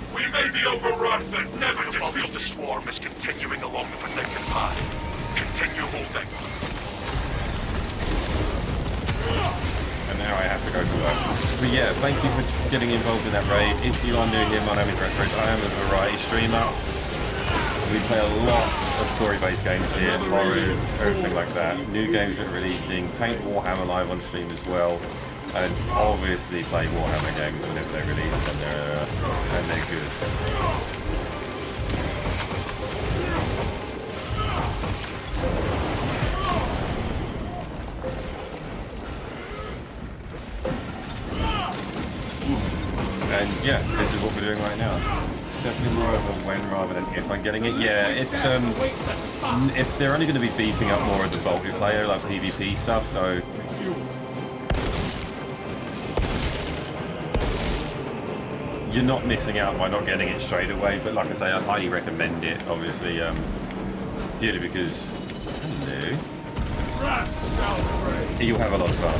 We may be overrun, but never defeat. The swarm is continuing along the predicted path. Continue holding. And now I have to go to work. But yeah, thank you for getting involved in that raid. If you are new here, my name is Retro. I am a variety streamer. We play a lot of story-based games here, horrors, everything like that. New games that are releasing. Paint Warhammer live on stream as well. And obviously play Warhammer games whenever they're released, and they're good. And yeah, this is what we're doing right now. Definitely more of a when rather than if I'm getting it. Yeah, it's they're only going to be beefing up more of the multiplayer, like PvP stuff. So. you're not missing out by not getting it straight away. But like I say, I highly recommend it. Obviously, purely because hello, you'll have a lot of fun.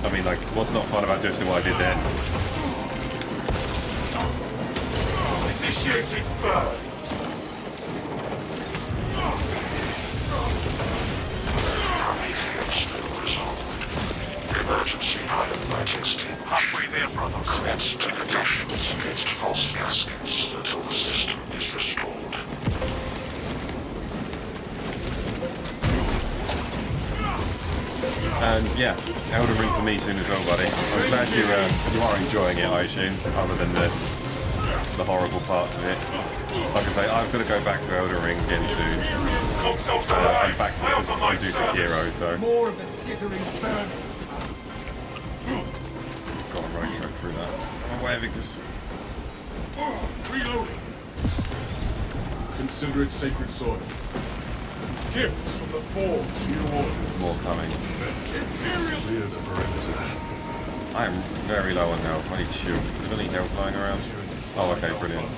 I mean, like, what's not fun about just what I did then? Initiating burn. Prometheus still resolved. Emergency pilot Majesty. Halfway there, brothers. Commence detonations against false gaskets until the system is restored. And yeah, Elden Ring for me soon as well, buddy. I'm glad you are enjoying it, I assume, other than the horrible parts of it. Like I say, I've got to go back to Elden Ring again soon. And back to do Sekiro, so. More of the skittering burning. Got a road trip through that. I'm away, Victus. Reloading. Consider it sacred soil. Gifts from the Forge, new orders. More coming. Clear the perimeter. I am very low on health. I need shield. Is there any health lying around? Oh, okay, brilliant.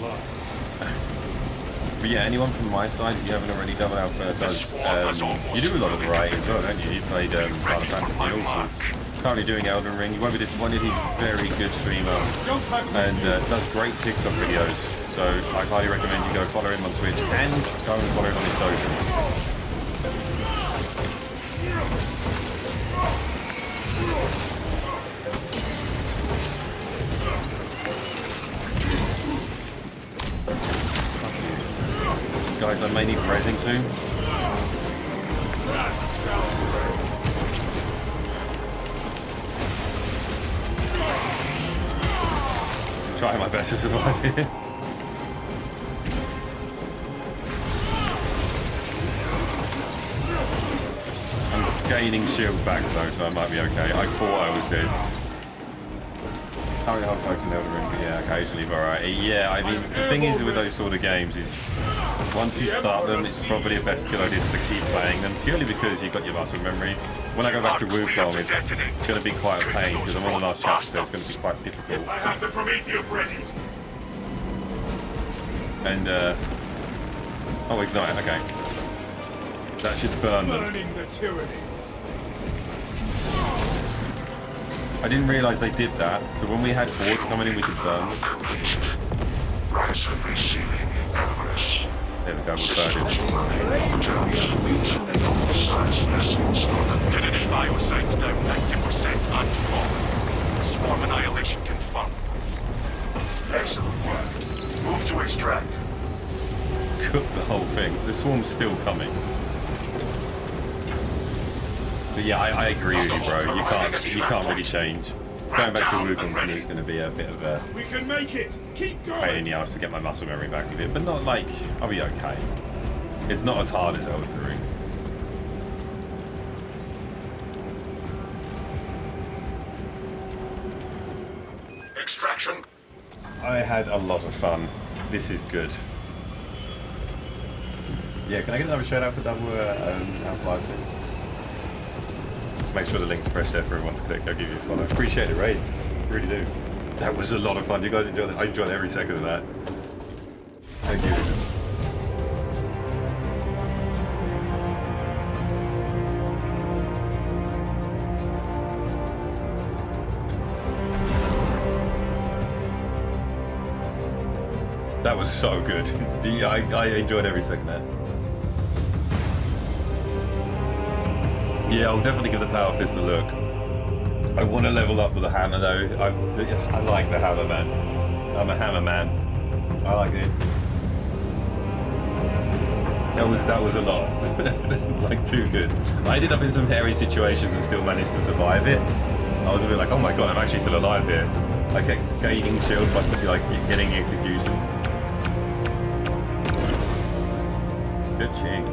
But yeah, anyone from my side, if you haven't already done Alpha, does you do a lot of variety as well, don't you? You played Final Fantasy also. Currently doing Elden Ring. You won't be disappointed. He's a very good streamer and does great TikTok videos. So I highly recommend you go follow him on Twitch and go and follow him on his socials. Guys, I may need resin soon. I'm trying my best to survive here. I'm gaining shield back though, so I might be okay. I thought I was dead. How many hard folks in Elden Ring? But yeah, occasionally variety. Yeah, I mean, the thing is with those sort of games is once you start them, it's probably a best good idea to keep playing them, purely because you've got your muscle memory. When I go back to Wukong, it's going to be quite a pain, because I'm on the last chapter, so it's going to be quite difficult. I have the Prometheus ready. And, oh, ignite, okay. That should burn them. Burning the Tyranids. I didn't realise they did that, so when we had hordes coming in, we could burn them. Rise of receiving in progress. There we go, we'll burn it. Trinity biosites down 90% and falling. Swarm annihilation confirmed. Excellent work. Move to extract. Cook the whole thing. The swarm's still coming. But yeah, I agree with you, bro. You can't really change. Going back to Wukong for me is going to be a bit of a We can make it. Keep going. pain in the ass to get my muscle memory back with it, but not like I'll be okay. It's not as hard as Elden Ring. Extraction. I had a lot of fun. This is good. Yeah, can I get another shout out for double Half-Life, please? Make sure the link's pressed there for everyone to click. I'll give you a follow. Appreciate it, Raid. Really do. That was a lot of fun. You guys enjoyed it? I enjoyed every second of that. Thank you. That was so good. I enjoyed every second of that. Yeah, I'll definitely give the Power Fist a look. I want to level up with the hammer though. I like the hammer, man. I'm a hammer man. I like it. That was a lot. Like, too good. I ended up in some hairy situations and still managed to survive it. I was a bit like, oh my god, I'm actually still alive here. I kept gaining shield, but like getting execution. Good ching.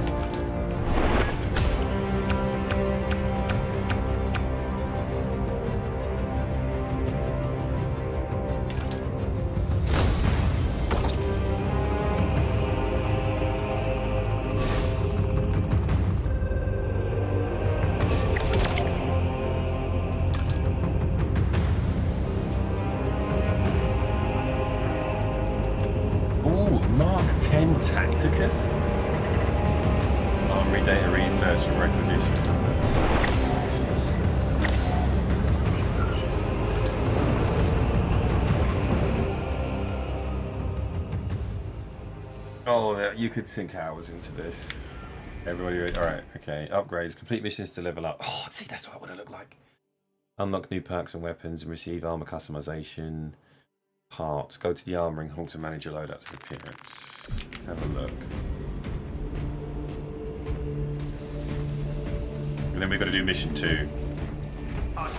Tacticus? Armory data research and requisition. Oh, you could sink hours into this. Everybody, alright, okay. Upgrades, complete missions to level up. Oh, see, that's what it would have looked like. Unlock new perks and weapons and receive armor customization. Parts. Go to the armoring hall to manage your loadouts and appearance. Let's have a look. And then we've got to do mission 2. I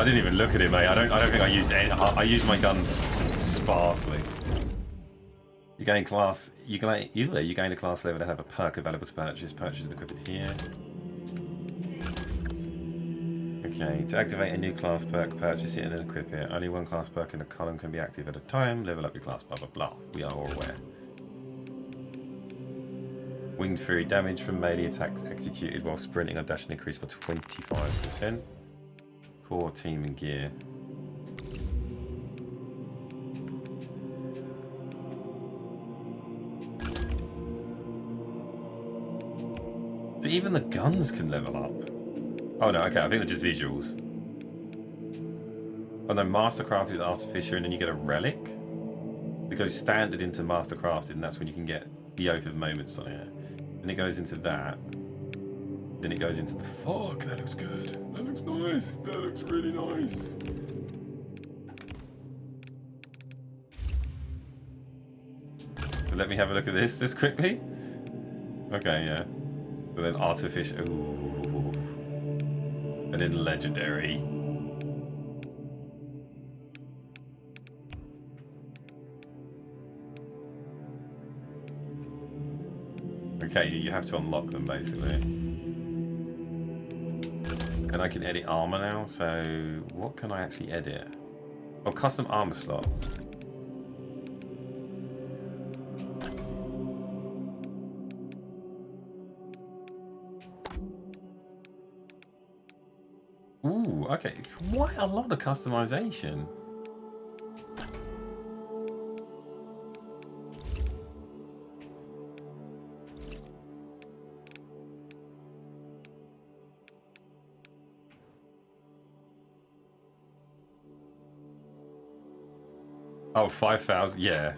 didn't even look at it, mate. I don't think I used any. I used my gun sparsely. You gain class. You gain a class level to have a perk available to purchase. Purchase and equip it here. Okay, to activate a new class perk, purchase it and then equip it. Only one class perk in a column can be active at a time. Level up your class, blah blah blah. We are all aware. Winged Fury damage from melee attacks executed while sprinting or dashing increased by 25%. Core team and gear. So even the guns can level up. Oh no, okay, I think they're just visuals. Oh no, Mastercraft is artificial and then you get a relic. It goes standard into Mastercrafted and that's when you can get the Oath of Moments on it. And it goes into that. Then it goes into the... Fuck, that looks good. That looks nice. That looks really nice. So let me have a look at this quickly. Okay, yeah. And then artificial... Ooh. And then legendary. Okay, you have to unlock them basically. And I can edit armor now, so what can I actually edit? Oh, custom armor slot. Ooh, okay, quite a lot of customization. Oh, 5,000, yeah.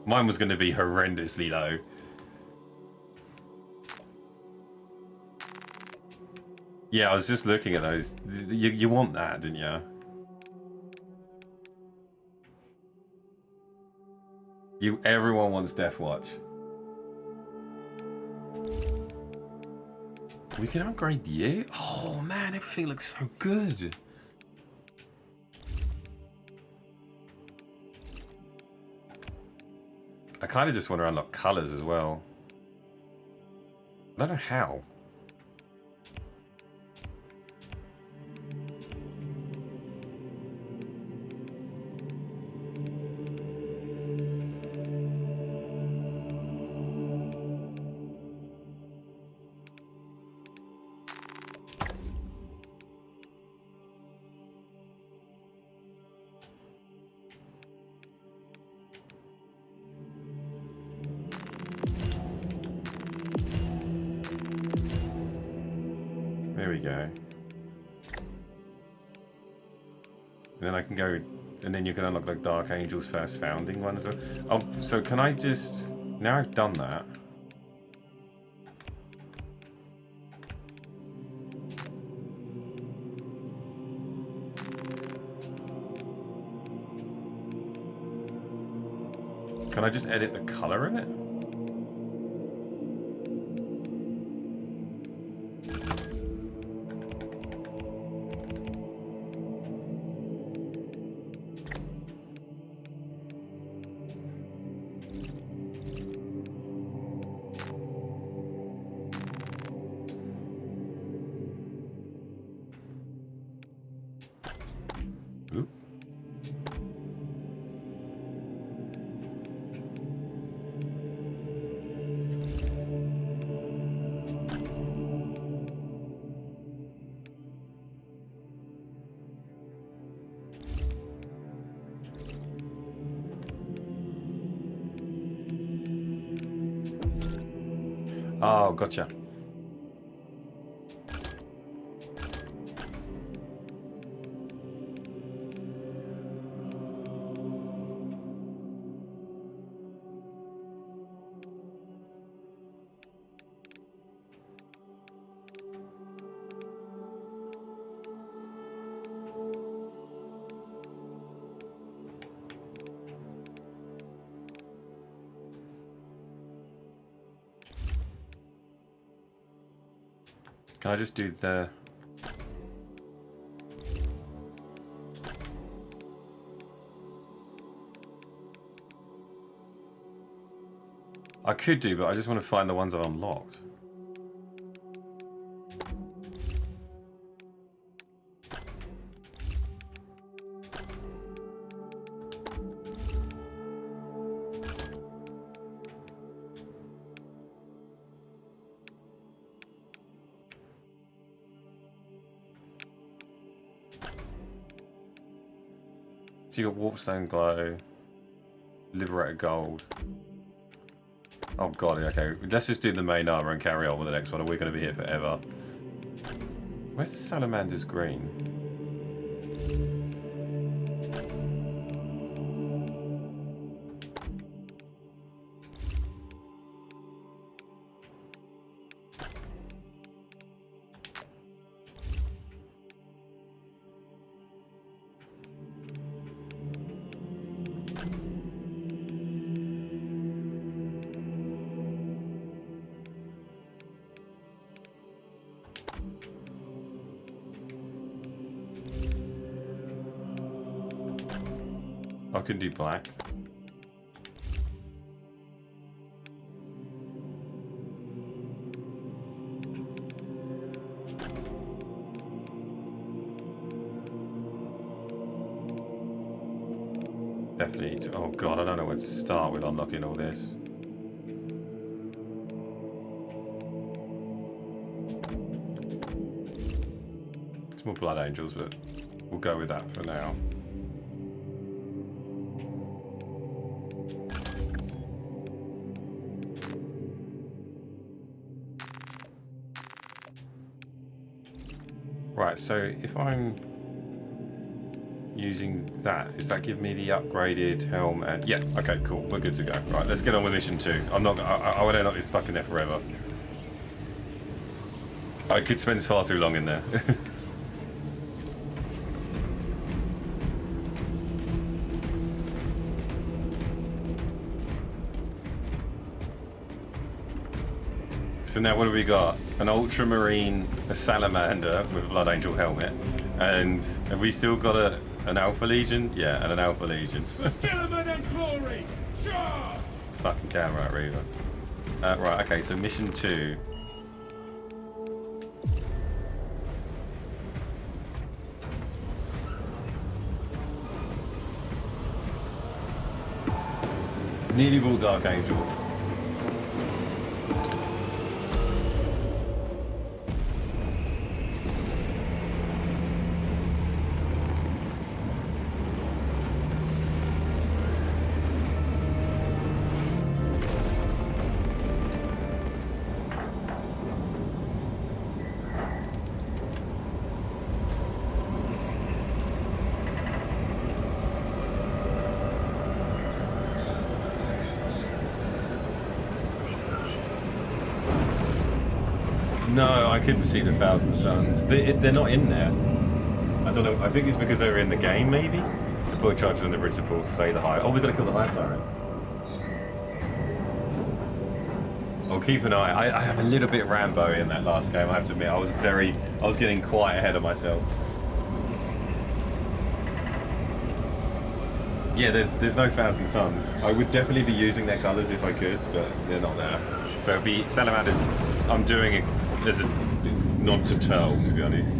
Mine was going to be horrendously low. Yeah, I was just looking at those. You want that, didn't you? Everyone wants Deathwatch. We can upgrade you? Oh man, everything looks so good. I kind of just want to unlock colors as well. I don't know how. There we go. And then I can go, and then you can unlock like Dark Angel's first founding one as well. Oh, so can I just, now I've done that. Can I just edit the color of it? Oh, gotcha. Can I just do the... I could do, but I just want to find the ones I've unlocked. So you got Warpstone Glow, Liberator Gold. Oh god, okay. Let's just do the main armor and carry on with the next one, or we're going to be here forever. Where's the Salamander's Green? I can do black. Definitely. Oh god, I don't know where to start with unlocking all this. It's more Blood Angels, but we'll go with that for now. Right, so if I'm using that, does that give me the upgraded helm? And yeah, okay, cool, we're good to go. Right, let's get on with mission 2. I'm not. I would end up stuck in there forever. I could spend far too long in there. So now what have we got? An Ultramarine, a Salamander with a Blood Angel helmet, and have we still got an Alpha Legion? Yeah, and an Alpha Legion. Fulfillment and glory! Charge! Fucking damn right, Reaver. Right, okay, so mission 2. Nearly all Dark Angels. No, I couldn't see the Thousand Suns. They're not in there. I don't know. I think it's because they were in the game, maybe? The boy charges on the principal to say the high. Oh, we're going to kill the high tyrant. I'll keep an eye. I am a little bit Rambo in that last game, I have to admit. I was getting quite ahead of myself. Yeah, there's no Thousand Suns. I would definitely be using their colours if I could, but they're not there. So it'd be Salamanders. I'm doing it as a nod to Turl, to be honest.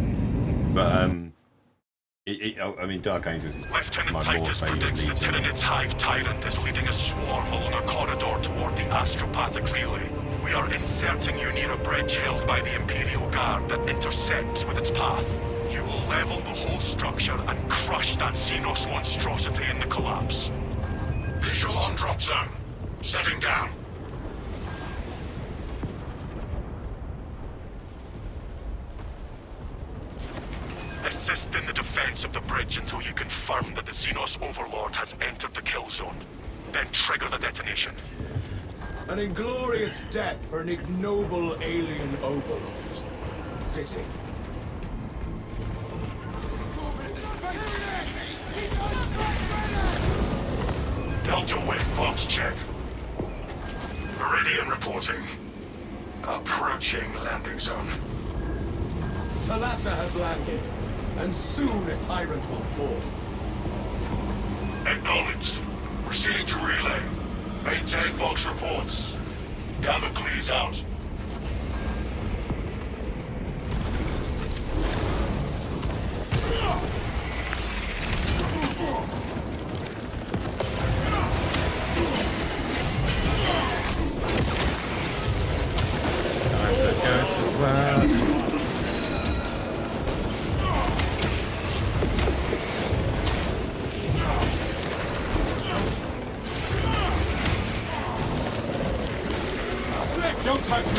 But I mean, Dark Angels is Lieutenant Titus predicts the Tyranids Hive Tyrant is leading a swarm along a corridor toward the astropathic relay. We are inserting you near a bridge held by the Imperial Guard that intersects with its path. You will level the whole structure and crush that Xenos monstrosity in the collapse. Visual on drop zone. Setting down. Assist in the defense of the bridge until you confirm that the Xenos Overlord has entered the kill zone. Then trigger the detonation. An inglorious death for an ignoble alien overlord. Fitting. Delta Wave box check. Viridian reporting. Approaching landing zone. Thalassa has landed, and soon a tyrant will fall. Acknowledged. Proceeding to relay. Maintain Vox reports. Damocles out. Time to go to work. Don't touch me!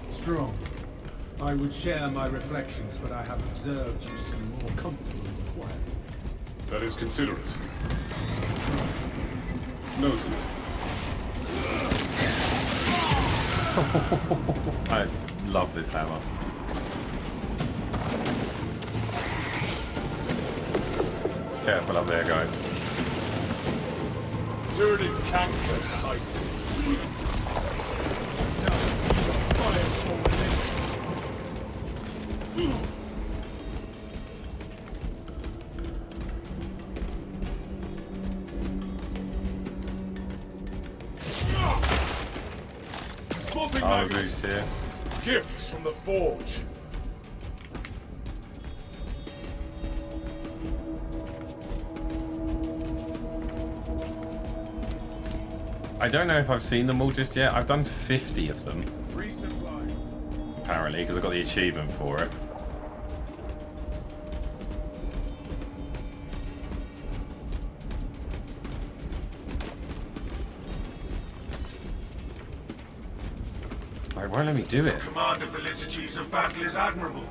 Strong. I would share my reflections, but I have observed you seem more comfortable and quiet. That is considerate. Noted. I love this hammer. Careful up there, guys. Turning canker sighted. Oh, Goose here. Gifts from the forge. I don't know if I've seen them all just yet. I've done 50 of them. Resupply. Apparently, because I got the achievement for it. It won't let me do it. Command of the liturgies of battle is admirable.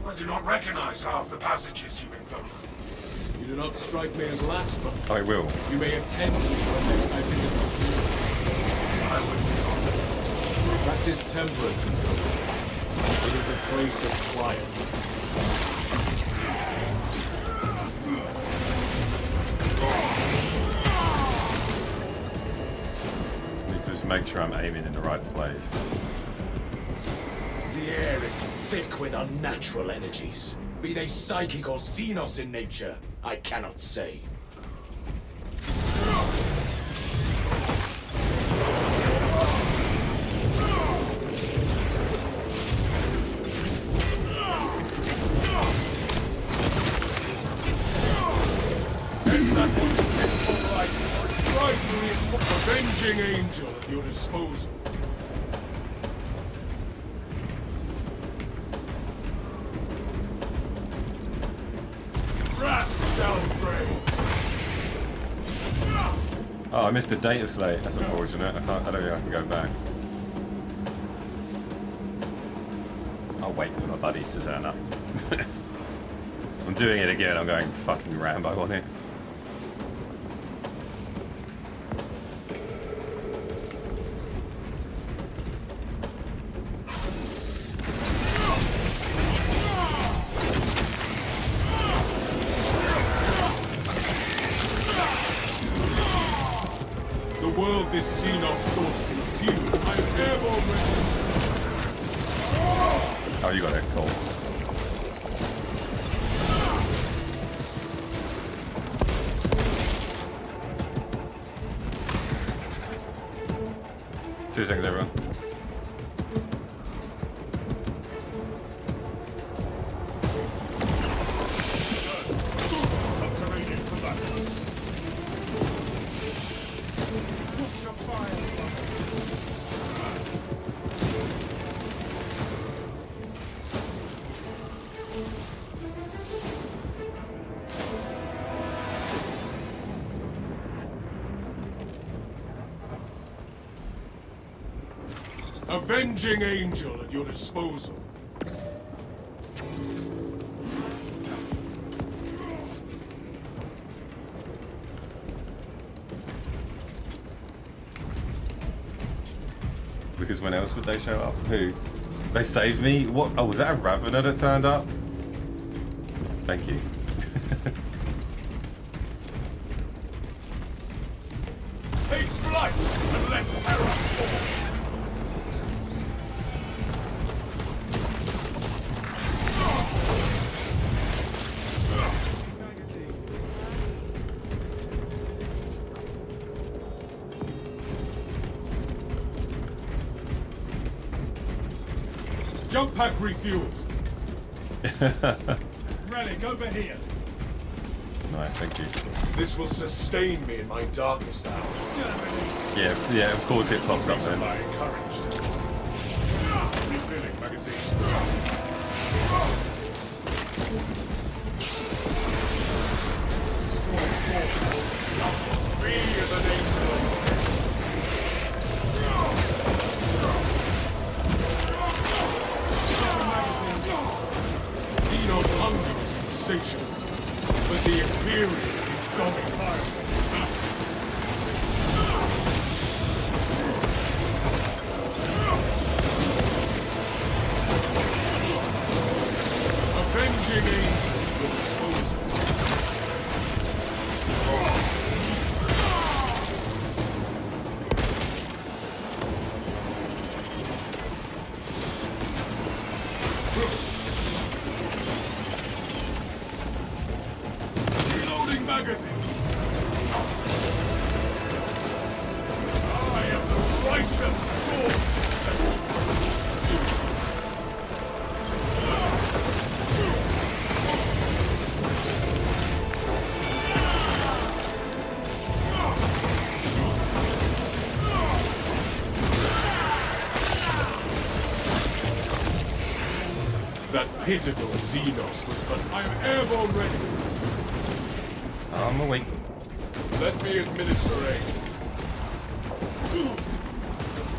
I do not recognize half the passages you invoke. You do not strike me as lax, but I will. you may attend me when next I visit Jerusalem. I would be honored. Practice temperance until then. It is a place of quiet. Need to just make sure I'm aiming in the right place. The air is thick with unnatural energies. Be they psychic or Xenos in nature, I cannot say. Avenging angel at your disposal. Rat downgrade. Oh, I missed the data slate. That's unfortunate. I don't think I can go back. I'll wait for my buddies to turn up. I'm doing it again. I'm going fucking Rambo on it. The world this Xenos sought to consume, I'm airborne with. Oh, you got it. Cool. Two seconds, everyone. Avenging angel at your disposal. Because when else would they show up? Who? They saved me? What? Oh, was that a Ravener that turned up? Thank you. Take flight and let terror fall. Jump pack refueled. Relic over here. Nice, thank you. This will sustain me in my darkest hour. Yeah, of course it pops up then. Resupply encouraged. Refilling magazine. Destroy force. Free as an angel. Xenos' hunger is insatiable, but the Imperials indomitable. Avenging angel at your disposal. Reloading magazine. I am the righteous Scorn. That pitiful Xenos was but I am airborne ready. I'm awake. Let me administer aid.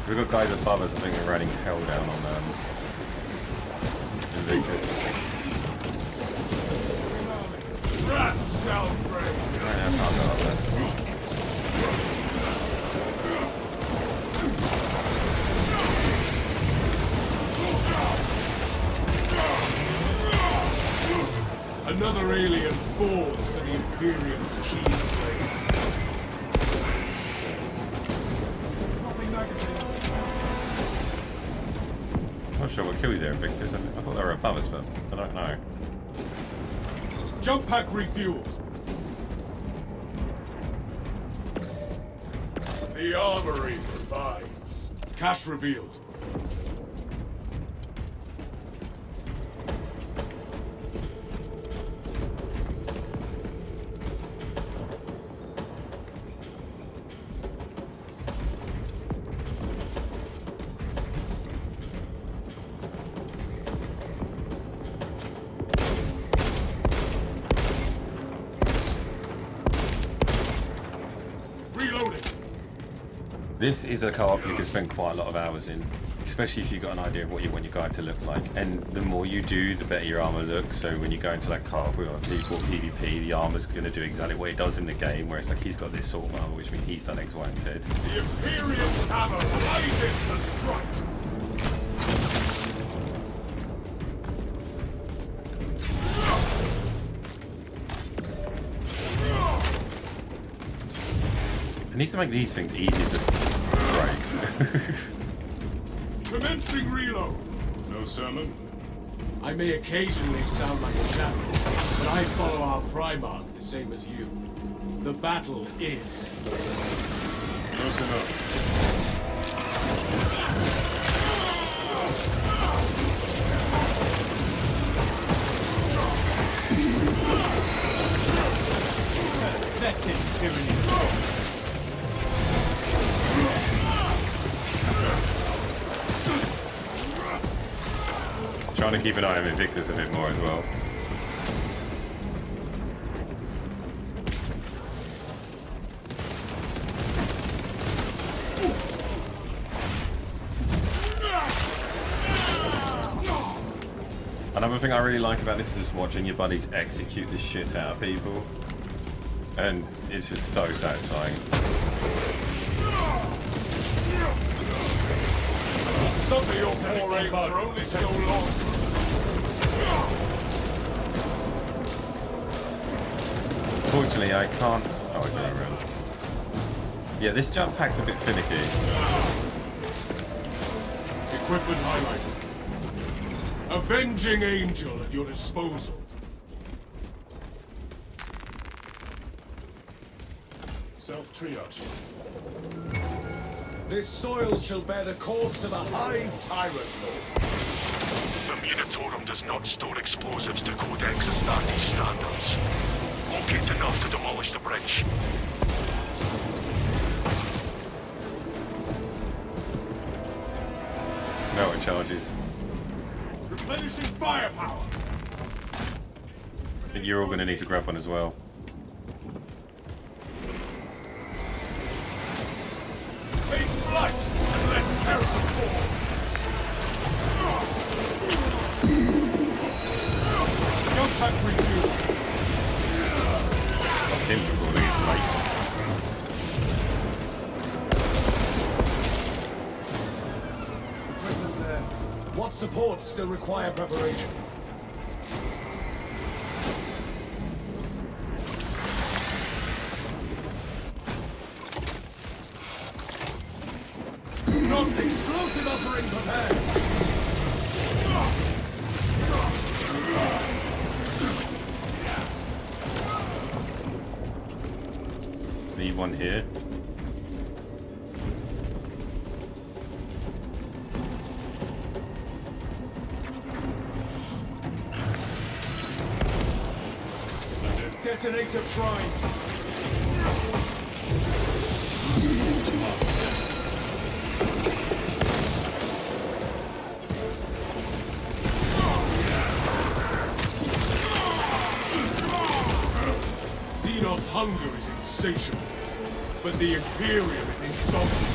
We've got guys above us, I think we're running hell down on Invictus. Wrath shall break. Right now, I can't go up there. Another alien falls to the Imperium's keen blade. I'm not sure what killed you there, Invictus. I thought they were above us, but I don't know. Jump pack refueled. The armory provides. Cache revealed. This is a co-op you can spend quite a lot of hours in, especially if you've got an idea of what you want your guy to look like. And the more you do, the better your armor looks. So when you go into that co-op with people PvP, the armor's going to do exactly what it does in the game, where it's like he's got this sort of armor, which means he's done X, Y, and Z. The Imperium's hammer rises to strike. It needs to make these things easier to break. Commencing reload. No sermon? I may occasionally sound like a champion, but I follow our Primarch the same as you. The battle is Close enough. Pathetic tyranny. Trying to keep an eye on Invictus a bit more as well. Another thing I really like about this is just watching your buddies execute the shit out of people. And it's just so satisfying. Suffer your foray for only so long. Fortunately, I can't. Oh, I can remember. Yeah, this jump pack's a bit finicky. Equipment highlighted. Avenging Angel at your disposal. Self-triage. This soil shall bear the corpse of a hive tyrant lord. The Munitorum does not store explosives to Codex Astartes standards. Locate enough to demolish the bridge. Melting charges. Replenishing firepower. I think you're all going to need to grab one as well. Take flight and let terror fall. Jump pack refuel. Stop him for calling his mate. Equipment there. What supports still require preparation? Not explosive offering prepared. Need one here. Detonator primed. Xenos hunger is insatiable, but the Imperium is indomitable.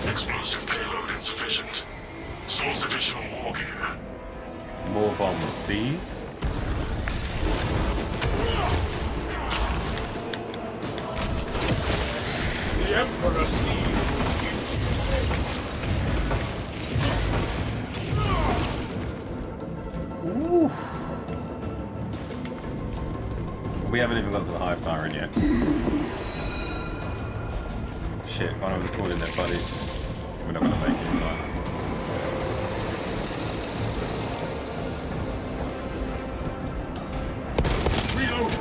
Explosive payload insufficient. Source additional war gear. More bombs, please. The Emperor sees. Ooh. We haven't even got to the Hive Tyrant yet. Shit, one of us called in their buddies. We're not going to make it in time. Reload.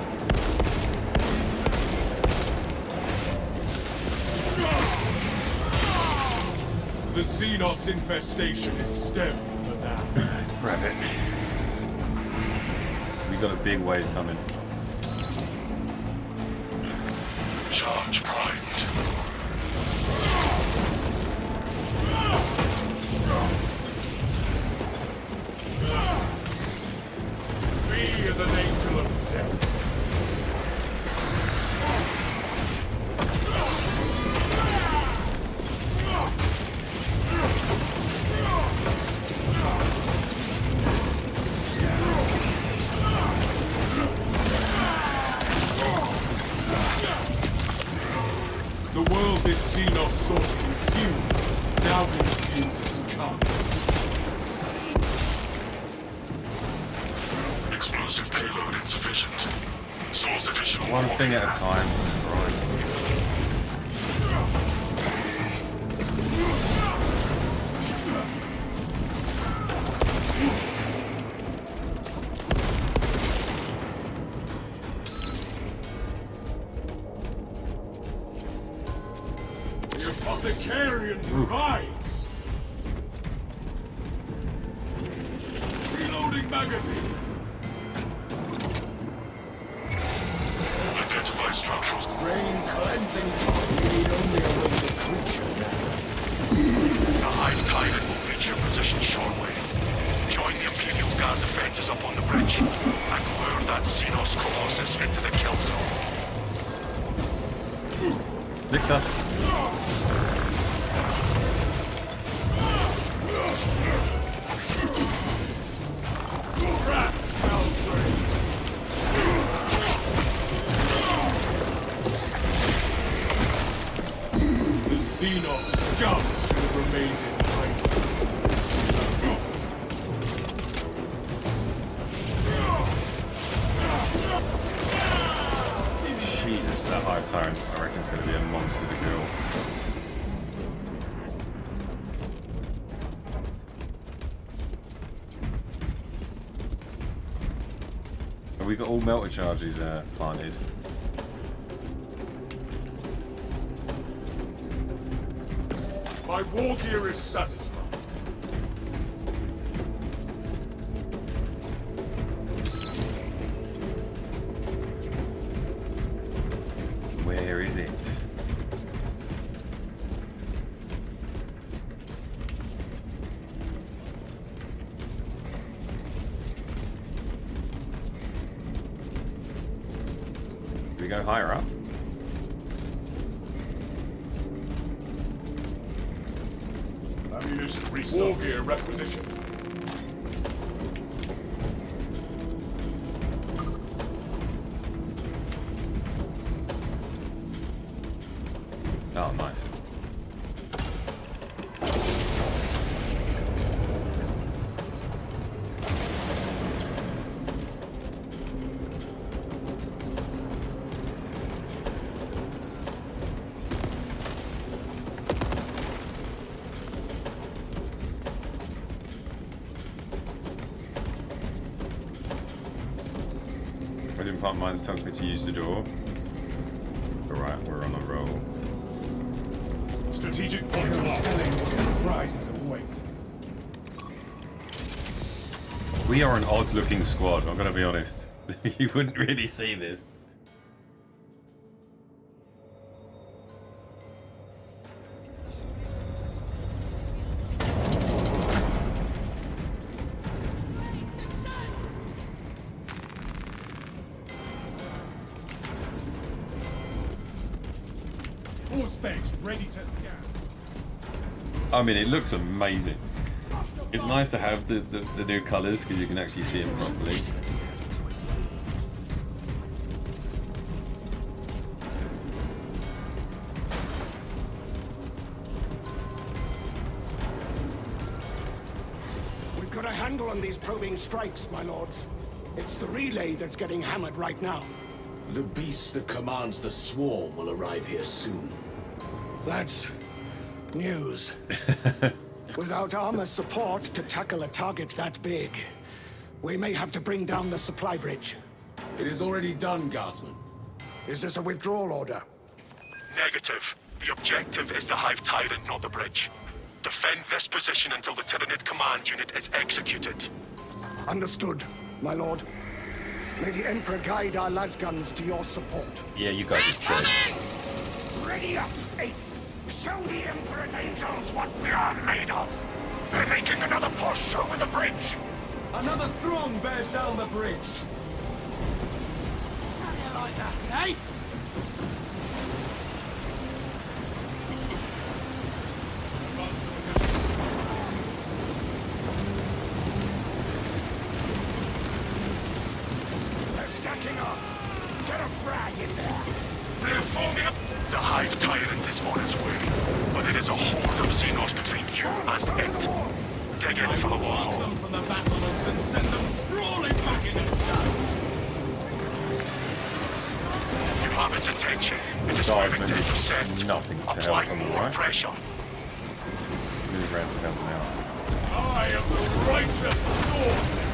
The Xenos infestation is stemmed for now. Let's grab it. We got a big wave coming. Charge primed. Be as an angel of death. The world this Xenos sought to consume now consumes its carcass. Explosive payload insufficient. Source additional One war thing gear. at a time. Right. The Apothecarian provides. Reloading magazine. Identify structural. Brain cleansing talk. You need only a winged creature now. The Hive Tyrant will reach your position shortly. Join the Imperial guard the fences up on the bridge, and lure that Xenos Colossus into the kill zone. Victor. The Xenos scum should have remained in hiding. Jesus, that Hive Tyrant, I reckon, is going to be a monster to kill. Have we got all melter charges planted? My war gear is satisfied. Where is it? Do we go higher up? Ammunition restock. War gear requisition. Oh, nice. Radiant Plant Mines tells me to use the door. Alright, we're on a roll. Strategic point locked. Surprises await. We are an odd-looking squad, I'm gonna be honest. You wouldn't really see this. All specs ready to scan. I mean, it looks amazing. It's nice to have the new colours because you can actually see them properly. We've got a handle on these probing strikes, my lords. It's the relay that's getting hammered right now. The beast that commands the swarm will arrive here soon. That's news. Without armor support to tackle a target that big, we may have to bring down the supply bridge. It is already done, Guardsman. Is this a withdrawal order? Negative. The objective is the Hive Tyrant, not the bridge. Defend this position until the Tyranid command unit is executed. Understood, my lord. May the Emperor guide our lasguns to your support. Yeah, you guys are dead. Ready up, 8th. Show the Emperor's angels what we are made of. They're making another push over the bridge. Another throng bears down the bridge. How do you like that, eh? They're stacking up. Get a frag in there. They're forming up. The Hive Tyrant is on its way, but it is a horde of Xenos between you and it. Dig in for the long haul. Them from the battlements and send them sprawling back into towns. You have its attention. It is Guys, moving to maybe intercept. nothing to help Apply them, more right? pressure. Move around to help them out. I am the righteous storm.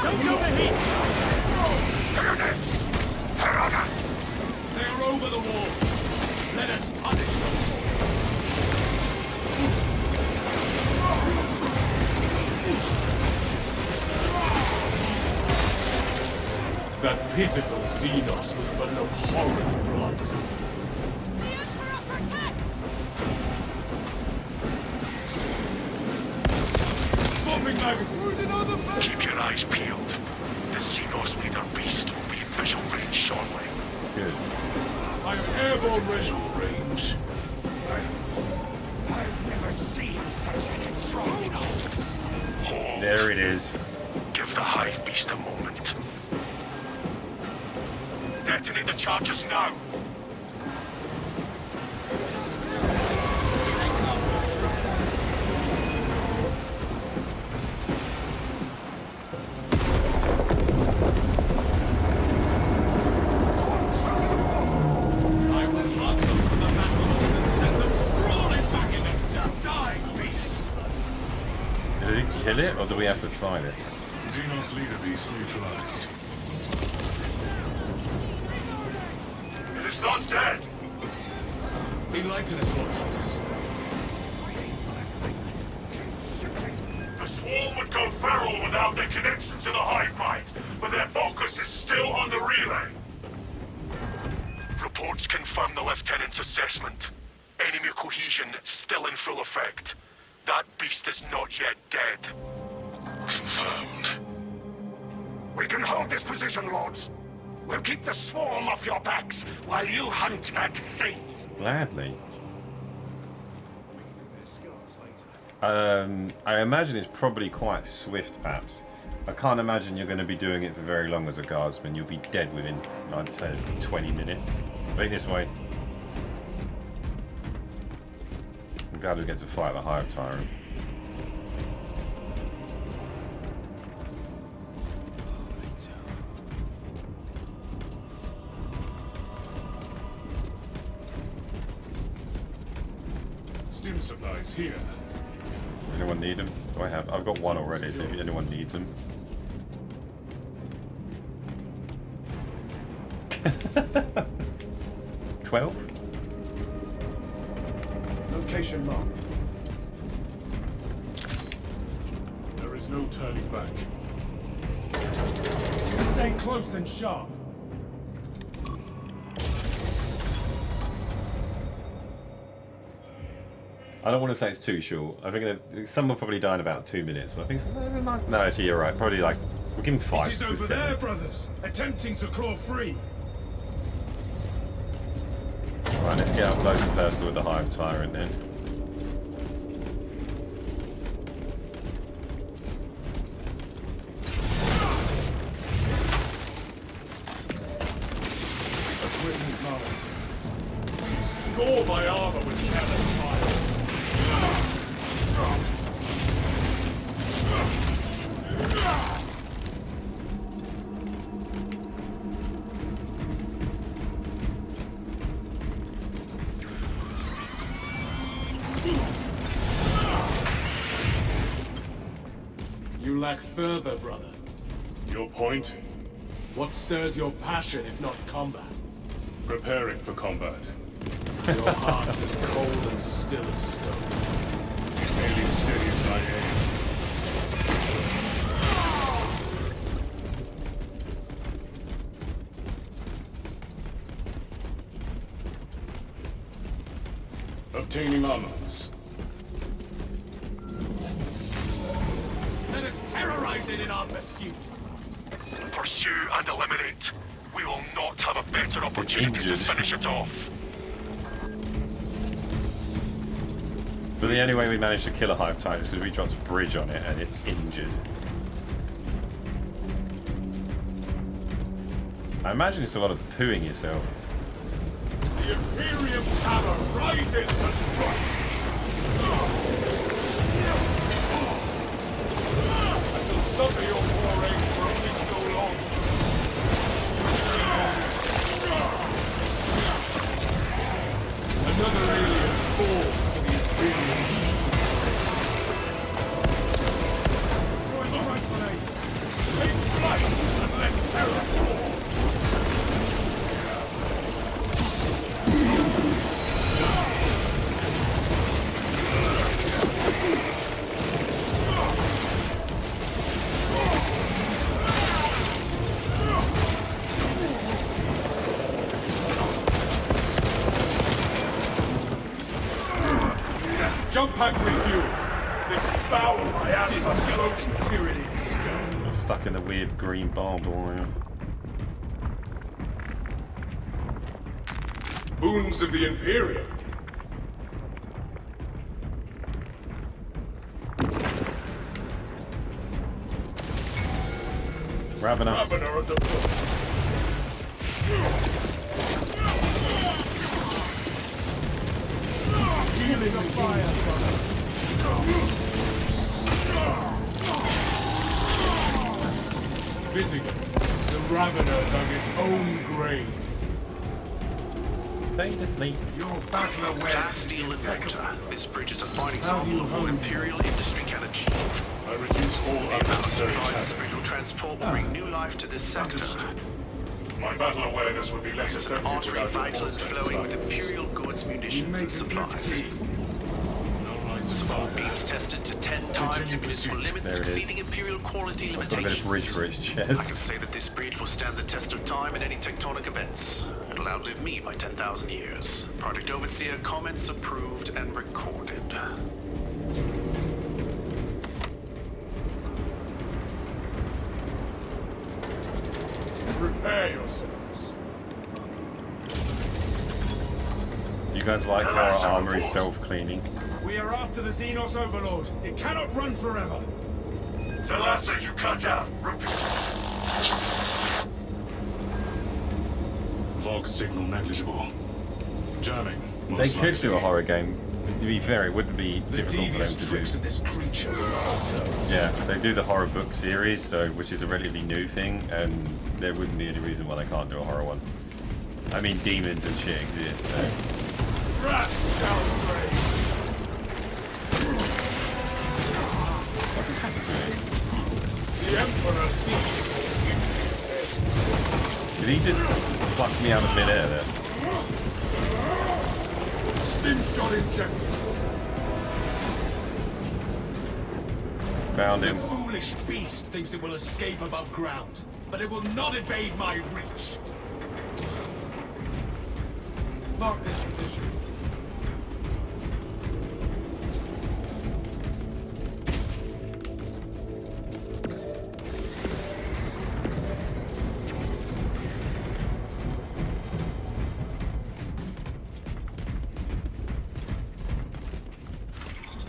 Don't go the heat! Tyranids! They're on us! They are over the walls. Let us punish them. That pitiful Xenos was but an abhorrent blight. The Emperor protects! Swapping magazine! Keep your eyes peeled. The Xenos leader beast will be in visual range shortly. Good. I am airborne visual range. I've never seen such an atrocity. Hold. There it is. Give the hive beast a moment. Detonate the charges now. I will hunt them from the battlements and send them sprawling back into the dying beast. Did he kill it, or do we have to find it? Xenos leader beast neutralized. It is not dead. Enlighten us, Lord Titus. The swarm would go feral without their connection to the hive mind, but their focus is still on the relay. Reports confirm the lieutenant's assessment. Enemy cohesion still in full effect. That beast is not yet dead. Confirmed. We can hold this position, Lords. We'll keep the swarm off your backs while you hunt that thing. Gladly. I imagine it's probably quite swift, perhaps. I can't imagine you're going to be doing it for very long as a guardsman. You'll be dead within, I'd say, 20 minutes. Wait this way. I'm glad we get to fight the Hive Tyrant. Stim supplies here. Anyone need them? Do I have? I've got one already, so if anyone needs them. 12? Location marked. There is no turning back. Stay close and sharp. I don't want to say it's too short. I think that some will probably die in about 2 minutes, but I think no, actually you're right. Probably like we'll give him 5 It is to over 7. there, brothers, attempting to claw free. Right, let's get up close and personal with the Hive Tyrant then. Equipment marked. Score my armor with cannon fire. You lack further, brother. Your point? What stirs your passion if not combat? Preparing for combat. Your heart is cold and still as stone. It merely steadies my aim. Obtaining armaments. Let us terrorize it in our pursuit. Pursue and eliminate. We will not have a better opportunity to finish it off. But the only way we managed to kill a Hive Tyrant is because we dropped a bridge on it and it's injured. I imagine it's a lot of pooing yourself. The Imperium's hammer rises to strike. I shall suffer your foray for only so long. Another alien falls to the Imperium. Going the right way. Take flight and let terror roar. Jump pack refueled. This foul miasma tyranid scum. I'm stuck in the weird green barbed wire. Boons of the Imperium. Ravener. Ravener at the foot. Healing the fire. Visitor, the Ravener dug its own grave. Stay to sleep. Your battle awareness. Glass, steel, and water. This bridge is a fine example of what Imperial industry can achieve. I reduce all The amount of unnecessary supplies this hazard. bridge will transport will bring new life to this sector. My battle awareness would be less It's an effective artery without your vital and force flowing with science. Imperial goods, munitions, and supplies. No lines of Support fire. beams tested to 10 times Continue municipal pursuit. limits, There it is. exceeding Imperial quality I've got a bit of limitations. bridge for its I can chest. say that this bridge will stand the test of time and any tectonic events. It'll outlive me by 10,000 years. Project Overseer comments approved and recorded. Prepare yourselves. You guys like how our armor is self-cleaning? We are after the Xenos Overlord. It cannot run forever. Talassa, you cut out. Vox signal negligible. Jamming. They Most could do a likely. horror game. To be fair, it wouldn't be The difficult for devious them to tricks do. of this creature will not deter us. Yeah, they do the horror book series, so which is a relatively new thing, and there wouldn't be any reason why they can't do a horror one. I mean, demons and shit exist, so. Rat downgrade. What just happened to me? The Emperor sees what Did he just pluck me out of midair there? Slingshot injected. Found The him. foolish beast thinks it will escape above ground, but it will not evade my reach. Mark this position.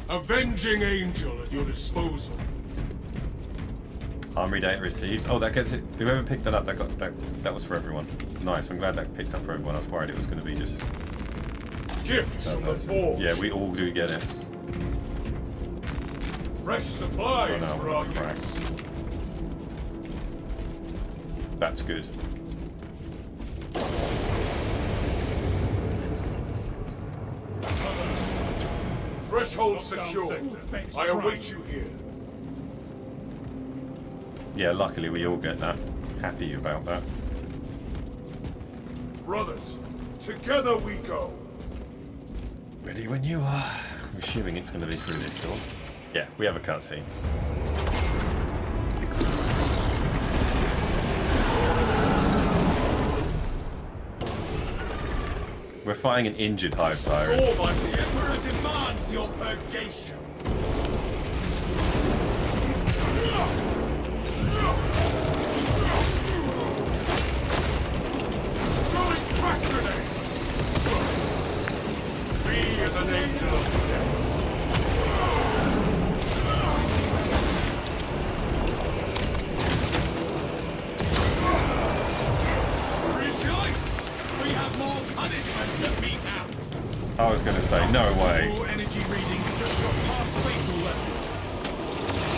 Avenging Angel at your disposal. Armory data received. Oh, that gets it. Whoever picked that up, that was for everyone. Nice. I'm glad that picked up for everyone. I was worried it was going to be just. Gifts from the Forge. Yeah, we all do get it. Fresh supplies Oh, no, for our crap. use. That's good. Threshold secure. I await you here. Yeah, luckily we all get that. Happy about that. Brothers, together we go. Ready when you are. I'm assuming it's going to be through this door. Yeah, we have a cutscene. We're fighting an injured Hive Tyrant. Storm, the Emperor demands your purgation. Throwing crack grenade. Be as an angel of death. Rejoice! We have more punishment to mete out. I was going to say, no way. All energy readings just shot past fatal levels.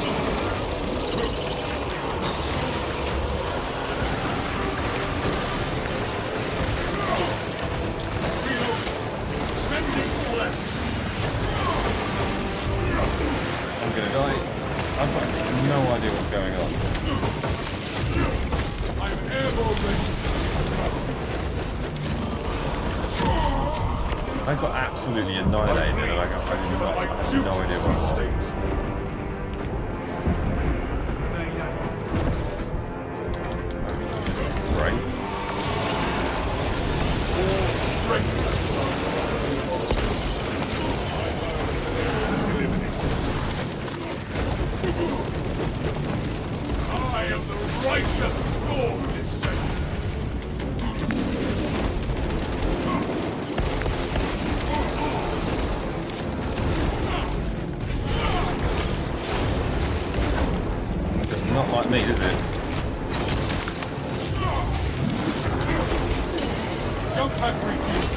Spending flesh. I'm going to die. I've got no idea what's going on. I'm airborne I got absolutely annihilated and I have no idea what. Right. righteous storm descends. It's not like me, is it? Jump pack refuel.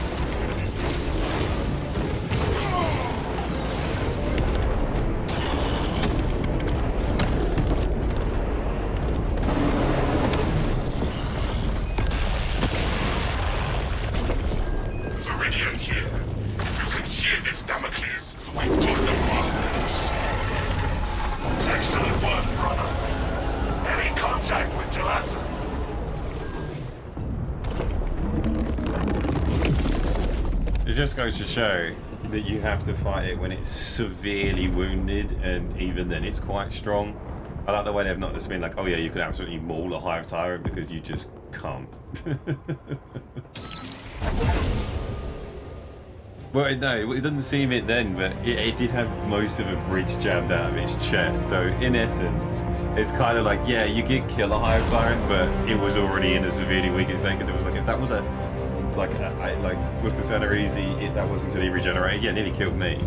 Viridian here. You can hear this, Damocles. We've got the bastards. Excellent work, brother. Any contact with Talassa? It just goes to show that you have to fight it when it's severely wounded, and even then it's quite strong. I like the way they've not just been like, oh yeah, you could absolutely maul a Hive Tyrant, because you just can't. Well, no, it doesn't seem it then, but it did have most of a bridge jammed out of its chest. So in essence, it's kind of like, yeah, you could kill a Hive Tyrant, but it was already in a severely weakened state, because it was like, if that was was Cassandra easy, that wasn't until he regenerated. Yeah, nearly killed me.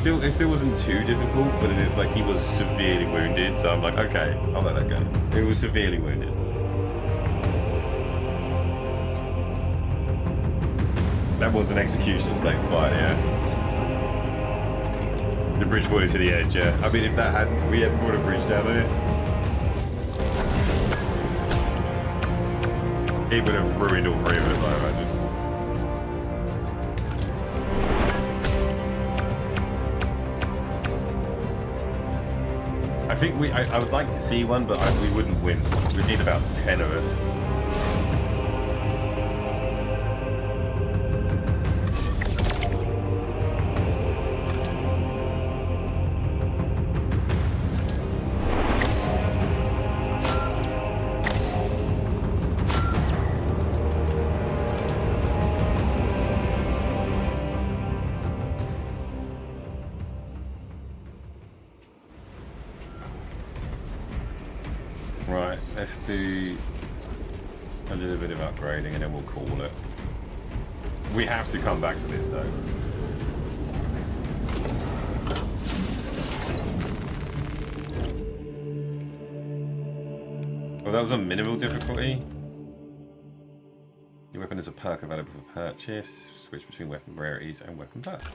It still wasn't too difficult, but it is like he was severely wounded. So I'm like, okay, I'll let that go. It was severely wounded. That was an execution slate fight, yeah. The bridge brought it to the edge, yeah. I mean, if that hadn't, we hadn't brought a bridge down on it, it would have ruined all three of us, I imagine. I think I would like to see one, but we wouldn't win. We'd need about 10 of us. Right, let's do a little bit of upgrading and then we'll call it. We have to come back to this though. Well, that was a minimal difficulty. Your weapon is a perk available for purchase. Switch between weapon rarities and weapon perks.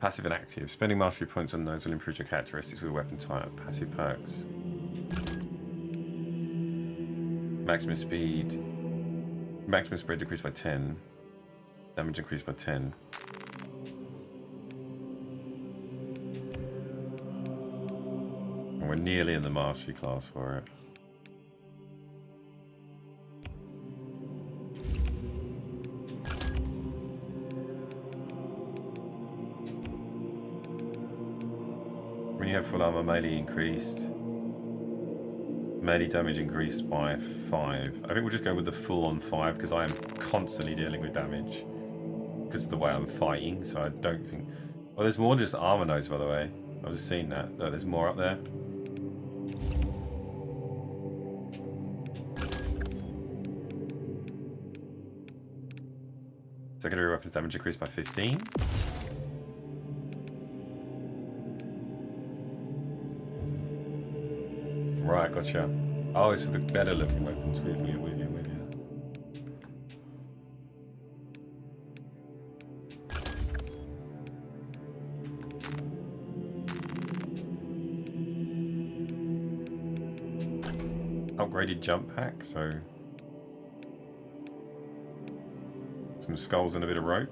Passive and active. Spending mastery points on those will improve your characteristics with a weapon type. Passive perks. Maximum speed. Maximum spread decreased by 10. Damage increased by 10. And we're nearly in the mastery class for it. When you have full armor, melee increased. Melee damage increased by 5. I think we'll just go with the full on 5 because I am constantly dealing with damage because of the way I'm fighting. So I don't think. Well, there's more than just armor nodes, by the way. I've just seen that. Oh, there's more up there. Secondary weapons damage increased by 15. Right, gotcha. Oh, it's for the better looking weapons. With you. Upgraded jump pack, so some skulls and a bit of rope.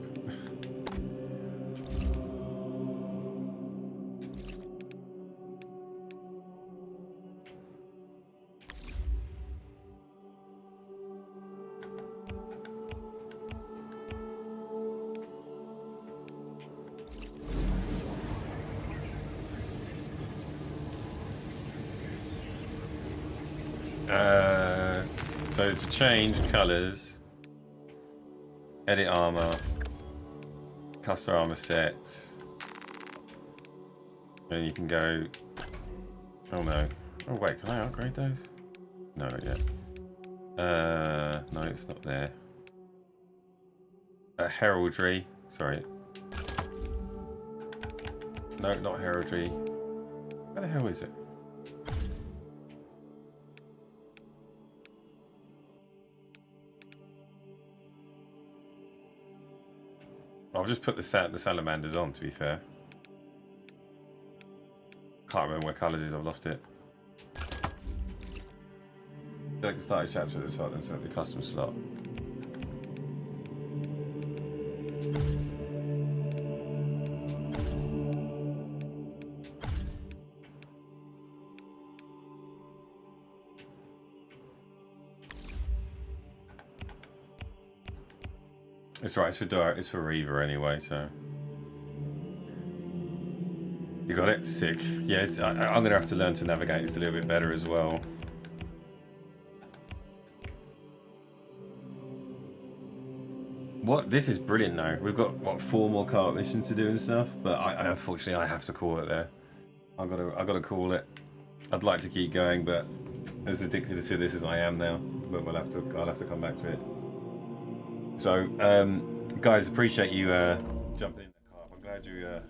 So to change colors, edit armor, custom armor sets, and you can go Oh no. Oh wait, can I upgrade those? No, not yet. No, it's not there. Heraldry. Sorry. No, not heraldry. Where the hell is it? I'll just put the salamanders on, to be fair. Can't remember where colours is, I've lost it. Select the starting chapter at the top, then select the custom slot. It's right, it's for Reaver anyway, so. You got it? Sick. Yes, I'm going to have to learn to navigate this a little bit better as well. What? This is brilliant now. We've got, what, 4 more co-op missions to do and stuff, but unfortunately I have to call it there. I've got to call it. I'd like to keep going, but as addicted to this as I am now, but I'll have to come back to it. So, guys, appreciate you jumping in the car. I'm glad you